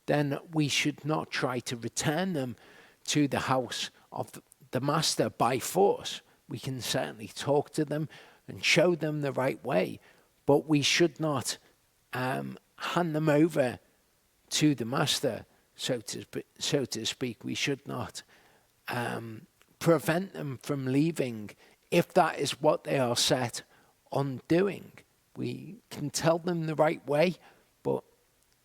then we should not try to return them to the house of the master by force. We can certainly talk to them and show them the right way, but we should not hand them over to the master, so to speak. We should not prevent them from leaving if that is what they are set on doing. We can tell them the right way, but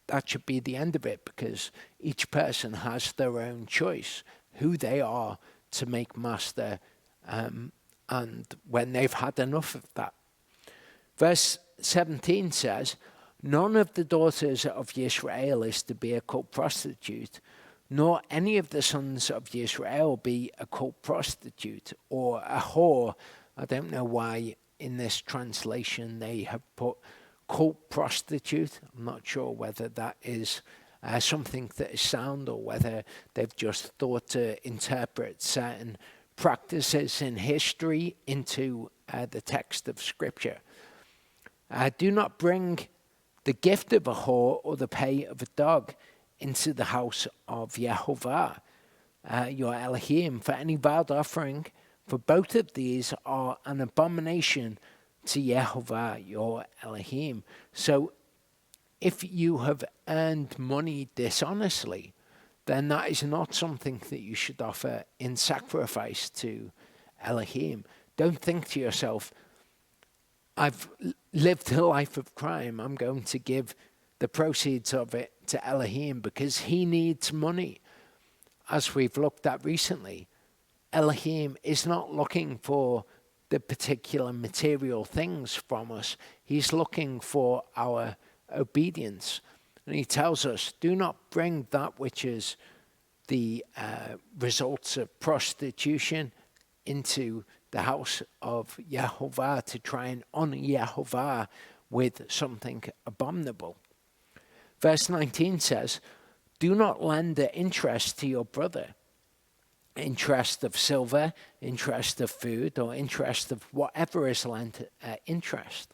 that should be the end of it, because each person has their own choice who they are to make master, and when they've had enough of that. Verse 17 says, none of the daughters of Israel is to be a cult prostitute, nor any of the sons of Israel be a cult prostitute or a whore. I don't know why in this translation they have put cult prostitute. I'm not sure whether that is something that is sound, or whether they've just thought to interpret certain practices in history into the text of Scripture. Do not bring the gift of a whore or the pay of a dog into the house of Yehovah, your Elohim, for any vowed offering, for both of these are an abomination to Yehovah, your Elohim. So if you have earned money dishonestly, then that is not something that you should offer in sacrifice to Elohim. Don't think to yourself, I've lived a life of crime, I'm going to give the proceeds of it to Elohim because he needs money. As we've looked at recently, Elohim is not looking for the particular material things from us. He's looking for our obedience. And he tells us, do not bring that which is the results of prostitution into the house of Yehovah to try and honor Yehovah with something abominable. Verse 19 says, do not lend the interest to your brother, interest of silver, interest of food, or interest of whatever is lent interest.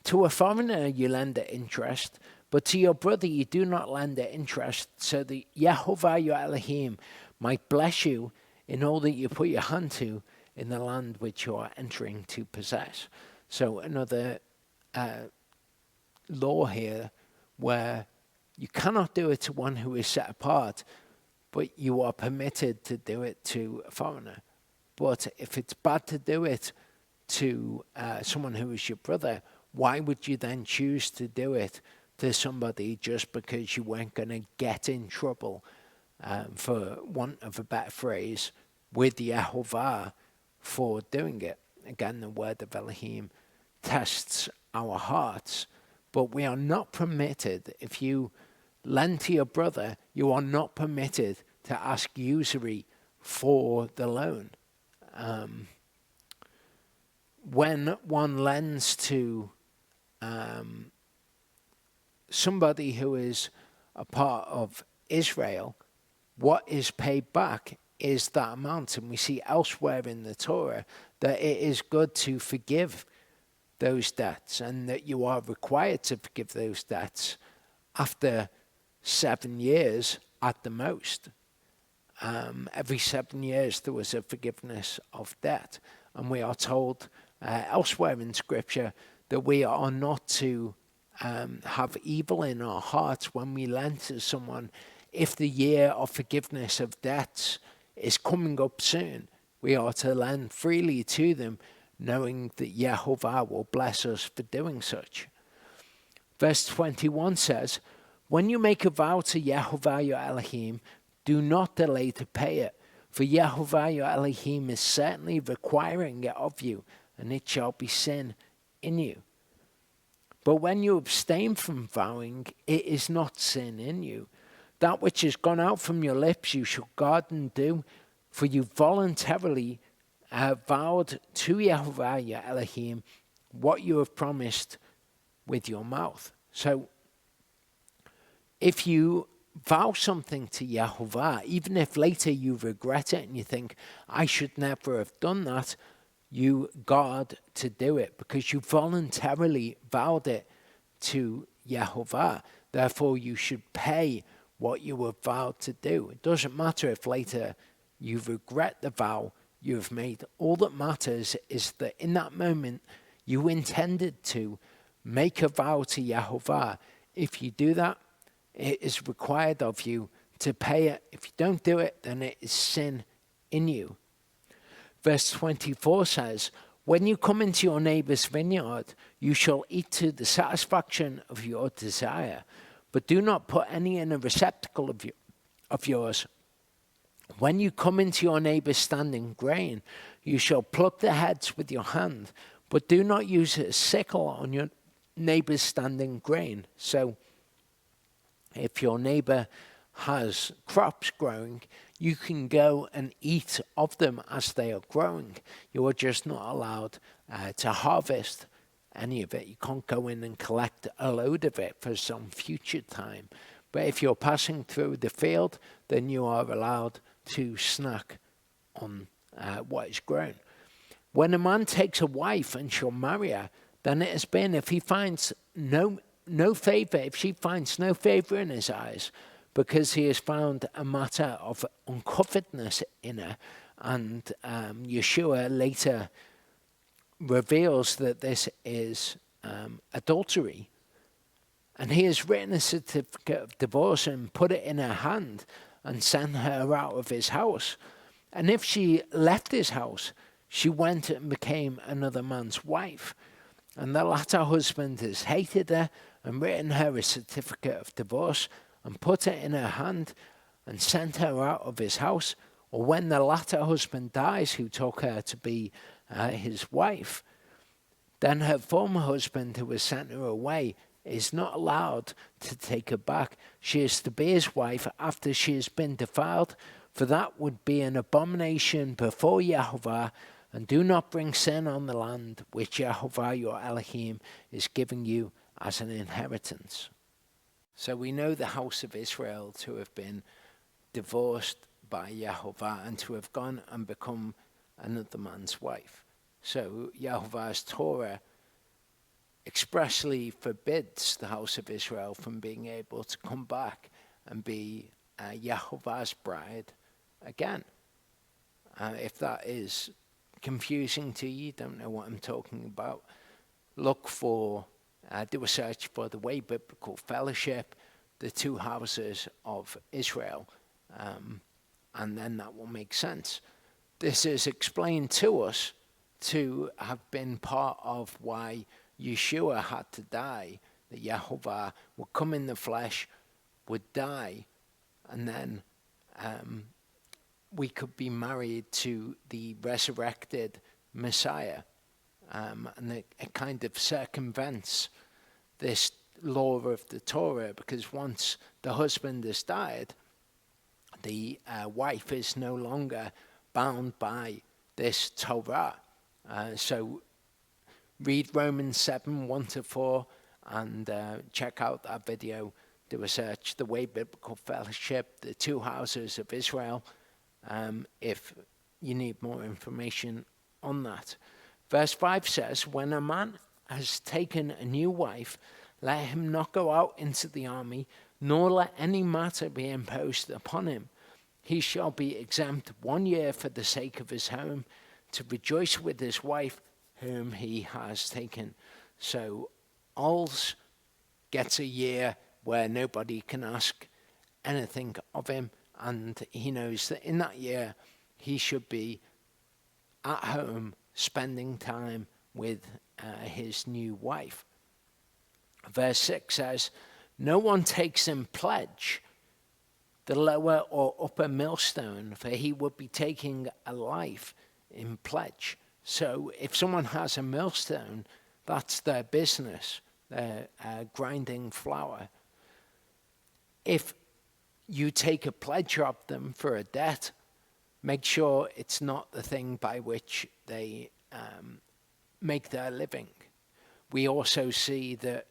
To a foreigner you lend the interest, but to your brother you do not lend the interest, so that Yehovah your Elohim might bless you in all that you put your hand to in the land which you are entering to possess. So another law here where you cannot do it to one who is set apart, but you are permitted to do it to a foreigner. But if it's bad to do it to someone who is your brother, why would you then choose to do it to somebody just because you weren't going to get in trouble, for want of a better phrase, with Yehovah for doing it? Again, the word of Elohim tests our hearts, but we are not permitted, if you lend to your brother, you are not permitted to ask usury for the loan. When one lends to somebody who is a part of Israel, what is paid back is that amount. And we see elsewhere in the Torah that it is good to forgive those debts and that you are required to forgive those debts after 7 years at the most. Every 7 years there was a forgiveness of debt. And we are told elsewhere in Scripture that we are not to have evil in our hearts when we lend to someone. If the year of forgiveness of debts is coming up soon, we are to lend freely to them, knowing that Yehovah will bless us for doing such. Verse 21 says, when you make a vow to Yehovah your Elohim, do not delay to pay it, for Yehovah your Elohim is certainly requiring it of you, and it shall be sin in you. But when you abstain from vowing, it is not sin in you. That which has gone out from your lips you shall guard and do, for you voluntarily vowed to Yehovah your Elohim what you have promised with your mouth. So, if you vow something to Yehovah, even if later you regret it and you think, I should never have done that, you guard to do it because you voluntarily vowed it to Yehovah. Therefore, you should pay what you have vowed to do. It doesn't matter if later you regret the vow you have made. All that matters is that in that moment, you intended to make a vow to Yehovah. If you do that, it is required of you to pay it. If you don't do it, then it is sin in you. Verse 24 says, when you come into your neighbor's vineyard, you shall eat to the satisfaction of your desire, but do not put any in a receptacle of yours. When you come into your neighbor's standing grain, you shall pluck the heads with your hand, but do not use a sickle on your neighbor's standing grain. So, if your neighbor has crops growing, you can go and eat of them as they are growing. You are just not allowed to harvest any of it. You can't go in and collect a load of it for some future time. But if you're passing through the field, then you are allowed to snack on what is grown. When a man takes a wife and shall marry her, then it has been, if he finds no favor, if she finds no favor in his eyes, because he has found a matter of uncoveredness in her, and Yeshua later reveals that this is adultery, and he has written a certificate of divorce and put it in her hand and sent her out of his house. And if she left his house, she went and became another man's wife. And the latter husband has hated her and written her a certificate of divorce, and put it in her hand, and sent her out of his house, or when the latter husband dies who took her to be his wife, then her former husband who has sent her away is not allowed to take her back. She is to be his wife after she has been defiled, for that would be an abomination before Yahweh, and do not bring sin on the land which Yahweh your Elohim is giving you as an inheritance. So we know the house of Israel to have been divorced by Yahweh and to have gone and become another man's wife. So Yahweh's Torah expressly forbids the house of Israel from being able to come back and be Yahweh's bride again. If that is confusing to you, don't know what I'm talking about, look for, do a search for the Way Biblical Fellowship, the two houses of Israel, and then that will make sense. This is explained to us to have been part of why Yeshua had to die, that Yehovah would come in the flesh, would die, and then we could be married to the resurrected Messiah. And it kind of circumvents this law of the Torah, because once the husband has died, the wife is no longer bound by this Torah. So read Romans 7, 1-4, and check out that video. Do a search, the Way Biblical Fellowship, the two houses of Israel, if you need more information on that. Verse 5 says, when a man has taken a new wife, let him not go out into the army, nor let any matter be imposed upon him. He shall be exempt 1 year for the sake of his home, to rejoice with his wife whom he has taken. So Ols gets a year where nobody can ask anything of him, and he knows that in that year he should be at home spending time with his new wife. Verse 6 says, no one takes in pledge the lower or upper millstone, for he would be taking a life in pledge. So if someone has a millstone, that's their business. They're grinding flour. If you take a pledge of them for a debt, make sure it's not the thing by which they make their living. We also see that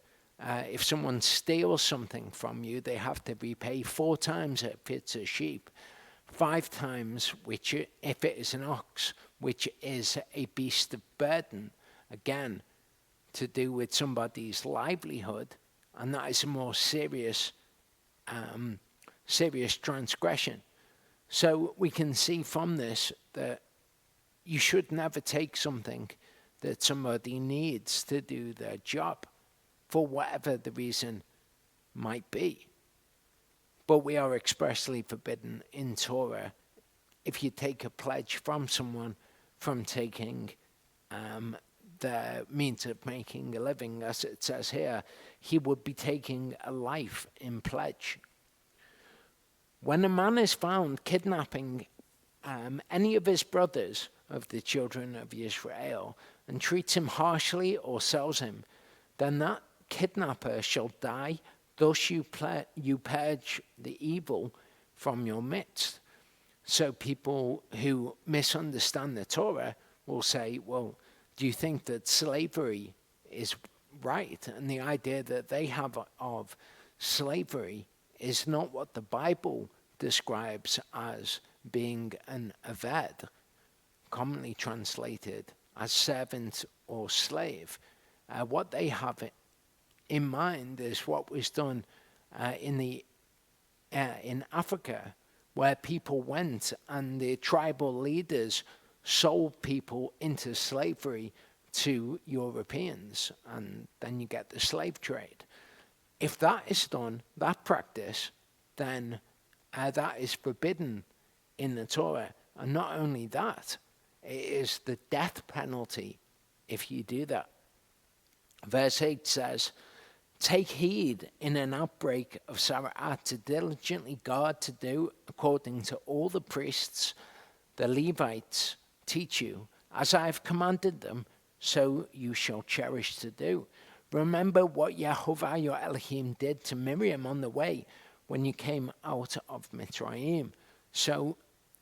if someone steals something from you, they have to repay 4 times if it's a sheep, 5 times which if it is an ox, which is a beast of burden, again, to do with somebody's livelihood, and that is a more serious transgression. So we can see from this that you should never take something that somebody needs to do their job, for whatever the reason might be. But we are expressly forbidden in Torah, if you take a pledge from someone, from taking the means of making a living. As it says here, he would be taking a life in pledge. When a man is found kidnapping any of his brothers of the children of Israel and treats him harshly or sells him, then that kidnapper shall die. Thus you purge the evil from your midst. So people who misunderstand the Torah will say, well, do you think that slavery is right? And the idea that they have of slavery is not what the Bible describes as being an aved, commonly translated as servant or slave. What they have in mind is what was done in Africa, where people went and the tribal leaders sold people into slavery to Europeans, and then you get the slave trade. If that is done, that practice, then that is forbidden in the Torah. And not only that, it is the death penalty if you do that. Verse 8 says, Take heed in an outbreak of Sabbath to diligently guard to do according to all the priests, the Levites, teach you, as I have commanded them, so you shall cherish to do. Remember what Yahweh your Elohim did to Miriam on the way when you came out of Mitzrayim. So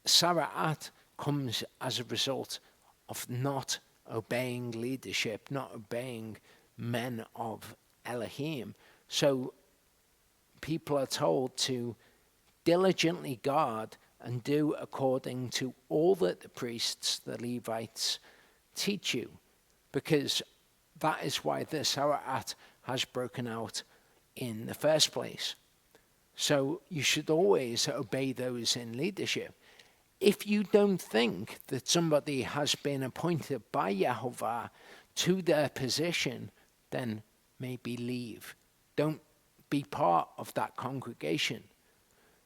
Sabbath comes as a result of not obeying leadership, not obeying men of Elohim. So people are told to diligently guard and do according to all that the priests, the Levites, teach you, because that is why the Sabbath has broken out in the first place. So you should always obey those in leadership. If you don't think that somebody has been appointed by Yahweh to their position, then maybe leave. Don't be part of that congregation.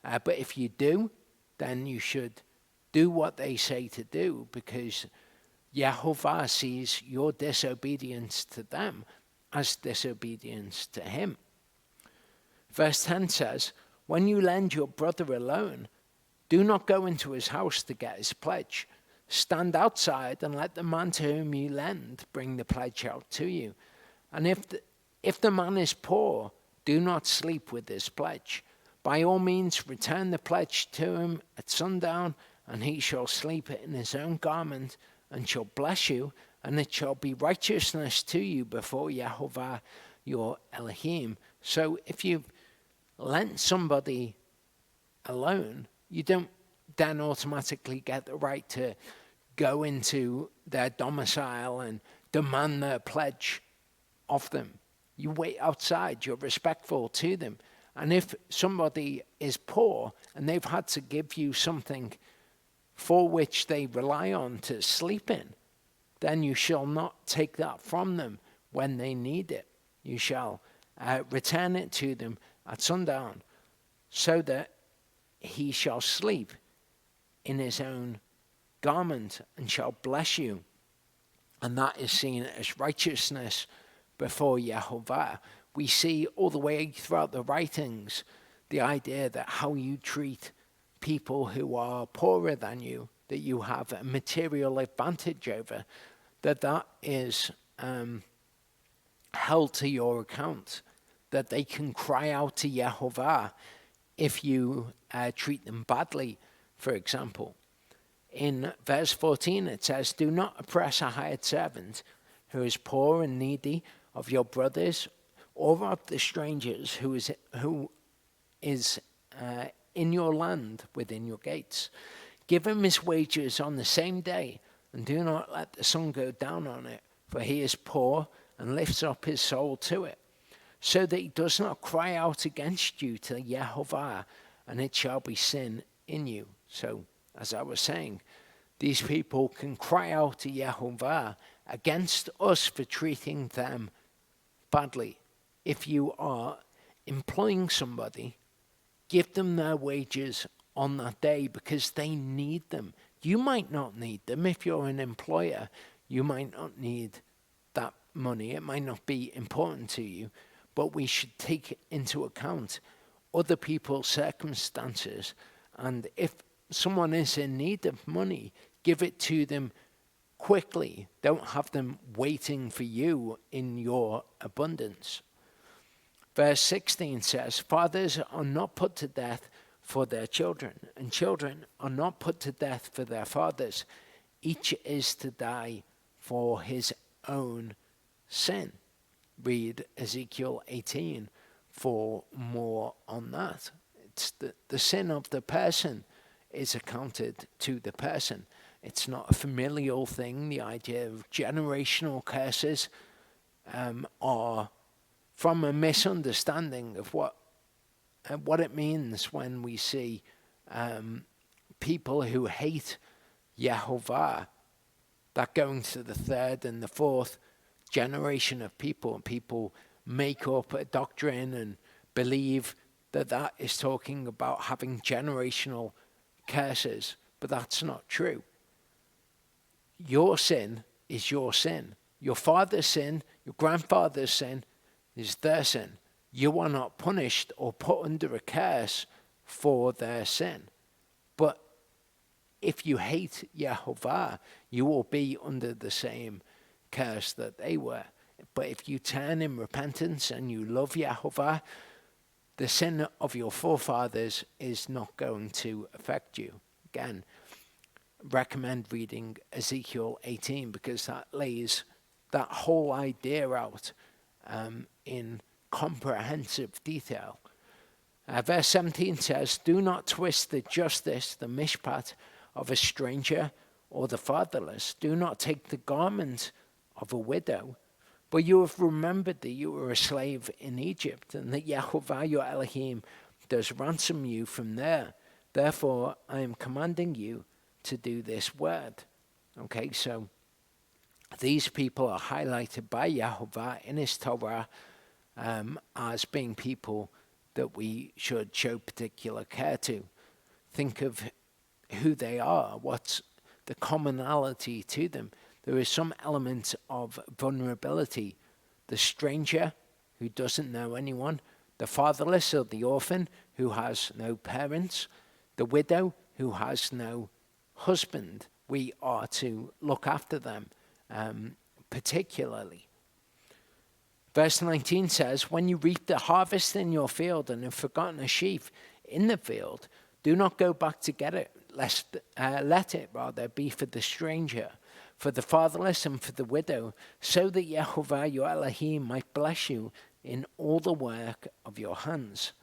But if you do, then you should do what they say to do, because Yahweh sees your disobedience to them as disobedience to him. Verse 10 says, when you lend your brother a loan, do not go into his house to get his pledge. Stand outside and let the man to whom you lend bring the pledge out to you. And if the man is poor, do not sleep with his pledge. By all means, return the pledge to him at sundown, and he shall sleep in his own garment, and shall bless you, and it shall be righteousness to you before Yahweh your Elohim. So if you've lent somebody a loan, you don't then automatically get the right to go into their domicile and demand their pledge of them. You wait outside, you're respectful to them. And if somebody is poor and they've had to give you something for which they rely on to sleep in, then you shall not take that from them when they need it. You shall return it to them at sundown, so that he shall sleep in his own garment and shall bless you. And that is seen as righteousness before Yahweh. We see all the way throughout the writings the idea that how you treat people who are poorer than you, that you have a material advantage over, that is held to your account, that they can cry out to Yahweh if you treat them badly, for example. In verse 14 it says, do not oppress a hired servant who is poor and needy of your brothers or of the strangers who is in your land within your gates. Give him his wages on the same day, and do not let the sun go down on it, for he is poor and lifts up his soul to it, so that he does not cry out against you to Yahweh, and it shall be sin in you. So, as I was saying, these people can cry out to Yahweh against us for treating them badly. If you are employing somebody, give them their wages on that day because they need them. You might not need them. If you're an employer, you might not need that money. It might not be important to you, but we should take into account other people's circumstances. And if someone is in need of money, give it to them quickly. Don't have them waiting for you in your abundance. Verse 16 says, fathers are not put to death for their children, and children are not put to death for their fathers. Each is to die for his own sin. Read Ezekiel 18 for more on that. It's the sin of the person is accounted to the person. It's not a familial thing. The idea of generational curses are from a misunderstanding of what it means when we see people who hate Yahweh, that going to the third and the fourth generation of people, and people make up a doctrine and believe that is talking about having generational curses, but that's not true. Your sin is your sin. Your father's sin, your grandfather's sin, is their sin. You are not punished or put under a curse for their sin. But if you hate Yehovah, you will be under the same curse that they were. But if you turn in repentance and you love Yehovah, the sin of your forefathers is not going to affect you. Again, recommend reading Ezekiel 18 because that lays that whole idea out in comprehensive detail. Verse 17 says, do not twist the justice, the mishpat, of a stranger or the fatherless. Do not take the garment of a widow. But you have remembered that you were a slave in Egypt, and that Yehovah your Elohim does ransom you from there. Therefore, I am commanding you to do this word. Okay, so these people are highlighted by Yehovah in His Torah as being people that we should show particular care to. Think of who they are, what's the commonality to them. There is some element of vulnerability. The stranger who doesn't know anyone, the fatherless or the orphan who has no parents, the widow who has no husband. We are to look after them particularly. Verse 19 says, when you reap the harvest in your field and have forgotten a sheaf in the field, do not go back to get it, lest let it rather be for the stranger, for the fatherless and for the widow, so that Yehovah your Elohim might bless you in all the work of your hands.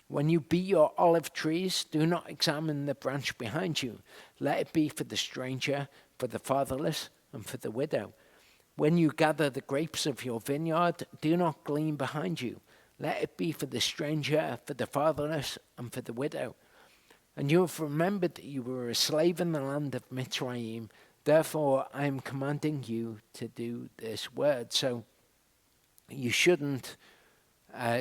When you beat your olive trees, do not examine the branch behind you. Let it be for the stranger, for the fatherless, and for the widow. When you gather the grapes of your vineyard, do not glean behind you. Let it be for the stranger, for the fatherless, and for the widow. And you have remembered that you were a slave in the land of Mitzrayim. Therefore, I am commanding you to do this word. So you shouldn't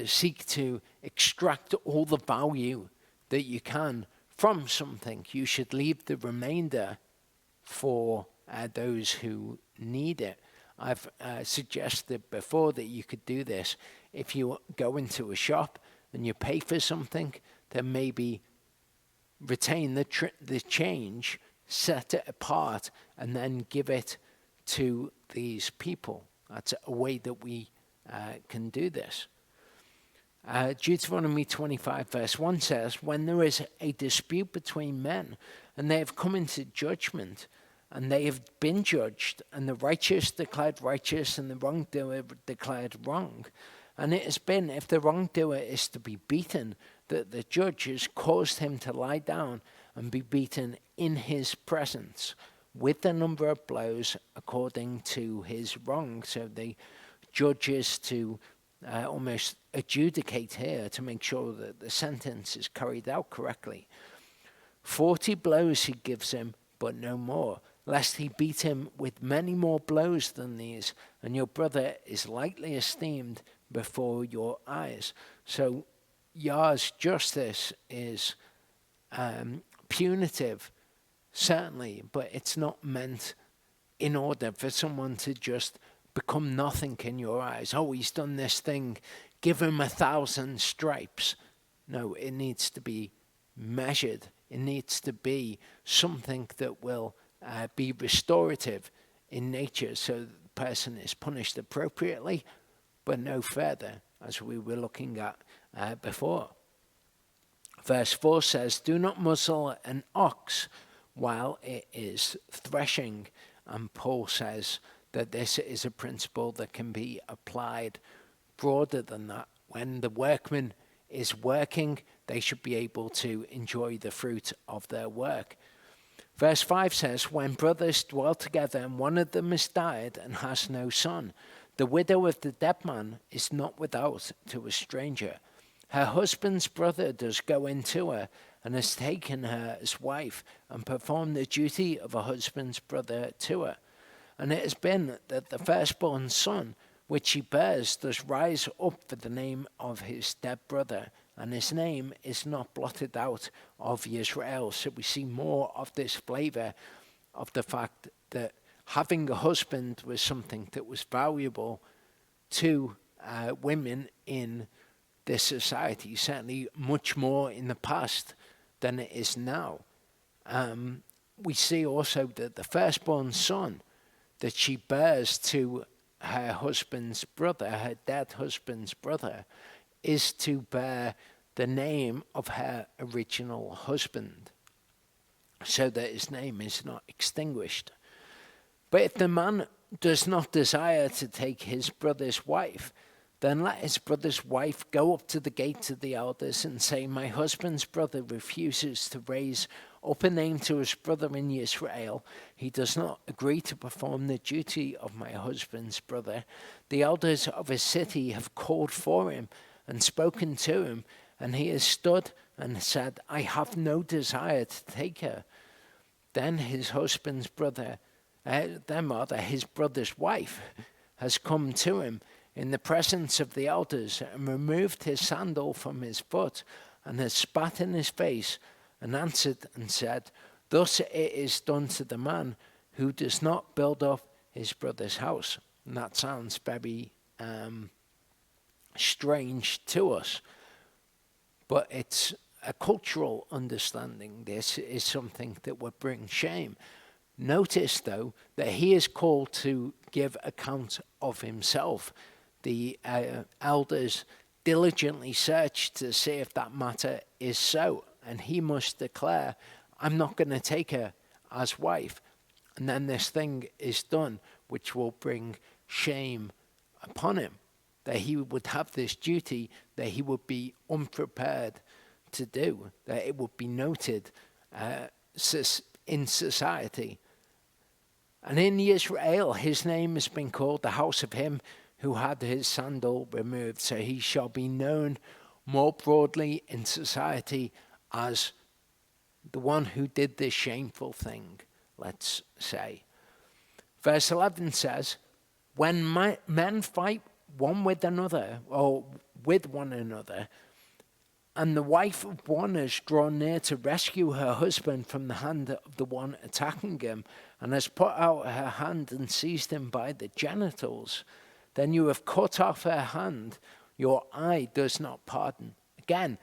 seek to extract all the value that you can from something. You should leave the remainder for those who need it. I've suggested before that you could do this. If you go into a shop and you pay for something, then maybe retain the change, set it apart, and then give it to these people. That's a way that we can do this. Deuteronomy 25 verse 1 says, when there is a dispute between men and they have come into judgment, and they have been judged, and the righteous declared righteous, and the wrongdoer declared wrong. And it has been, if the wrongdoer is to be beaten, that the judge has caused him to lie down and be beaten in his presence, with the number of blows according to his wrong. So the judge is to almost adjudicate here to make sure that the sentence is carried out correctly. 40 blows he gives him, but no more, lest he beat him with many more blows than these, and your brother is lightly esteemed before your eyes. So Yah's justice is punitive, certainly, but it's not meant in order for someone to just become nothing in your eyes. Oh, he's done this thing, give him 1,000 stripes. No, it needs to be measured. It needs to be something that will be restorative in nature, so that the person is punished appropriately, but no further, as we were looking at before. Verse 4 says, do not muzzle an ox while it is threshing. And Paul says that this is a principle that can be applied broader than that. When the workman is working, they should be able to enjoy the fruit of their work. Verse 5 says, when brothers dwell together and one of them has died and has no son, the widow of the dead man is not without to a stranger. Her husband's brother does go in to her and has taken her as wife and performed the duty of a husband's brother to her. And it has been that the firstborn son which she bears does rise up for the name of his dead brother, and his name is not blotted out of Israel. So we see more of this flavor of the fact that having a husband was something that was valuable to women in this society, certainly much more in the past than it is now. We see also that the firstborn son that she bears to her husband's brother, her dead husband's brother, is to bear the name of her original husband, so that his name is not extinguished. But if the man does not desire to take his brother's wife, then let his brother's wife go up to the gate to the elders and say, my husband's brother refuses to raise up a name to his brother in Israel. He does not agree to perform the duty of my husband's brother. The elders of his city have called for him and spoken to him, and he has stood and said, I have no desire to take her. Then his husband's brother, his brother's wife, has come to him in the presence of the elders and removed his sandal from his foot and has spat in his face and answered and said, thus it is done to the man who does not build up his brother's house. And that sounds very strange to us, but it's a cultural understanding. This is something that would bring shame. Notice, though, that he is called to give account of himself. The elders diligently search to see if that matter is so, and he must declare, I'm not going to take her as wife. And then this thing is done, which will bring shame upon him, that he would have this duty that he would be unprepared to do, that it would be noted in society. And in Israel, his name has been called the house of him who had his sandal removed. So he shall be known more broadly in society as the one who did this shameful thing, let's say. Verse 11 says, when men fight one with another, or with one another, and the wife of one has drawn near to rescue her husband from the hand of the one attacking him, and has put out her hand and seized him by the genitals, then you have cut off her hand, your eye does not pardon. Again,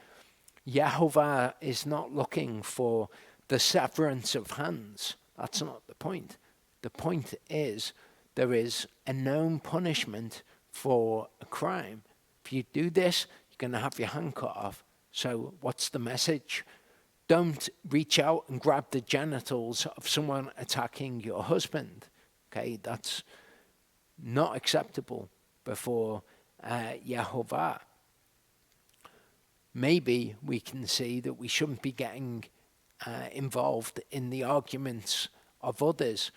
Yehovah is not looking for the severance of hands. That's not the point. The point is there is a known punishment for a crime. If you do this, you're going to have your hand cut off. So what's the message? Don't reach out and grab the genitals of someone attacking your husband. Okay, that's not acceptable before Yehovah. Maybe we can see that we shouldn't be getting involved in the arguments of others.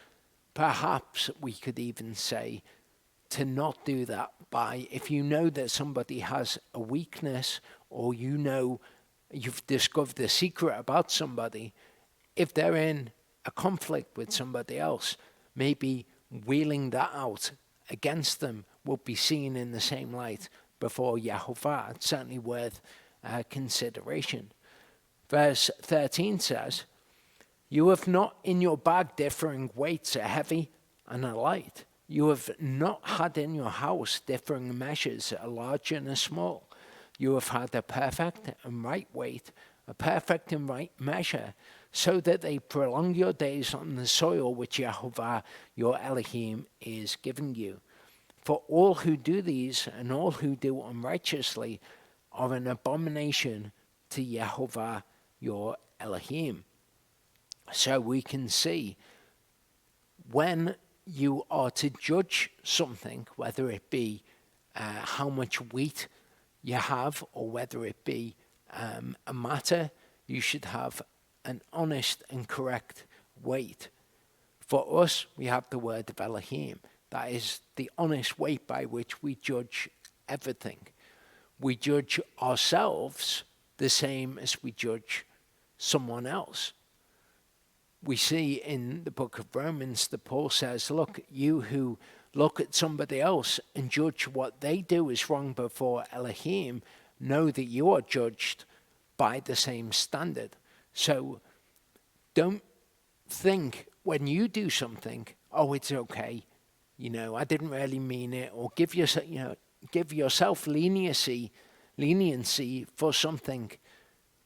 Perhaps we could even say to not do that by, if you know that somebody has a weakness, or you know you've discovered a secret about somebody, if they're in a conflict with somebody else, maybe wheeling that out against them will be seen in the same light before Yehovah. It's certainly worth consideration. Verse 13 says, you have not in your bag differing weights, a heavy and a light. You have not had in your house differing measures, a large and a small. You have had a perfect and right weight, a perfect and right measure, so that they prolong your days on the soil which Yehovah your Elohim is giving you. For all who do these and all who do unrighteously are an abomination to Yehovah your Elohim. So we can see when you are to judge something, whether it be how much wheat you have, or whether it be a matter, you should have an honest and correct weight. For us, we have the word of Elohim. That is the honest weight by which we judge everything. We judge ourselves the same as we judge someone else. We see in the book of Romans that Paul says, look, you who look at somebody else and judge what they do is wrong before Elohim, know that you are judged by the same standard. So don't think when you do something, oh, it's okay, I didn't really mean it, or give yourself, give yourself leniency for something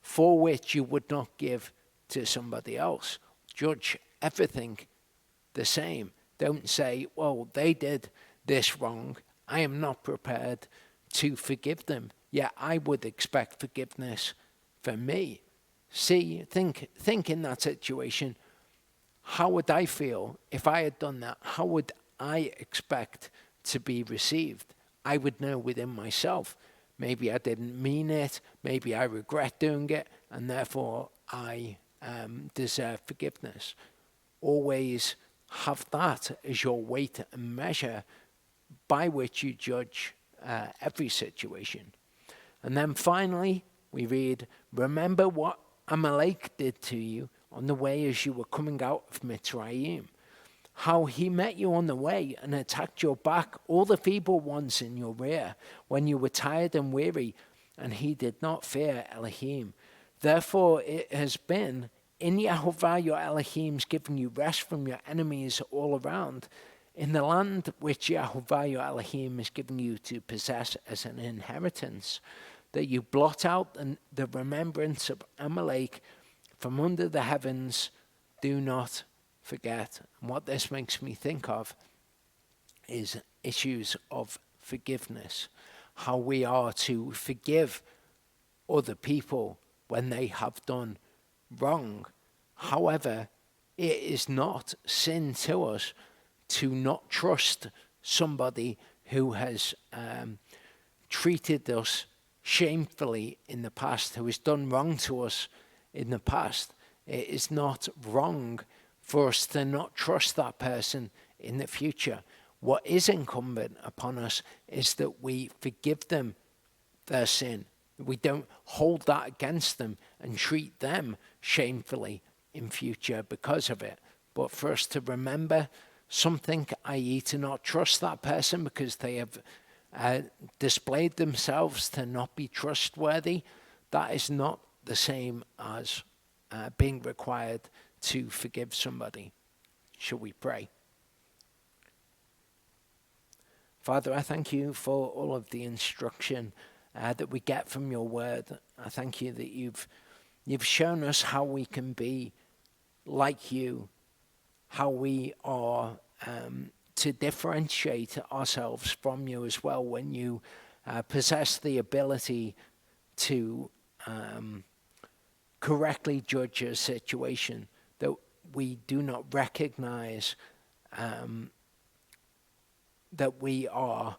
for which you would not give to somebody else. Judge everything the same. Don't say, well, they did this wrong. I am not prepared to forgive them. Yeah, I would expect forgiveness for me. See, think in that situation. How would I feel if I had done that? How would I expect to be received? I would know within myself. Maybe I didn't mean it. Maybe I regret doing it, and therefore I deserve forgiveness. Always have that as your weight and measure by which you judge every situation. And then finally, we read, remember what Amalek did to you on the way as you were coming out of Mitzrayim, how he met you on the way and attacked your back, all the feeble ones in your rear, when you were tired and weary, and he did not fear Elohim. Therefore it has been in Yehovah your Elohim's giving you rest from your enemies all around, in the land which Yehovah your Elohim is giving you to possess as an inheritance, that you blot out the remembrance of Amalek from under the heavens. Do not forget. And what this makes me think of is issues of forgiveness, how we are to forgive other people when they have done wrong. However, it is not sin to us to not trust somebody who has treated us shamefully in the past, who has done wrong to us in the past. It is not wrong for us to not trust that person in the future. What is incumbent upon us is that we forgive them their sin. We don't hold that against them and treat them shamefully in future because of it. But for us to remember something, i.e. to not trust that person because they have displayed themselves to not be trustworthy, that is not the same as being required to forgive somebody. Shall we pray? Father, I thank you for all of the instruction that we get from your word. I thank you that you've shown us how we can be like you, how we are to differentiate ourselves from you as well when you possess the ability to correctly judge a situation, that we do not recognize that we are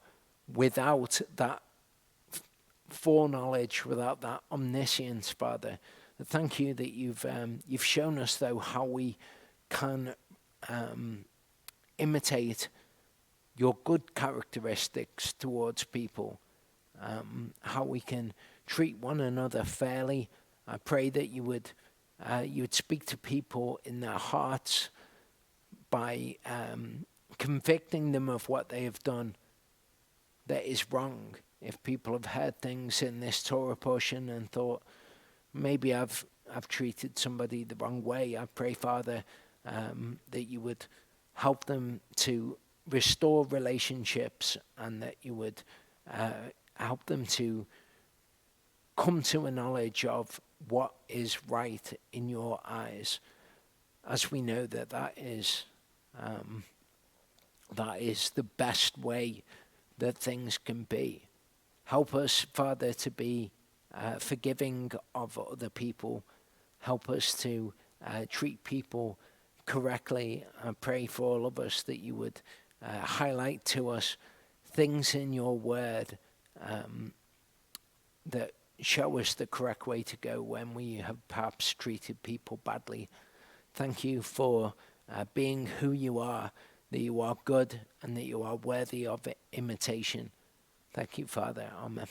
without that foreknowledge, without that omniscience, Father. Thank you that you've shown us, though, how we can imitate your good characteristics towards people, how we can treat one another fairly. I pray that you would speak to people in their hearts by convicting them of what they have done that is wrong. If people have heard things in this Torah portion and thought, maybe I've treated somebody the wrong way, I pray, Father, that you would help them to restore relationships, and that you would help them to come to a knowledge of what is right in your eyes, as we know that is the best way that things can be. Help us, Father, to be forgiving of other people. Help us to treat people correctly. I pray for all of us that you would highlight to us things in your word that show us the correct way to go when we have perhaps treated people badly. Thank you for being who you are, that you are good and that you are worthy of imitation. Thank you, Father. Amen.